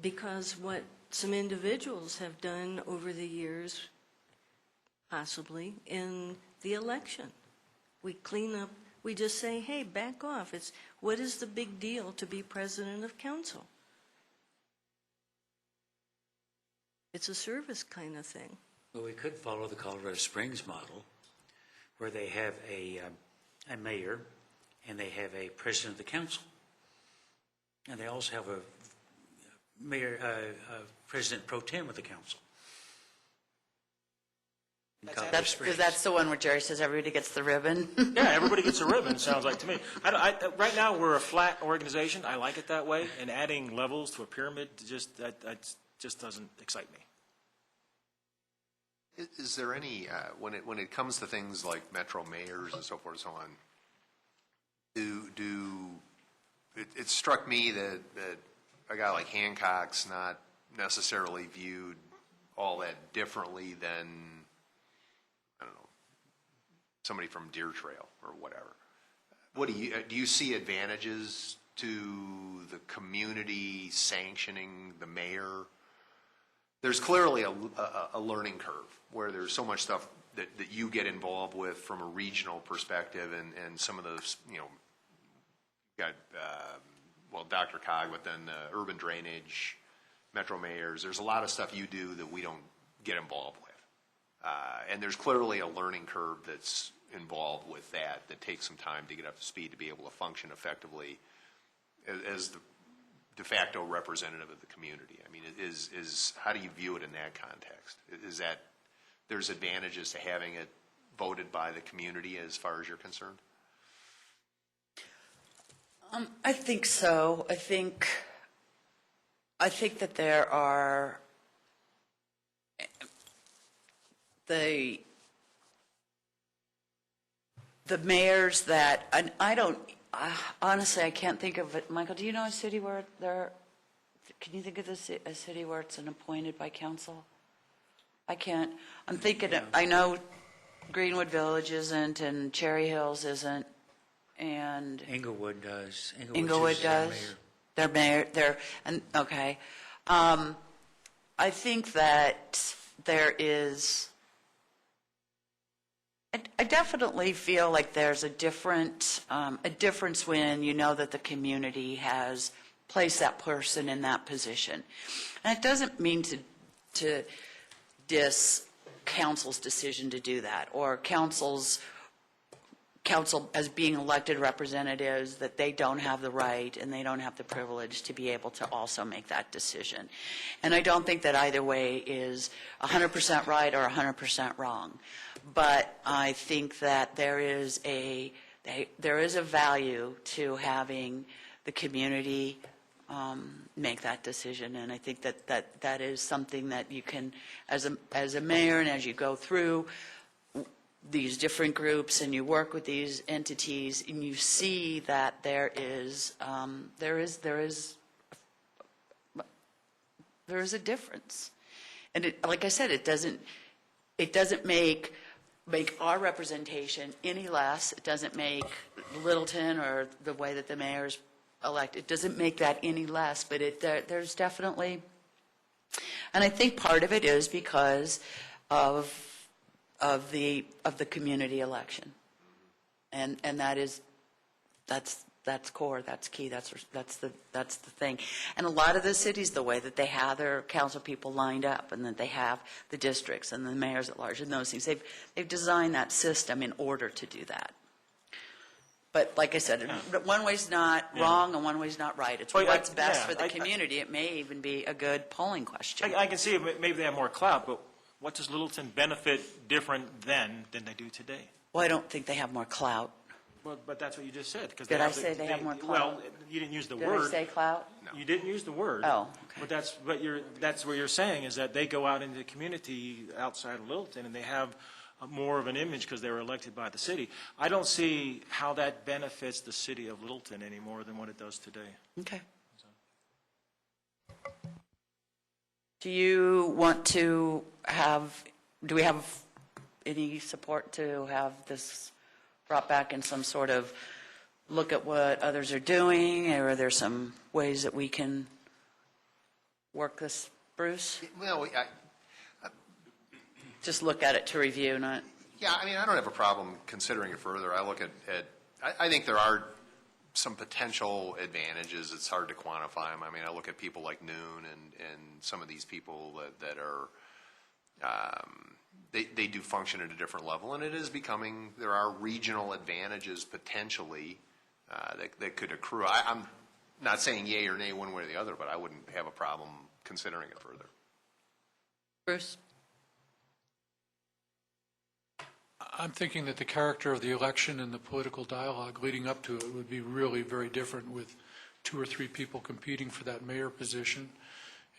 because what some individuals have done over the years, possibly, in the election. We clean up, we just say, hey, back off. What is the big deal to be president of council? It's a service kind of thing. Well, we could follow the Colorado Springs model, where they have a mayor and they have a president of the council. And they also have a president pro tem of the council. That's the one where Jerry says everybody gets the ribbon. yeah, everybody gets a ribbon, sounds like to me. Right now, we're a flat organization. I like it that way, and adding levels to a pyramid just doesn't excite me. Is there any, when it comes to things like metro mayors and so forth and so on, it struck me that a guy like Hancock's not necessarily viewed all that differently than, I don't know, somebody from Deer Trail or whatever. What do you see advantages to the community sanctioning the mayor? There's clearly a learning curve where there's so much stuff that you get involved with from a regional perspective, and some of those, got, Dr. Cog, but then urban drainage, metro mayors, there's a lot of stuff you do that we don't get involved with. And there's clearly a learning curve that's involved with that takes some time to get up to speed to be able to function effectively as the de facto representative of the community. I mean, how do you view it in that context? Is that there's advantages to having it voted by the community as far as you're concerned? I think so. I think that there are the mayors that, and honestly, I can't think of it. Michael, do you know a city where can you think of a city where it's appointed by council? I can't. I'm thinking, I know Greenwood Village isn't, and Cherry Hills isn't, and Englewood does. Englewood does. Their mayor, okay. I think that there is, I definitely feel like there's a difference when you know that the community has placed that person in that position. And it doesn't mean to diss council's decision to do that, or council as being elected representatives, that they don't have the right and they don't have the privilege to be able to also make that decision. And I don't think that either way is 100% right or 100% wrong. But I think that there is a value to having the community make that decision. And I think that is something that you can, as a mayor, and as you go through these different groups and you work with these entities, and you see that there is a difference. And like I said, it doesn't make our representation any less. It doesn't make Littleton or the way that the mayor's elected, it doesn't make that any less, but there's definitely, and I think part of it is because of the community election, and that's core, that's key, that's the thing. And a lot of the cities, the way that they have their council people lined up, and that they have the districts and the mayors at large and those things, they've designed that system in order to do that. But like I said, one way's not wrong and one way's not right. It's what's best for the community. It may even be a good polling question. I can see maybe they have more clout, but what does Littleton benefit different than they do today? Well, I don't think they have more clout. Well, but that's what you just said. Did I say they have more clout? Well, you didn't use the word. Did I say clout? No. You didn't use the word. Oh, okay. But that's what you're saying, is that they go out into the community outside of Littleton and they have more of an image because they were elected by the city. I don't see how that benefits the city of Littleton any more than what it does today. Okay. Do you want to do we have any support to have this brought back in some sort of look at what others are doing, or are there some ways that we can work this, Bruce? Well, Just look at it to review, not... yeah, I mean, I don't have a problem considering it further. I look at I think there are some potential advantages. It's hard to quantify them. I mean, I look at people like Noon and some of these people that are, they do function at a different level, and it is becoming, there are regional advantages potentially that could accrue. I'm not saying yay or nay one way or the other, but I wouldn't have a problem considering it further. Bruce? I'm thinking that the character of the election and the political dialogue leading up to it would be really very different with 2 or 3 people competing for that mayor position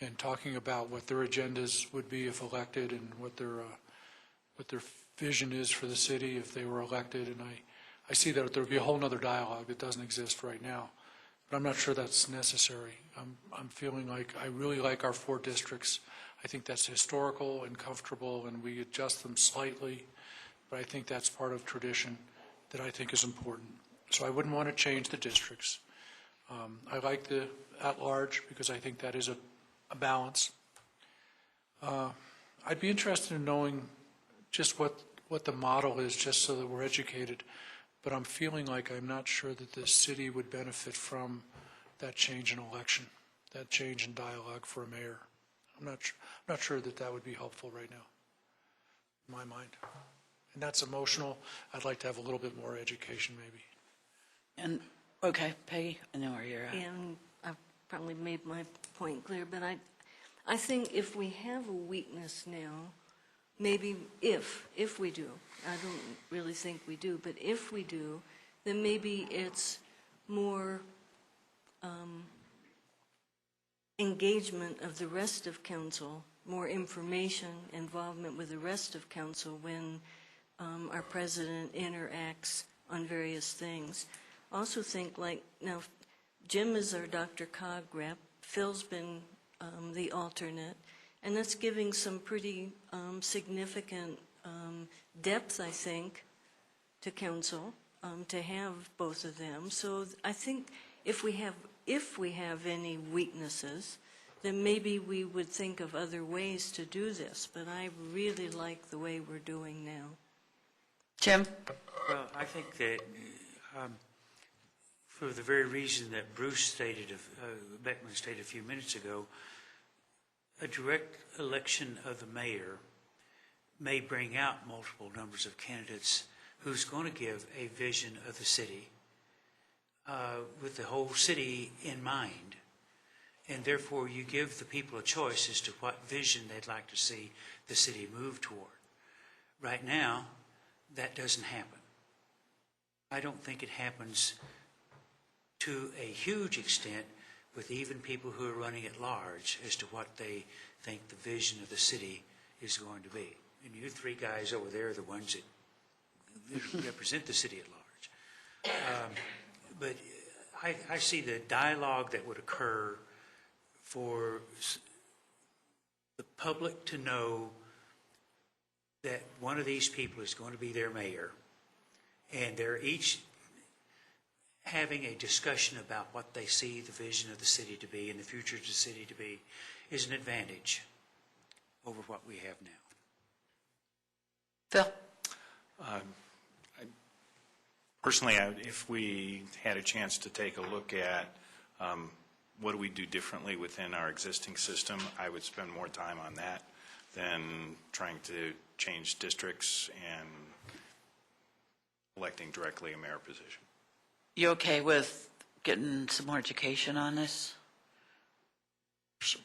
and talking about what their agendas would be if elected, and what their vision is for the city if they were elected. And I see that there would be a whole other dialogue that doesn't exist right now. But I'm not sure that's necessary. I'm feeling like I really like our 4 districts. I think that's historical and comfortable, and we adjust them slightly. But I think that's part of tradition that I think is important. So I wouldn't want to change the districts. I like the at-large because I think that is a balance. I'd be interested in knowing just what the model is, just so that we're educated. But I'm feeling like I'm not sure that the city would benefit from that change in election, that change in dialogue for a mayor. I'm not sure that would be helpful right now, in my mind. And that's emotional. I'd like to have a little bit more education, maybe. And, okay, Peggy, I know where you're at. And I've probably made my point clear, but I think if we have a weakness now, maybe if we do, I don't really think we do, but if we do, then maybe it's more engagement of the rest of council, more information, involvement with the rest of council when our president interacts on various things. Also think, like, now Jim is our Dr. Cog rep, Phil's been the alternate, and that's giving some pretty significant depth, I think, to council to have both of them. So I think if we have any weaknesses, then maybe we would think of other ways to do this. But I really like the way we're doing now. Jim? Well, I think that for the very reason that Bruce stated, Beckman stated a few minutes ago, a direct election of the mayor may bring out multiple numbers of candidates who's going to give a vision of the city with the whole city in mind. And therefore, you give the people a choice as to what vision they'd like to see the city move toward. Right now, that doesn't happen. I don't think it happens to a huge extent with even people who are running at large as to what they think the vision of the city is going to be. And you three guys over there are the ones that represent the city at large. But I see the dialogue that would occur for the public to know that one of these people is going to be their mayor, and they're each having a discussion about what they see the vision of the city to be and the future of the city to be is an advantage over what we have now. Phil? Personally, if we had a chance to take a look at what do we do differently within our existing system, I would spend more time on that than trying to change districts and electing directly a mayor position. You okay with getting some more education on this?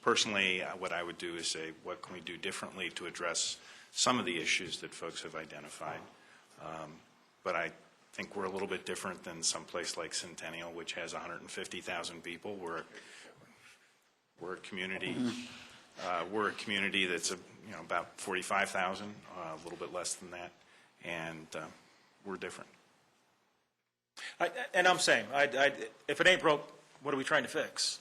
Personally, what I would do is say, what can we do differently to address some of the issues that folks have identified? But I think we're a little bit different than some place like Centennial, which has 150,000 people. We're a community. We're a community that's about 45,000, a little bit less than that, and we're different. And I'm saying, if it ain't broke, what are we trying to fix?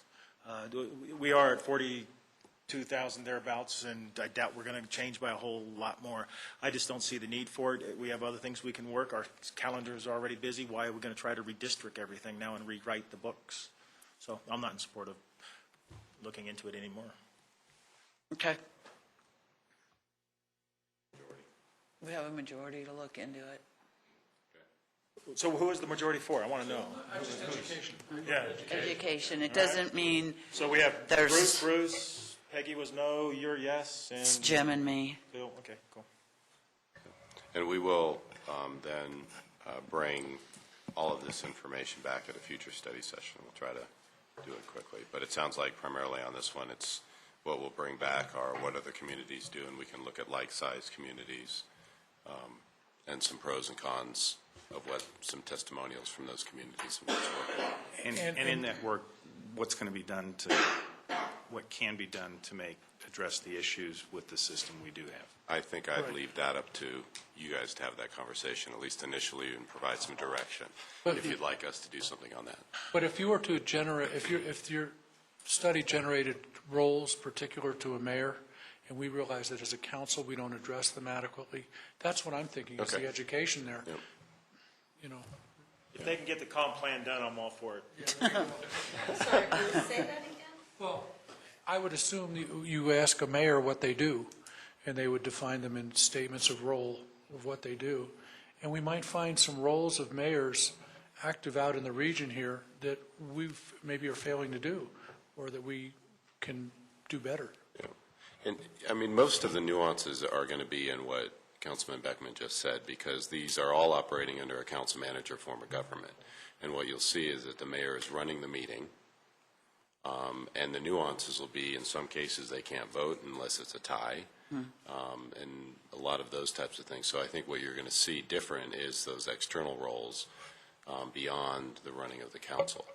We are at 42,000 thereabouts, and I doubt we're going to change by a whole lot more. I just don't see the need for it. We have other things we can work. Our calendar is already busy. Why are we going to try to redistrict everything now and rewrite the books? So I'm not in support of looking into it anymore. Okay. We have a majority to look into it. So who is the majority for? I want to know. Education. Yeah. Education, it doesn't mean So we have There's- Bruce, Peggy was no, you're yes, it's and Jim and me. Bill. Okay, cool. And we will then bring all of this information back at a future study session. We'll try to do it quickly. But it sounds like primarily on this one, it's what we'll bring back are what other communities do, and we can look at like-sized communities and some pros and cons of what some testimonials from those communities have worked. And in that work, what can be done to address the issues with the system we do have? I think I'd leave that up to you guys to have that conversation, at least initially, and provide some direction, But if you'd like us to do something on that. But if you were to generate, if your study generated roles particular to a mayor, and we realize that as a council, we don't address them adequately, that's what I'm thinking, is Okay. the education there. Yep. You know, If they can get the comp plan done, I'm all for it. Sorry, Bruce, say that again? well, I would assume you ask a mayor what they do, and they would define them in statements of role of what they do. And we might find some roles of mayors active out in the region here that we maybe are failing to do, or that we can do better. Yeah. And, I mean, most of the nuances are going to be in what Councilman Beckman just said, because these are all operating under a council manager form of government. And what you'll see is that the mayor is running the meeting, and the nuances will be, in some cases, they can't vote unless it's a tie, and a lot of those types of things. So I think what you're going to see different is those external roles beyond the running of the council.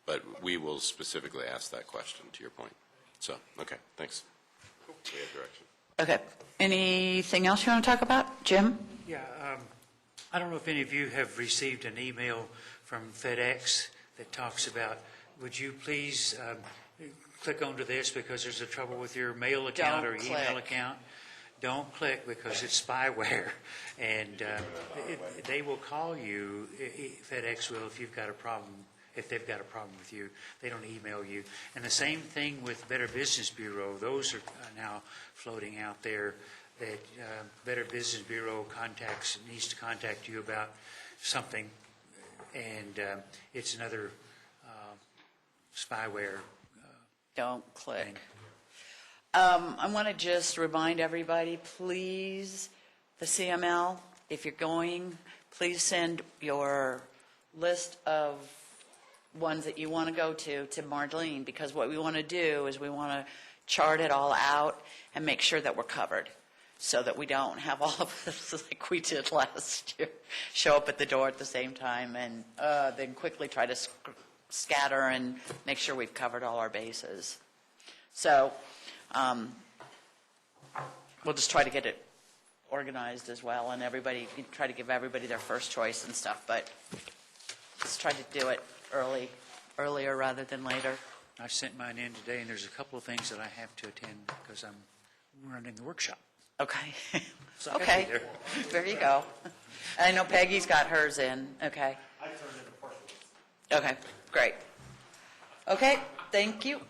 But we will specifically ask that question, to your point. So, okay, thanks. We have direction. Okay. Anything else you want to talk about? Jim? Yeah, I don't know if any of you have received an email from FedEx that talks about, would you please click onto this because there's a trouble with your mail account or Don't email click. account? Don't click because it's spyware, and they will call you, FedEx will, if you've got a problem if they've got a problem with you. They don't email you. And the same thing with Better Business Bureau. Those are now floating out there that Better Business Bureau needs to contact you about something, and it's another spyware. Don't click. Thing. I want to just remind everybody, please, the CML, if you're going, please send your list of ones that you want to go to Marlene, because what we want to do is we want to chart it all out and make sure that we're covered, so that we don't have all of us, like we did last year, show up at the door at the same time and then quickly try to scatter and make sure we've covered all our bases. So we'll just try to get it organized as well, and try to give everybody their first choice and stuff, but let's try to do it earlier rather than later. I sent mine in today, and there's a couple of things that I have to attend because I'm running the workshop. Okay. So I gotta Okay. be there. There you go. I know Peggy's got hers in. Okay. I turned in a partial. Okay, great. Okay, thank you.